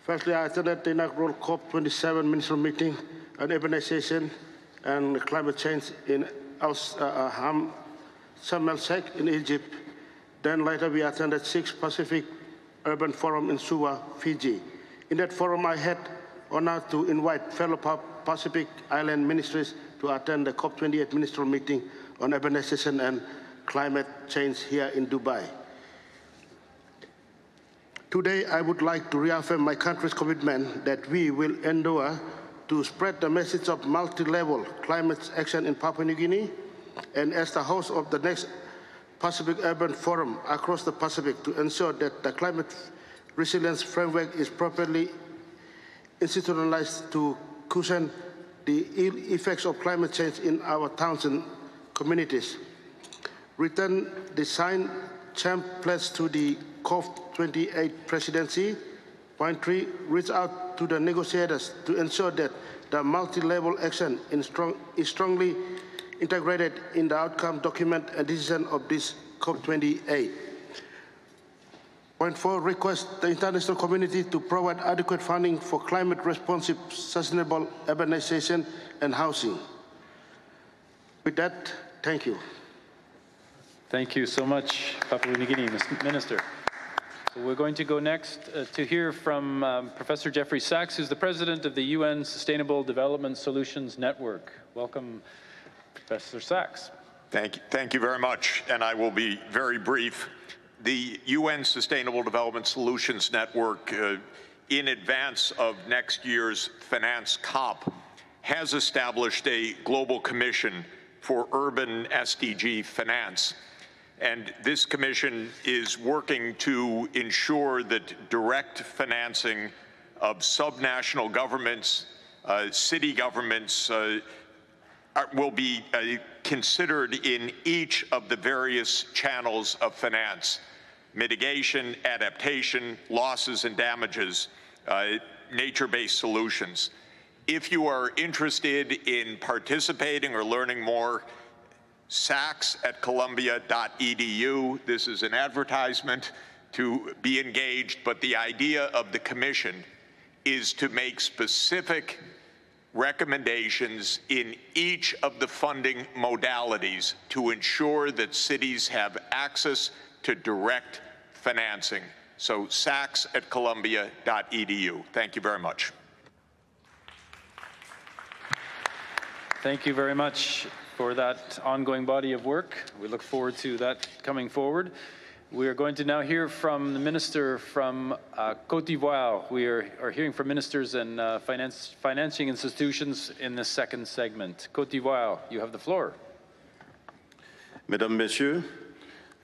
Firstly, I attended the inaugural COP27 ministerial meeting on urbanization and climate change in Sharm el-Sheikh in Egypt. Then later we attended 6th Pacific Urban Forum in Suva, Fiji. In that forum, I had honor to invite fellow Pacific Island ministries to attend the COP28 ministerial meeting on urbanization and climate change here in Dubai. Today, I would like to reaffirm my country's commitment that we will endure to spread the message of multi-level climate action in Papua New Guinea, and as the host of the next Pacific Urban Forum across the Pacific, to ensure that the climate resilience framework is properly institutionalized to cushion the ill effects of climate change in our towns and communities. Return the signed CHAMP pledge to the COP28 presidency. Point 3, reach out to the negotiators to ensure that the multi-level action is strongly integrated in the outcome document and decision of this COP28. Point 4, request the international community to provide adequate funding for climate-responsive, sustainable urbanization and housing. With that, thank you. Thank you so much, Papua New Guinea, Minister. So we're going to go next to hear from Professor Jeffrey Sachs, who's the president of the UN Sustainable Development Solutions Network. Welcome, Professor Sachs. Thank you very much, and I will be very brief. The UN Sustainable Development Solutions Network, in advance of next year's Finance COP, has established a global commission for urban SDG finance. And this commission is working to ensure that direct financing of subnational governments, city governments, will be considered in each of the various channels of finance. mitigation, adaptation, losses and damages, nature-based solutions. If you are interested in participating or learning more, sacs@columbia.edu. This is an advertisement to be engaged, but the idea of the commission is to make specific recommendations in each of the funding modalities to ensure that cities have access to direct financing. So sacs@columbia.edu. Thank you very much. Thank you very much for that ongoing body of work. We look forward to that coming forward. We are going to now hear from the minister from Côte d'Ivoire. We are hearing from ministers and financing institutions in the second segment. Côte d'Ivoire, you have the floor. Mesdames, Messieurs,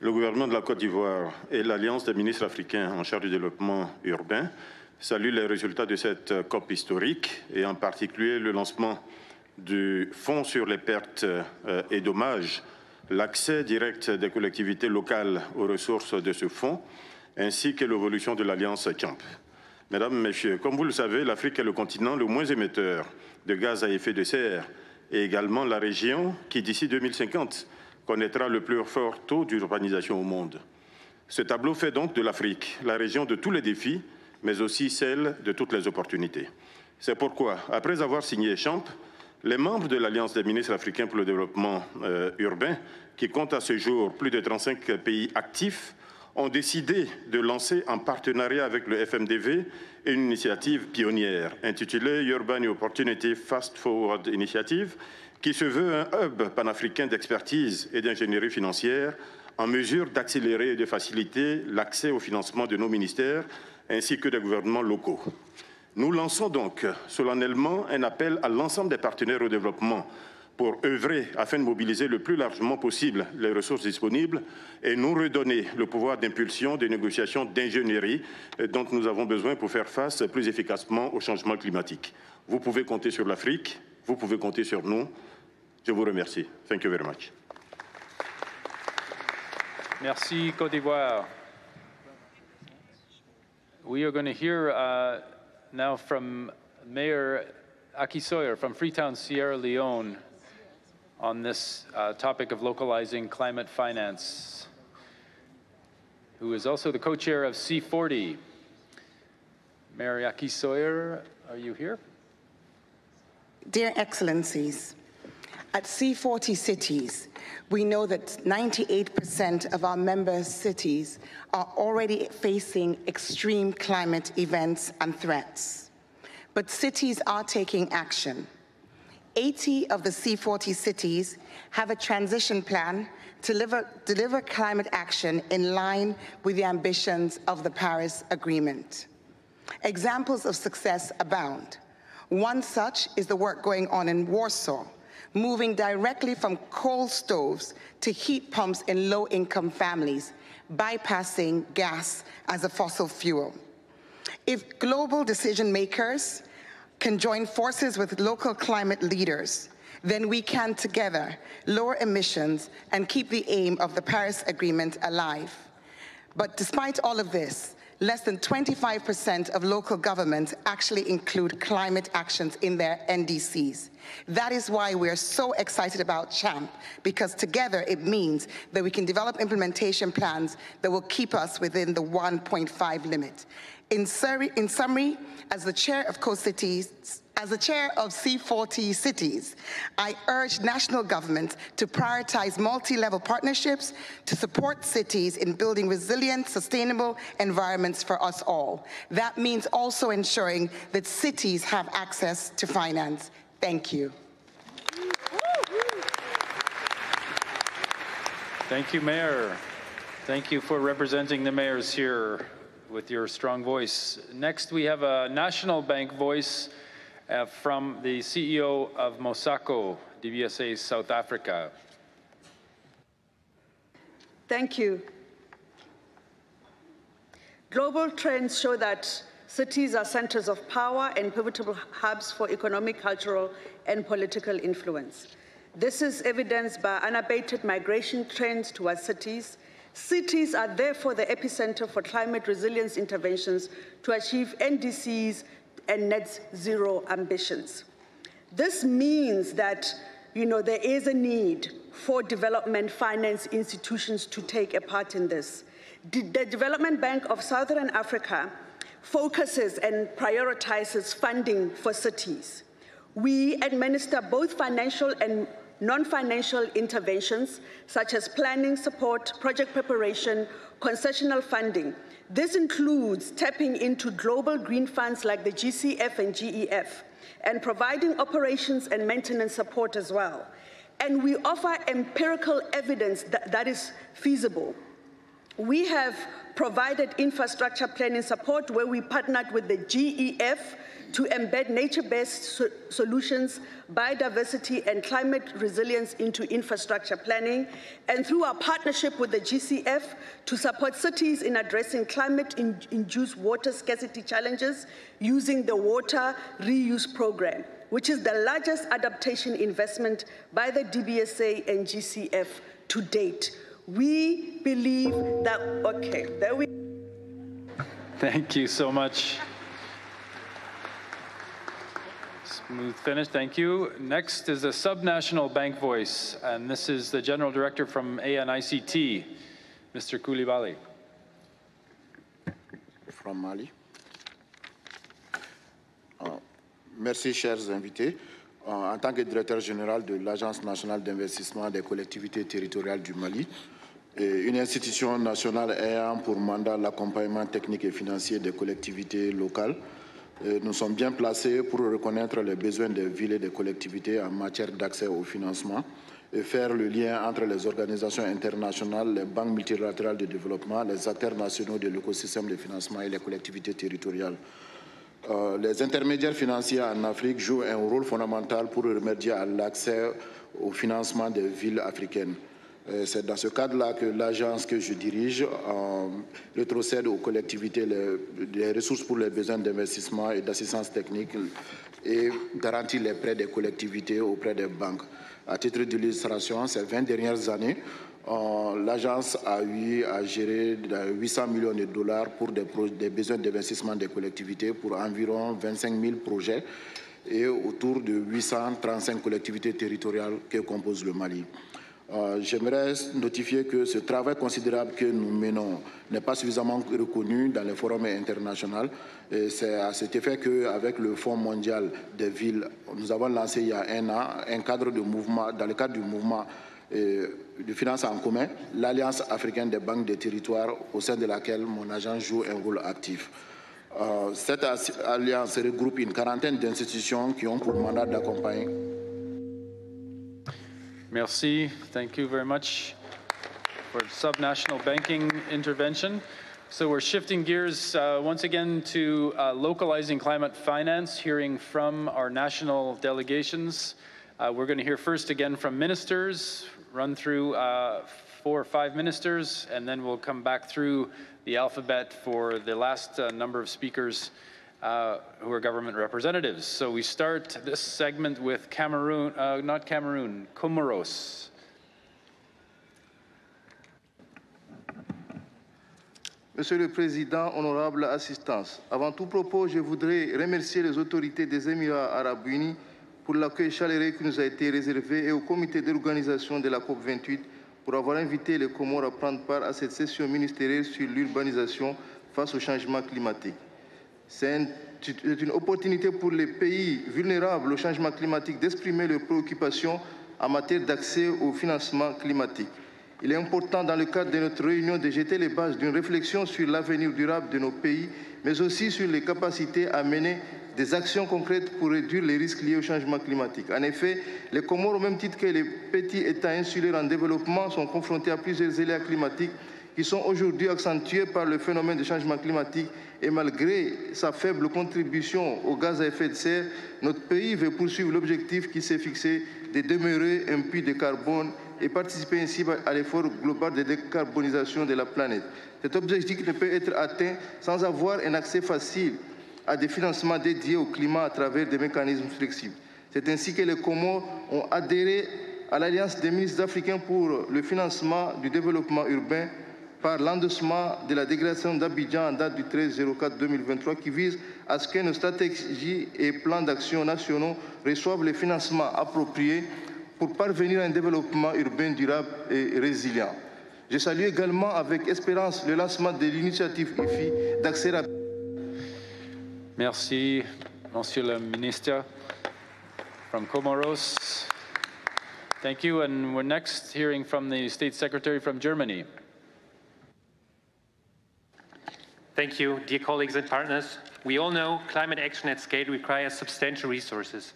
le gouvernement de la Côte d'Ivoire et l'Alliance des ministres africains en charge du développement urbain saluent les résultats de cette COP historique et en particulier le lancement du Fonds sur les pertes et dommages, l'accès direct des collectivités locales aux ressources de ce fonds, ainsi que l'évolution de l'Alliance CAMP. Mesdames, Messieurs, comme vous le savez, l'Afrique est le continent le moins émetteur de gaz à effet de serre et également la région qui, d'ici 2050, connaîtra le plus fort taux d'urbanisation au monde. Ce tableau fait donc de l'Afrique la région de tous les défis, mais aussi celle de toutes les opportunités. C'est pourquoi, après avoir signé CAMP, les membres de l'Alliance des ministres africains pour le développement urbain, qui compte à ce jour plus de 35 pays actifs, ont décidé de lancer en partenariat avec le FMDV une initiative pionnière intitulée Urban Opportunity Fast Forward Initiative, qui se veut un hub panafricain d'expertise et d'ingénierie financière en mesure d'accélérer et de faciliter l'accès au financement de nos ministères ainsi que des gouvernements locaux. Nous lançons donc solennellement un appel à l'ensemble des partenaires au développement pour œuvrer afin de mobiliser le plus largement possible les ressources disponibles et nous redonner le pouvoir d'impulsion des négociations d'ingénierie dont nous avons besoin pour faire face plus efficacement au changement climatique. Vous pouvez compter sur l'Afrique, vous pouvez compter sur nous. Je vous remercie. Thank you very much. Merci, Côte d'Ivoire. We are going to hear now from Mayor Aki Sawyer from Freetown, Sierra Leone on this topic of localizing climate finance, who is also the co-chair of C40. Mayor Aki Sawyer, are you here? Dear Excellencies, at C40 cities, we know that 98% of our member cities are already facing extreme climate events and threats. But cities are taking action. 80 of the C40 cities have a transition plan to deliver climate action in line with the ambitions of the Paris Agreement. Examples of success abound. One such is the work going on in Warsaw, moving directly from coal stoves to heat pumps in low-income families, bypassing gas as a fossil fuel. If global decision makers can join forces with local climate leaders, then we can together lower emissions and keep the aim of the Paris Agreement alive. But despite all of this, less than 25% of local governments actually include climate actions in their NDCs. That is why we're so excited about CHAMP, because together it means that we can develop implementation plans that will keep us within the 1.5 limit. In summary, as the chair of C40 cities, I urge national governments to prioritize multi-level partnerships to support cities in building resilient, sustainable environments for us all. That means also ensuring that cities have access to finance. Thank you. Thank you, Mayor. Thank you for representing the mayors here with your strong voice. Next, we have a National Bank voice from the CEO of Mosako, DBSA South Africa. Thank you. Global trends show that cities are centers of power and pivotal hubs for economic, cultural, and political influence. This is evidenced by unabated migration trends towards cities, Cities are therefore the epicenter for climate resilience interventions to achieve NDCs and net zero ambitions. This means that there is a need for development finance institutions to take a part in this. The Development Bank of Southern Africa focuses and prioritizes funding for cities. We administer both financial and non-financial interventions, such as planning support, project preparation, concessional funding. This includes tapping into global green funds like the GCF and GEF, and providing operations and maintenance support as well. And we offer empirical evidence that is feasible. We have provided infrastructure planning support where we partnered with the GEF to embed nature-based solutions, biodiversity, and climate resilience into infrastructure planning, and through our partnership with the GCF to support cities in addressing climate-induced water scarcity challenges using the Water Reuse Program, which is the largest adaptation investment by the DBSA and GCF to date. We believe that, okay, there we. Thank you so much. Smooth finish, thank you. Next is the subnational bank voice, and this is the General Director from ANICT, Mr. Koulibaly. From Mali. Merci, chers invités. En tant que directeur général de l'Agence nationale d'investissement des collectivités territoriales du Mali, une institution nationale ayant pour mandat l'accompagnement technique et financier des collectivités locales, nous sommes bien placés pour reconnaître les besoins des villes et des collectivités en matière d'accès au financement et faire le lien entre les organisations internationales, les banques multilatérales de développement, les acteurs nationaux de l'écosystème de financement et les collectivités territoriales. Les intermédiaires financiers en Afrique jouent un rôle fondamental pour remédier à l'accès au financement des villes africaines. C'est dans ce cadre-là que l'agence que je dirige rétrocède aux collectivités les ressources pour les besoins d'investissement et d'assistance technique et garantit les prêts des collectivités auprès des banques. À titre d'illustration, ces 20 dernières années, l'agence a eu à gérer 800 millions de dollars pour des besoins d'investissement des collectivités pour environ 25 000 projets et autour de 835 collectivités territoriales que compose le Mali. J'aimerais notifier que ce travail considérable que nous menons n'est pas suffisamment reconnu dans les forums internationaux. C'est à cet effet qu'avec le Fonds mondial des villes, nous avons lancé il y a un an un cadre de mouvement, dans le cadre du mouvement de finances en commun, l'Alliance africaine des banques des territoires, au sein de laquelle mon agence joue un rôle actif. Cette alliance regroupe une quarantaine d'institutions qui ont pour mandat d'accompagner. Merci. Thank you very much for subnational banking intervention. So we're shifting gears once again to localizing climate finance, hearing from our national delegations. We're going to hear first again from ministers, run through 4 or 5 ministers, and then we'll come back through the alphabet for the last number of speakers who are government representatives. So we start this segment with Cameroon, not Cameroon, Comoros. Monsieur le Président, honorable assistance, avant tout propos, je voudrais remercier les autorités des Émirats arabes unis pour l'accueil chaleureux qui nous a été réservé et au comité d'organisation de la COP28 pour avoir invité les Comores à prendre part à cette session ministérielle sur l'urbanisation face au changement climatique. C'est une opportunité pour les pays vulnérables au changement climatique d'exprimer leurs préoccupations en matière d'accès au financement climatique. Il est important dans le cadre de notre réunion de jeter les bases d'une réflexion sur l'avenir durable de nos pays, mais aussi sur les capacités à mener des actions concrètes pour réduire les risques liés au changement climatique. En effet, les Comores, au même titre que les petits États insulaires en développement, sont confrontés à plusieurs aléas climatiques qui sont aujourd'hui accentués par le phénomène de changement climatique et malgré sa faible contribution aux gaz à effet de serre, notre pays veut poursuivre l'objectif qui s'est fixé de demeurer un puits de carbone et participer ainsi à l'effort global de décarbonisation de la planète. Cet objectif ne peut être atteint sans avoir un accès facile à des financements dédiés au climat à travers des mécanismes flexibles. C'est ainsi que les Comores ont adhéré à l'Alliance des ministres africains pour le financement du développement urbain, par l'endossement de la déclaration d'Abidjan en date du 13/04/2023 qui vise à ce que nos stratégies et plans d'action nationaux reçoivent les financements appropriés pour parvenir à un développement urbain durable et résilient. Je salue également avec espérance le lancement de l'initiative UFI d'accès rapide. Merci, Monsieur le Ministre from Comoros. Thank you, and we're next hearing from the State Secretary from Germany. Thank you, dear colleagues and partners. We all know climate action at scale requires substantial resources.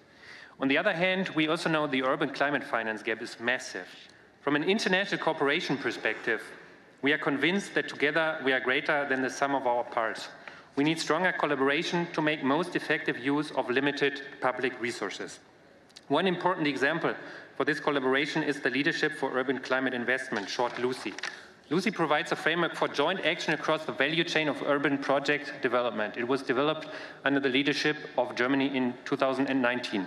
On the other hand, we also know the urban climate finance gap is massive. From an international cooperation perspective, we are convinced that together we are greater than the sum of our parts. We need stronger collaboration to make most effective use of limited public resources. One important example for this collaboration is the Leadership for Urban Climate Investment, short LUCI. LUCI provides a framework for joint action across the value chain of urban project development. It was developed under the leadership of Germany in 2019.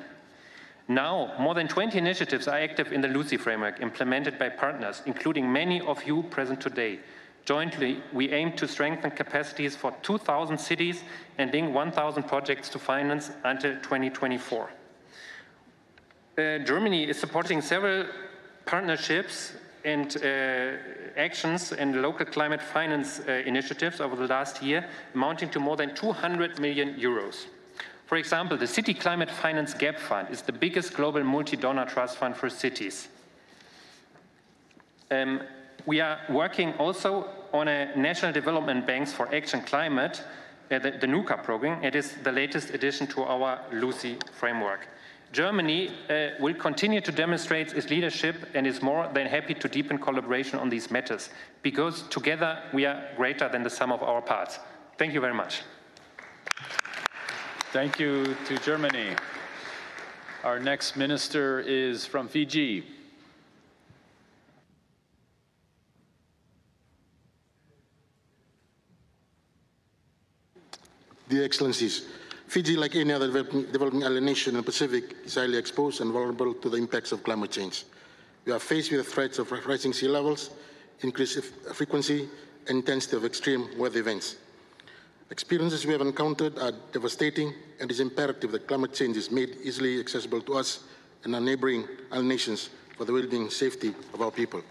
Now, more than 20 initiatives are active in the LUCI framework, implemented by partners, including many of you present today. Jointly, we aim to strengthen capacities for 2,000 cities and link 1,000 projects to finance until 2024. Germany is supporting several partnerships and actions and local climate finance initiatives over the last year, amounting to more than 200 million euros. For example, the City Climate Finance Gap Fund is the biggest global multi-donor trust fund for cities. We are working also on a National Development Banks for Action Climate, the NUCA program. It is the latest addition to our LUCI framework. Germany will continue to demonstrate its leadership and is more than happy to deepen collaboration on these matters, because together we are greater than the sum of our parts. Thank you very much. Thank you to Germany. Our next minister is from Fiji. Dear Excellencies, Fiji, like any other developing island nation in the Pacific, is highly exposed and vulnerable to the impacts of climate change. We are faced with the threats of rising sea levels, increased frequency and intensity of extreme weather events. Experiences we have encountered are devastating, and it is imperative that climate change is made easily accessible to us and our neighboring island nations for the well-being and safety of our people.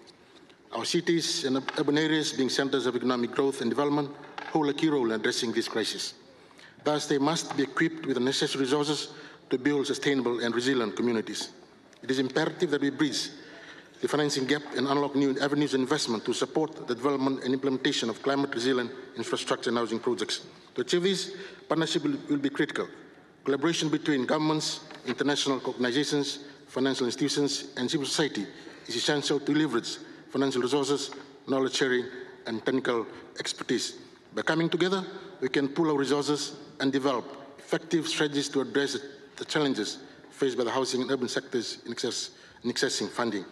Our cities and urban areas, being centers of economic growth and development, hold a key role in addressing this crisis. Thus, they must be equipped with the necessary resources to build sustainable and resilient communities. It is imperative that we bridge the financing gap and unlock new avenues of investment to support the development and implementation of climate-resilient infrastructure and housing projects. To achieve this, partnership will be critical. Collaboration between governments, international organizations, financial institutions, and civil society is essential to leverage financial resources, knowledge sharing, and technical expertise. By coming together, we can pool our resources and develop effective strategies to address the challenges faced by the housing and urban sectors in accessing funding.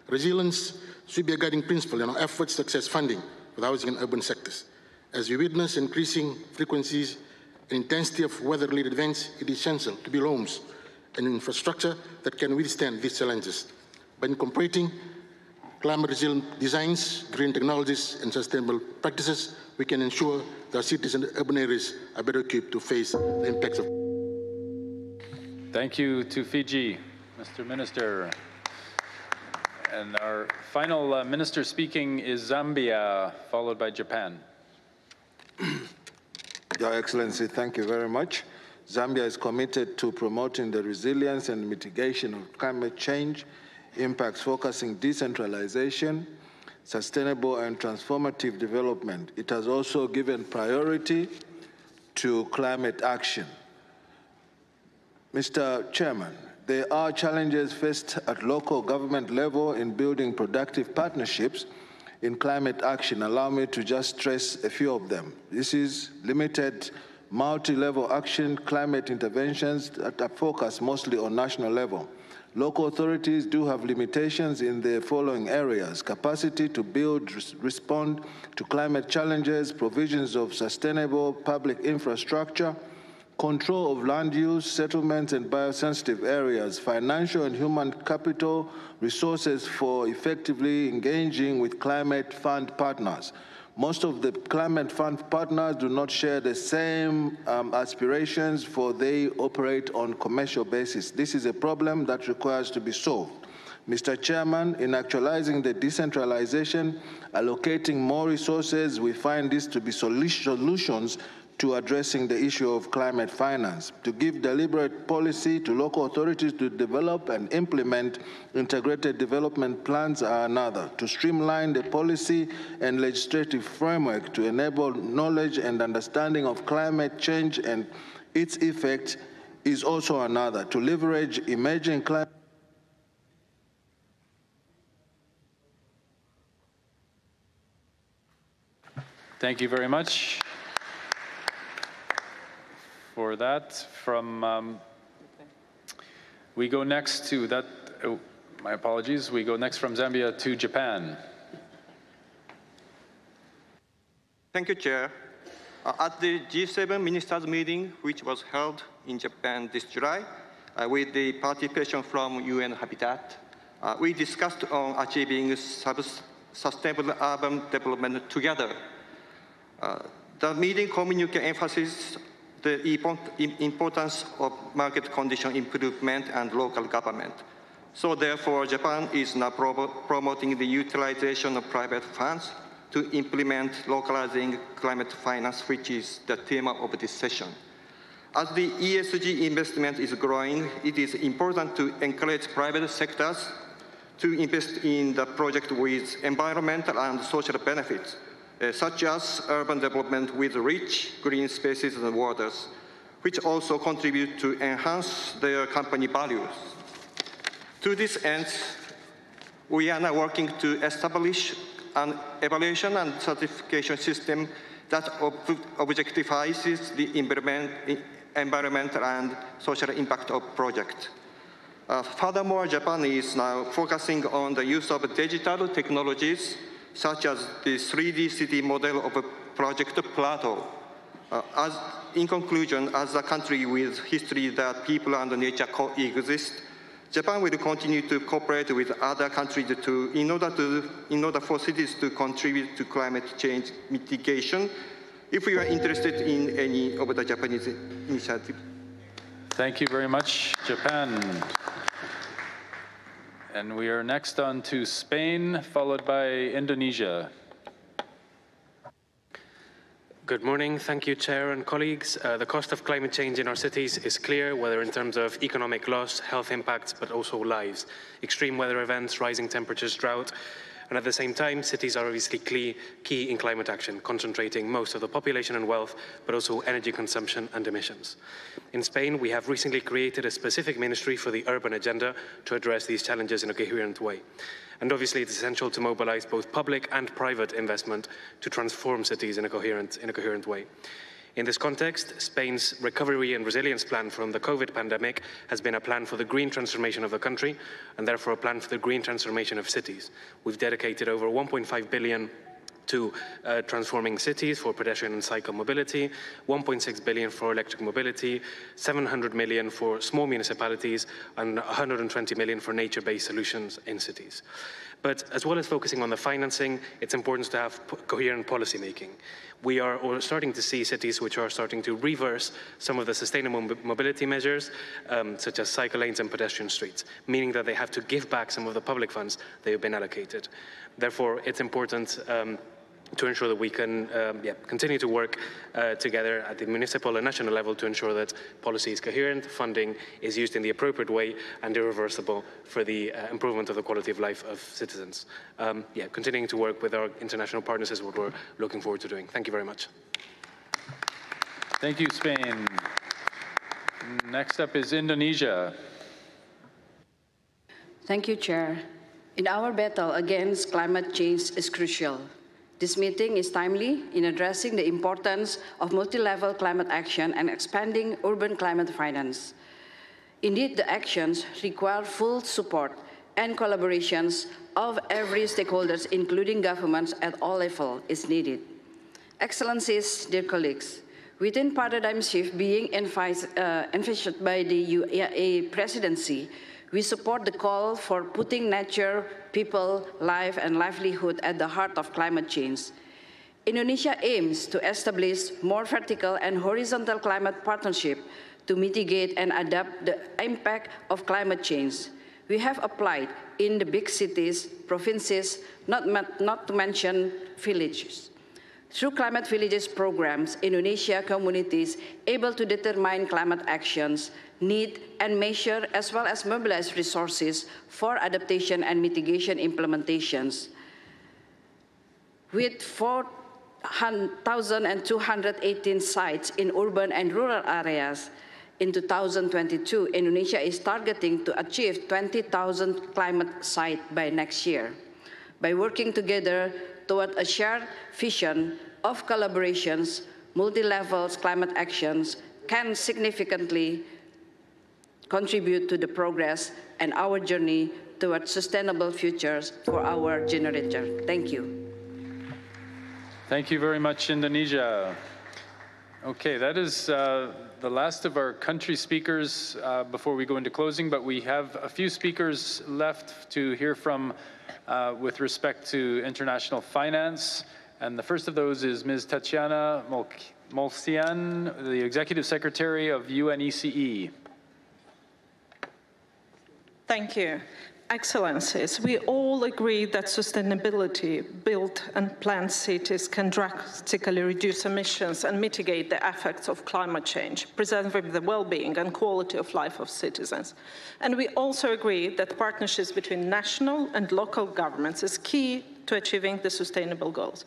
Resilience should be a guiding principle in our efforts to access funding for the housing and urban sectors. As we witness increasing frequencies and intensity of weather-related events, it is essential to build homes and infrastructure that can withstand these challenges. By incorporating climate-resilient designs, green technologies, and sustainable practices, we can ensure that our cities and urban areas are better equipped to face the impacts of. Thank you to Fiji, Mr. Minister. And our final minister speaking is Zambia, followed by Japan. Your Excellency, thank you very much. Zambia is committed to promoting the resilience and mitigation of climate change impacts, focusing decentralization, sustainable and transformative development. It has also given priority to climate action. Mr. Chairman, there are challenges faced at local government level in building productive partnerships in climate action. Allow me to just stress a few of them. This is limited multi-level action climate interventions that are focused mostly on national level. Local authorities do have limitations in the following areas: capacity to build, respond to climate challenges, provisions of sustainable public infrastructure, control of land use, settlements and biosensitive areas, financial and human capital resources for effectively engaging with climate fund partners. Most of the climate fund partners do not share the same aspirations, for they operate on commercial basis. This is a problem that requires to be solved. Mr. Chairman, in actualizing the decentralization, allocating more resources, we find this to be solutions to addressing the issue of climate finance, to give deliberate policy to local authorities to develop and implement integrated development plans are another, to streamline the policy and legislative framework to enable knowledge and understanding of climate change and its effects is also another, to leverage emerging climate. Thank you very much for that. From we go next to that. Oh, my apologies. We go next from Zambia to Japan. Thank you, Chair. At the G7 ministers meeting, which was held in Japan this July, with the participation from UN Habitat, we discussed on achieving sustainable urban development together. The meeting communicated emphasis the importance of market condition improvement and local government. So therefore, Japan is now promoting the utilization of private funds to implement localizing climate finance, which is the theme of this session. As the ESG investment is growing, it is important to encourage private sectors to invest in the project with environmental and social benefits, such as urban development with rich green spaces and waters, which also contribute to enhance their company values. To this end, we are now working to establish an evaluation and certification system that objectifies the environmental and social impact of projects. Furthermore, Japan is now focusing on the use of digital technologies such as the 3D city model of Project Plateau. In conclusion, as a country with history that people and nature coexist, Japan will continue to cooperate with other countries in order for cities to contribute to climate change mitigation. If you are interested in any of the Japanese initiatives. Thank you very much, Japan. And we are next on to Spain, followed by Indonesia. Good morning. Thank you, Chair and colleagues. The cost of climate change in our cities is clear, whether in terms of economic loss, health impacts, but also lives. Extreme weather events, rising temperatures, drought, and at the same time, cities are obviously key in climate action, concentrating most of the population and wealth, but also energy consumption and emissions. In Spain, we have recently created a specific ministry for the urban agenda to address these challenges in a coherent way. And obviously, it's essential to mobilize both public and private investment to transform cities in a coherent way. In this context, Spain's recovery and resilience plan from the COVID pandemic has been a plan for the green transformation of the country, and therefore a plan for the green transformation of cities. We've dedicated over 1.5 billion to transforming cities for pedestrian and cycle mobility, 1.6 billion for electric mobility, 700 million for small municipalities, and 120 million for nature-based solutions in cities. But as well as focusing on the financing, it's important to have coherent policy making. We are starting to see cities which are starting to reverse some of the sustainable mobility measures, such as cycle lanes and pedestrian streets, meaning that they have to give back some of the public funds they have been allocated. Therefore, it's important to ensure that we can continue to work together at the municipal and national level to ensure that policy is coherent, funding is used in the appropriate way and irreversible for the improvement of the quality of life of citizens. Continuing to work with our international partners is what we're looking forward to doing. Thank you very much. Thank you, Spain. Next up is Indonesia. Thank you, Chair. In our battle against climate change is crucial. This meeting is timely in addressing the importance of multi-level climate action and expanding urban climate finance. Indeed, the actions require full support and collaborations of every stakeholders, including governments at all levels, is needed. Excellencies, dear colleagues, within paradigm shift being envisioned by the UAE presidency, we support the call for putting nature, people, life, and livelihood at the heart of climate change. Indonesia aims to establish more vertical and horizontal climate partnerships to mitigate and adapt the impact of climate change. We have applied in the big cities, provinces, not to mention villages. Through Climate Villages programs, Indonesia communities able to determine climate actions, need and measure, as well as mobilize resources for adaptation and mitigation implementations. With 4,218 sites in urban and rural areas, in 2022, Indonesia is targeting to achieve 20,000 climate sites by next year. By working together toward a shared vision of collaborations, multi-level climate actions can significantly contribute to the progress and our journey toward sustainable futures for our generation. Thank you. Thank you very much, Indonesia. Okay, that is the last of our country speakers before we go into closing, but we have a few speakers left to hear from with respect to international finance. And the first of those is Ms. Tatiana Molcian, the Executive Secretary of UNECE. Thank you. Excellencies, we all agree that sustainability built and planned cities can drastically reduce emissions and mitigate the effects of climate change, preserving the well-being and quality of life of citizens. And we also agree that partnerships between national and local governments is key to achieving the sustainable goals.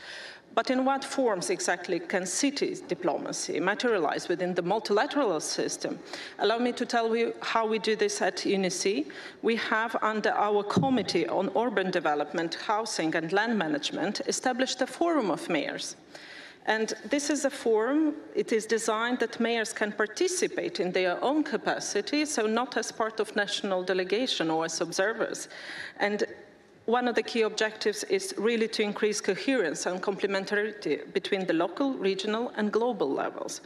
But in what forms exactly can cities diplomacy materialize within the multilateral system? Allow me to tell you how we do this at UNECE. We have, under our Committee on Urban Development, Housing and Land Management, established a Forum of Mayors. And this is a forum, it is designed that mayors can participate in their own capacity, so not as part of national delegation or as observers. And one of the key objectives is really to increase coherence and complementarity between the local, regional, and global levels.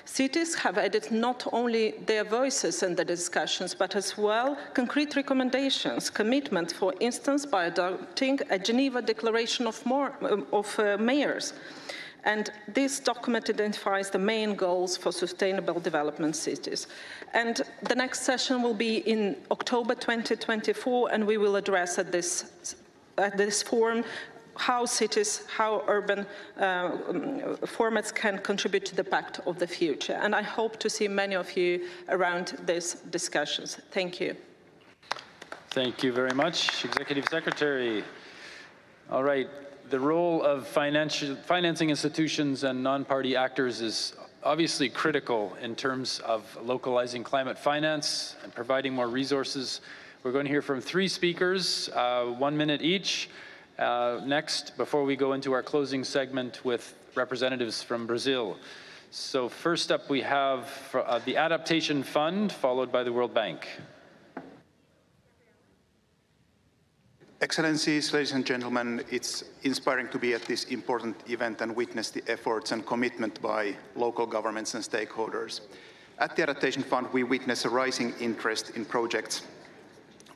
Cities have added not only their voices in the discussions, but as well concrete recommendations, commitments, for instance, by adopting a Geneva Declaration of Mayors. And this document identifies the main goals for sustainable development cities. And the next session will be in October 2024, and we will address at this forum how cities, how urban formats can contribute to the Pact of the Future. And I hope to see many of you around these discussions. Thank you. Thank you very much, Executive Secretary. All right. The role of financing institutions and non-party actors is obviously critical in terms of localizing climate finance and providing more resources. We're going to hear from three speakers, 1 minute each. Next, before we go into our closing segment with representatives from Brazil. So first up, we have the Adaptation Fund, followed by the World Bank. Excellencies, ladies and gentlemen, it's inspiring to be at this important event and witness the efforts and commitment by local governments and stakeholders. At the Adaptation Fund, we witness a rising interest in projects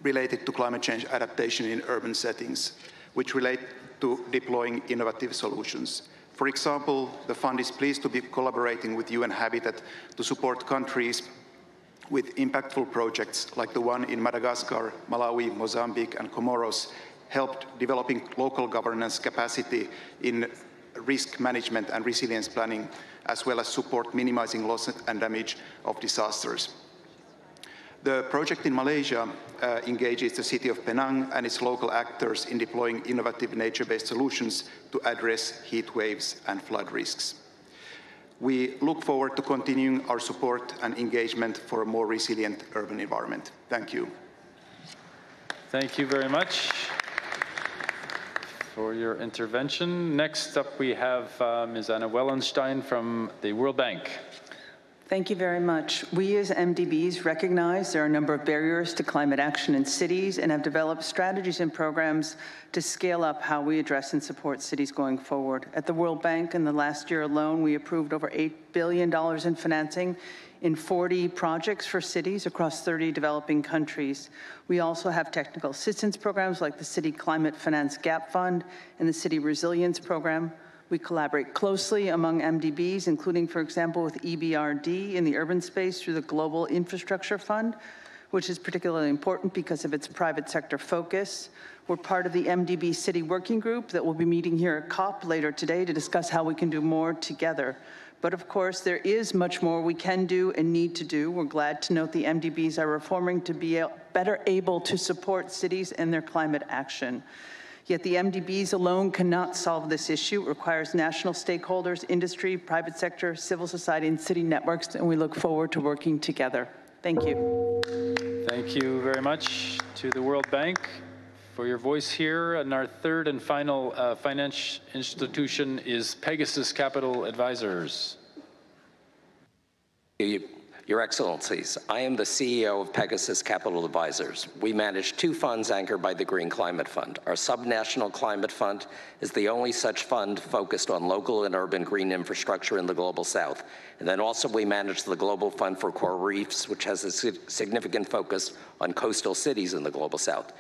related to climate change adaptation in urban settings, which relate to deploying innovative solutions. For example, the fund is pleased to be collaborating with UN Habitat to support countries with impactful projects like the one in Madagascar, Malawi, Mozambique, and Comoros, helped developing local governance capacity in risk management and resilience planning, as well as support minimizing loss and damage of disasters. The project in Malaysia engages the city of Penang and its local actors in deploying innovative nature-based solutions to address heat waves and flood risks. We look forward to continuing our support and engagement for a more resilient urban environment. Thank you. Thank you very much for your intervention. Next up, we have Ms. Anna Wellenstein from the World Bank. Thank you very much. We as MDBs recognize there are a number of barriers to climate action in cities and have developed strategies and programs to scale up how we address and support cities going forward. At the World Bank, in the last year alone, we approved over $8 billion in financing in 40 projects for cities across 30 developing countries. We also have technical assistance programs like the City Climate Finance Gap Fund and the City Resilience Program. We collaborate closely among MDBs, including, for example, with EBRD in the urban space through the Global Infrastructure Fund, which is particularly important because of its private sector focus. We're part of the MDB City Working Group that will be meeting here at COP later today to discuss how we can do more together. But of course, there is much more we can do and need to do. We're glad to note the MDBs are reforming to be better able to support cities and their climate action. Yet the MDBs alone cannot solve this issue. It requires national stakeholders, industry, private sector, civil society, and city networks, and we look forward to working together. Thank you. Thank you very much to the World Bank for your voice here. And our third and final finance institution is Pegasus Capital Advisors. Your Excellencies, I am the CEO of Pegasus Capital Advisors. We manage two funds anchored by the Green Climate Fund. Our subnational climate fund is the only such fund focused on local and urban green infrastructure in the Global South. And then also we manage the Global Fund for Coral Reefs, which has a significant focus on coastal cities in the Global South.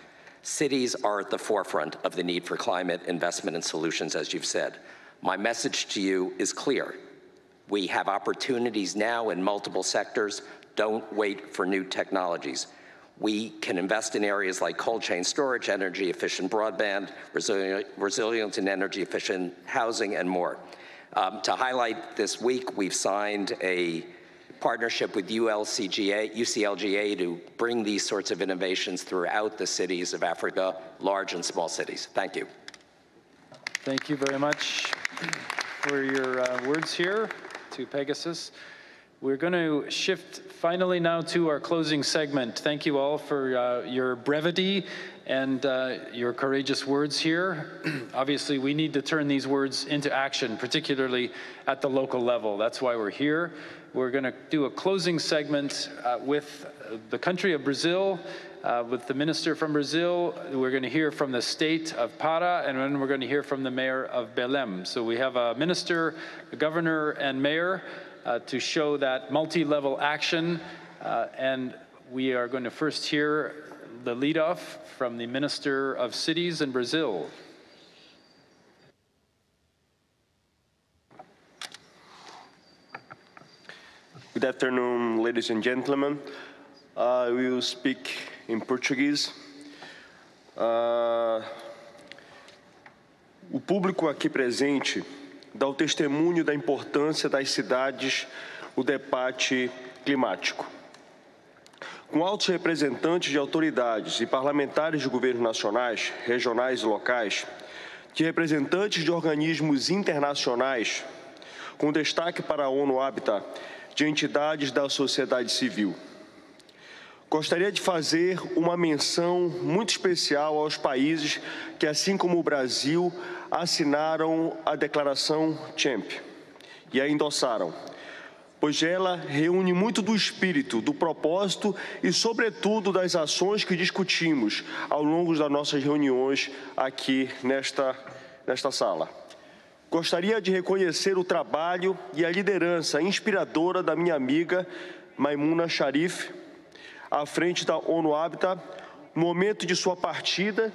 Cities are at the forefront of the need for climate investment and solutions, as you've said. My message to you is clear. We have opportunities now in multiple sectors. Don't wait for new technologies. We can invest in areas like cold chain storage, energy-efficient broadband, resilient and energy-efficient housing, and more. To highlight this week, we've signed a partnership with UCLGA to bring these sorts of innovations throughout the cities of Africa, large and small cities. Thank you. Thank you very much for your words here to Pegasus. We're going to shift finally now to our closing segment. Thank you all for your brevity and your courageous words here. Obviously, we need to turn these words into action, particularly at the local level. That's why we're here. We're going to do a closing segment with the country of Brazil, with the minister from Brazil. We're going to hear from the state of Para, and then we're going to hear from the mayor of Belém. So we have a minister, a governor, and mayor to show that multi-level action. And we are going to first hear the lead-off from the Minister of Cities in Brazil. Good afternoon, ladies and gentlemen. I will speak in Portuguese. O público aqui presente dá o testemunho da importância das cidades no debate climático. Com altos representantes de autoridades e parlamentares de governos nacionais, regionais e locais, de representantes de organismos internacionais, com destaque para a ONU Habitat, de entidades da sociedade civil. Gostaria de fazer uma menção muito especial aos países que, assim como o Brasil, assinaram a Declaração CHAMP e a endossaram, pois ela reúne muito do espírito, do propósito e, sobretudo, das ações que discutimos ao longo das nossas reuniões aqui nesta sala. Gostaria de reconhecer o trabalho e a liderança inspiradora da minha amiga Maimuna Sharif, à frente da ONU Habitat, no momento de sua partida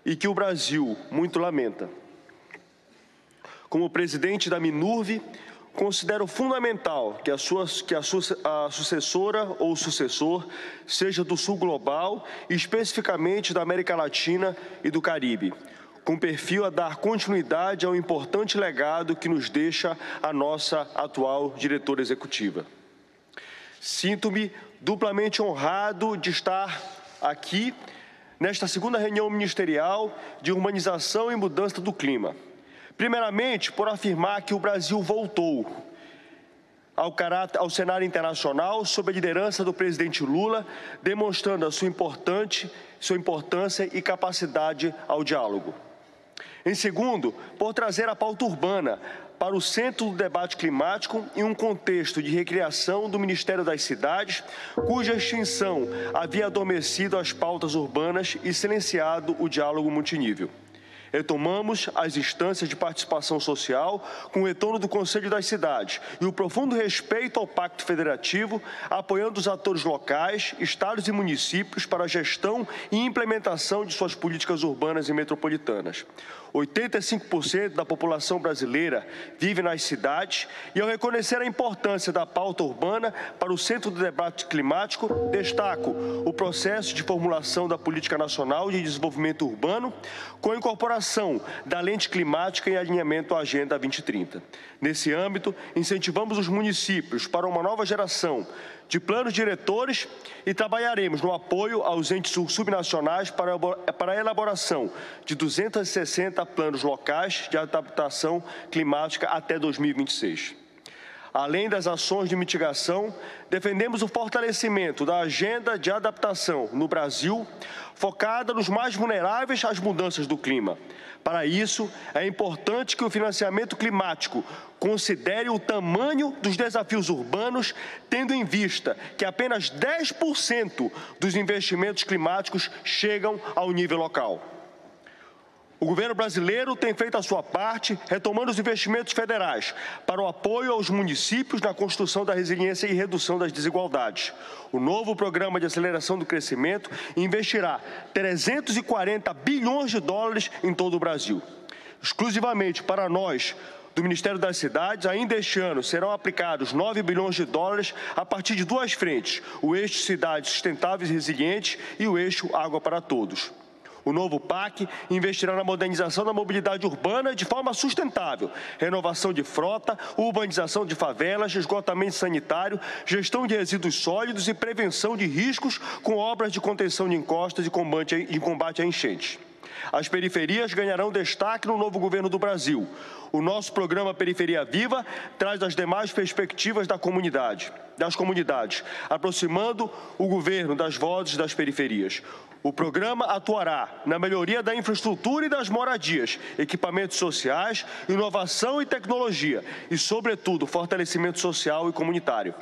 e que o Brasil muito lamenta. Como presidente da Minurv, considero fundamental que a sucessora ou sucessor seja do Sul Global e especificamente da América Latina e do Caribe, com perfil a dar continuidade ao importante legado que nos deixa a nossa atual diretora executiva. Sinto-me duplamente honrado de estar aqui nesta segunda reunião ministerial de urbanização e mudança do clima. Primeiramente, por afirmar que o Brasil voltou ao cenário internacional sob a liderança do presidente Lula, demonstrando a sua importância e capacidade ao diálogo. Em segundo, por trazer a pauta urbana para o centro do debate climático em um contexto de recriação do Ministério das Cidades, cuja extinção havia adormecido as pautas urbanas e silenciado o diálogo multinível. Retomamos as instâncias de participação social com o retorno do Conselho das Cidades e o profundo respeito ao Pacto Federativo, apoiando os atores locais, estados e municípios para a gestão e implementação de suas políticas urbanas e metropolitanas. 85% da população brasileira vive nas cidades e, ao reconhecer a importância da pauta urbana para o centro do debate climático, destaco o processo de formulação da Política Nacional de Desenvolvimento Urbano, com a incorporação da lente climática em alinhamento à Agenda 2030. Nesse âmbito, incentivamos os municípios para uma nova geração de planos diretores e trabalharemos no apoio aos entes subnacionais para a elaboração de 260 planos locais de adaptação climática até 2026. Além das ações de mitigação, defendemos o fortalecimento da agenda de adaptação no Brasil, focada nos mais vulneráveis às mudanças do clima. Para isso, é importante que o financiamento climático considere o tamanho dos desafios urbanos, tendo em vista que apenas 10% dos investimentos climáticos chegam ao nível local. O governo brasileiro tem feito a sua parte, retomando os investimentos federais para o apoio aos municípios na construção da resiliência e redução das desigualdades. O novo Programa de Aceleração do Crescimento investirá 340 bilhões de dólares em todo o Brasil. Exclusivamente para nós, do Ministério das Cidades, ainda este ano serão aplicados 9 bilhões de dólares a partir de duas frentes, o eixo Cidades Sustentáveis e Resilientes e o eixo Água para Todos. O novo PAC investirá na modernização da mobilidade urbana de forma sustentável, renovação de frota, urbanização de favelas, esgotamento sanitário, gestão de resíduos sólidos e prevenção de riscos com obras de contenção de encostas e combate a enchentes. As periferias ganharão destaque no novo governo do Brasil. O nosso programa Periferia Viva traz as demais perspectivas das comunidades, aproximando o governo das vozes das periferias. O programa atuará na melhoria da infraestrutura e das moradias, equipamentos sociais, inovação e tecnologia e, sobretudo, fortalecimento social e comunitário.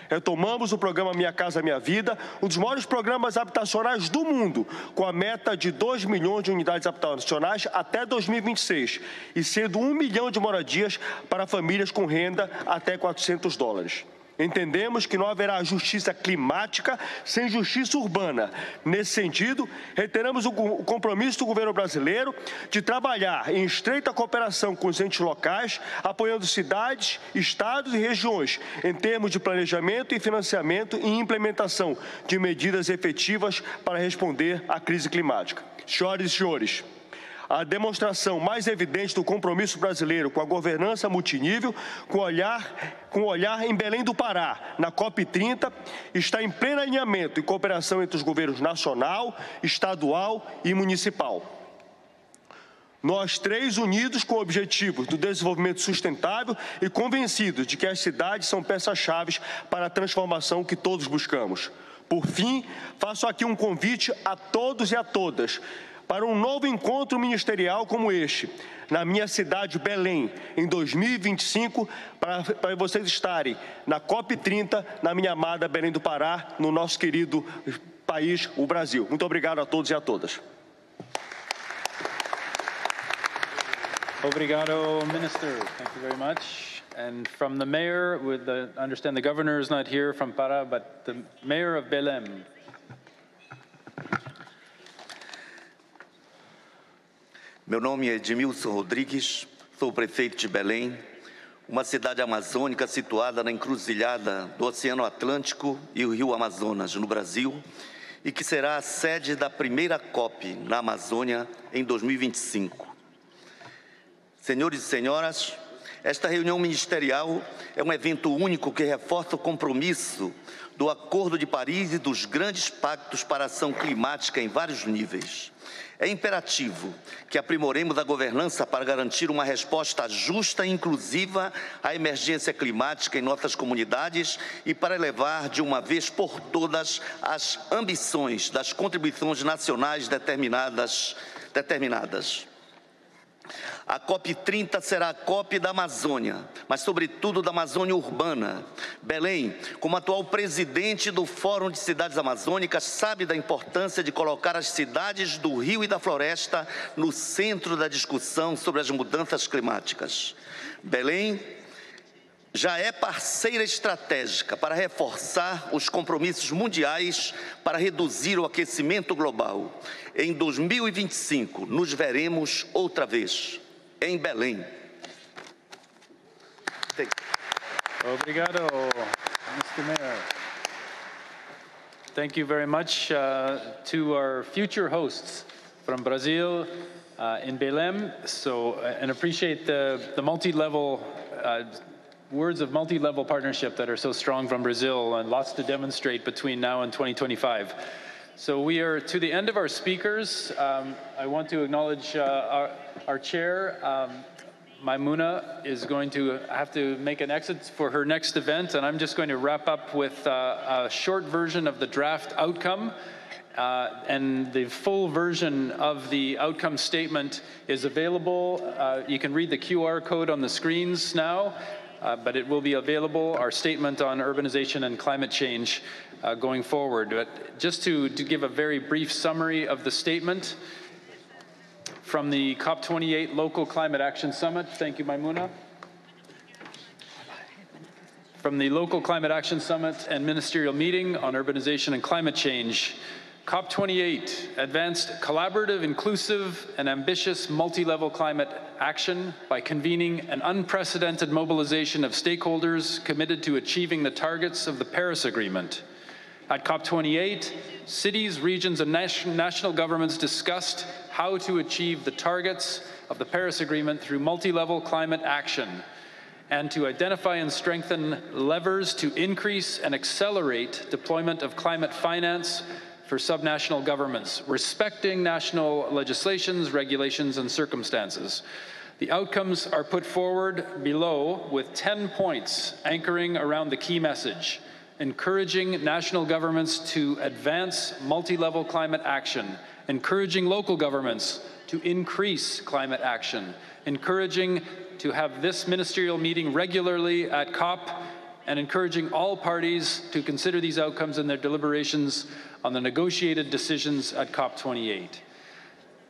Retomamos o programa Minha Casa Minha Vida, um dos maiores programas habitacionais do mundo, com a meta de 2 milhões de unidades habitacionais até 2026 e sendo 1 milhão de moradias para famílias com renda até $400. Entendemos que não haverá justiça climática sem justiça urbana. Nesse sentido, reiteramos o compromisso do governo brasileiro de trabalhar em estreita cooperação com os entes locais, apoiando cidades, estados e regiões, em termos de planejamento e financiamento e implementação de medidas efetivas para responder à crise climática. Senhoras e senhores, a demonstração mais evidente do compromisso brasileiro com a governança multinível, com olhar em Belém do Pará, na COP30, está em pleno alinhamento e cooperação entre os governos nacional, estadual e municipal. Nós três unidos com objetivos do desenvolvimento sustentável e convencidos de que as cidades são peças-chave para a transformação que todos buscamos. Por fim, faço aqui um convite a todos e a todas para um novo encontro ministerial como este, na minha cidade, Belém, em 2025, para vocês estarem na COP30, na minha amada Belém do Pará, no nosso querido país, o Brasil. Muito obrigado a todos e a todas. Obrigado, Minister. Thank you very much. And from the mayor, understand the governor is not here from Pará, but the mayor of Belém. Meu nome é Edmilson Rodrigues, sou prefeito de Belém, uma cidade amazônica situada na encruzilhada do Oceano Atlântico e o Rio Amazonas, no Brasil, e que será a sede da primeira COP na Amazônia em 2025. Senhores e senhoras, esta reunião ministerial é um evento único que reforça o compromisso do Acordo de Paris e dos grandes pactos para a ação climática em vários níveis. É imperativo que aprimoremos a governança para garantir uma resposta justa e inclusiva à emergência climática em nossas comunidades e para elevar de uma vez por todas as ambições das contribuições nacionais determinadas. A COP30 será a COP da Amazônia, mas sobretudo da Amazônia urbana. Belém, como atual presidente do Fórum de Cidades Amazônicas, sabe da importância de colocar as cidades do Rio e da Floresta no centro da discussão sobre as mudanças climáticas. Belém já é parceira estratégica para reforçar os compromissos mundiais para reduzir o aquecimento global. Em 2025, nos veremos outra vez em Belém. Obrigado, Mr. Mayor. Thank you very much to our future hosts from Brazil in Belém. And appreciate the multi-level words of multi-level partnership that are so strong from Brazil, and lots to demonstrate between now and 2025. So we are to the end of our speakers. I want to acknowledge our chair. Maimuna is going to have to make an exit for her next event, and I'm just going to wrap up with a short version of the draft outcome. And the full version of the outcome statement is available. You can read the QR code on the screens now, but it will be available, our statement on urbanization and climate change going forward. But just to give a very brief summary of the statement from the COP28 Local Climate Action Summit. Thank you, Maimuna. From the Local Climate Action Summit and Ministerial Meeting on Urbanization and Climate Change, COP28 advanced collaborative, inclusive, and ambitious multi-level climate action by convening an unprecedented mobilization of stakeholders committed to achieving the targets of the Paris Agreement. At COP28, cities, regions, and national governments discussed how to achieve the targets of the Paris Agreement through multi-level climate action, and to identify and strengthen levers to increase and accelerate deployment of climate finance for subnational governments, respecting national legislations, regulations, and circumstances. The outcomes are put forward below with 10 points anchoring around the key message: encouraging national governments to advance multi-level climate action, encouraging local governments to increase climate action, encouraging to have this ministerial meeting regularly at COP, and encouraging all parties to consider these outcomes in their deliberations on the negotiated decisions at COP28.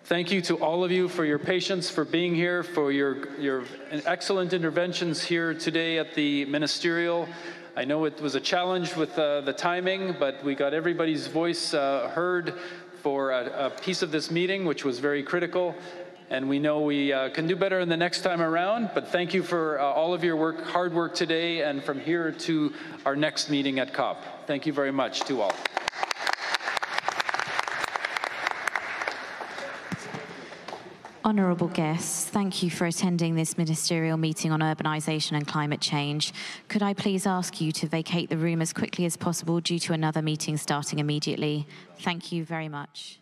Thank you to all of you for your patience, for being here, for your excellent interventions here today at the Ministerial. I know it was a challenge with the timing, but we got everybody's voice heard for a piece of this meeting, which was very critical. And we know we can do better in the next time around, but thank you for all of your hard work today, and from here to our next meeting at COP. Thank you very much to all. Honourable guests, thank you for attending this ministerial meeting on urbanisation and climate change. Could I please ask you to vacate the room as quickly as possible due to another meeting starting immediately? Thank you very much.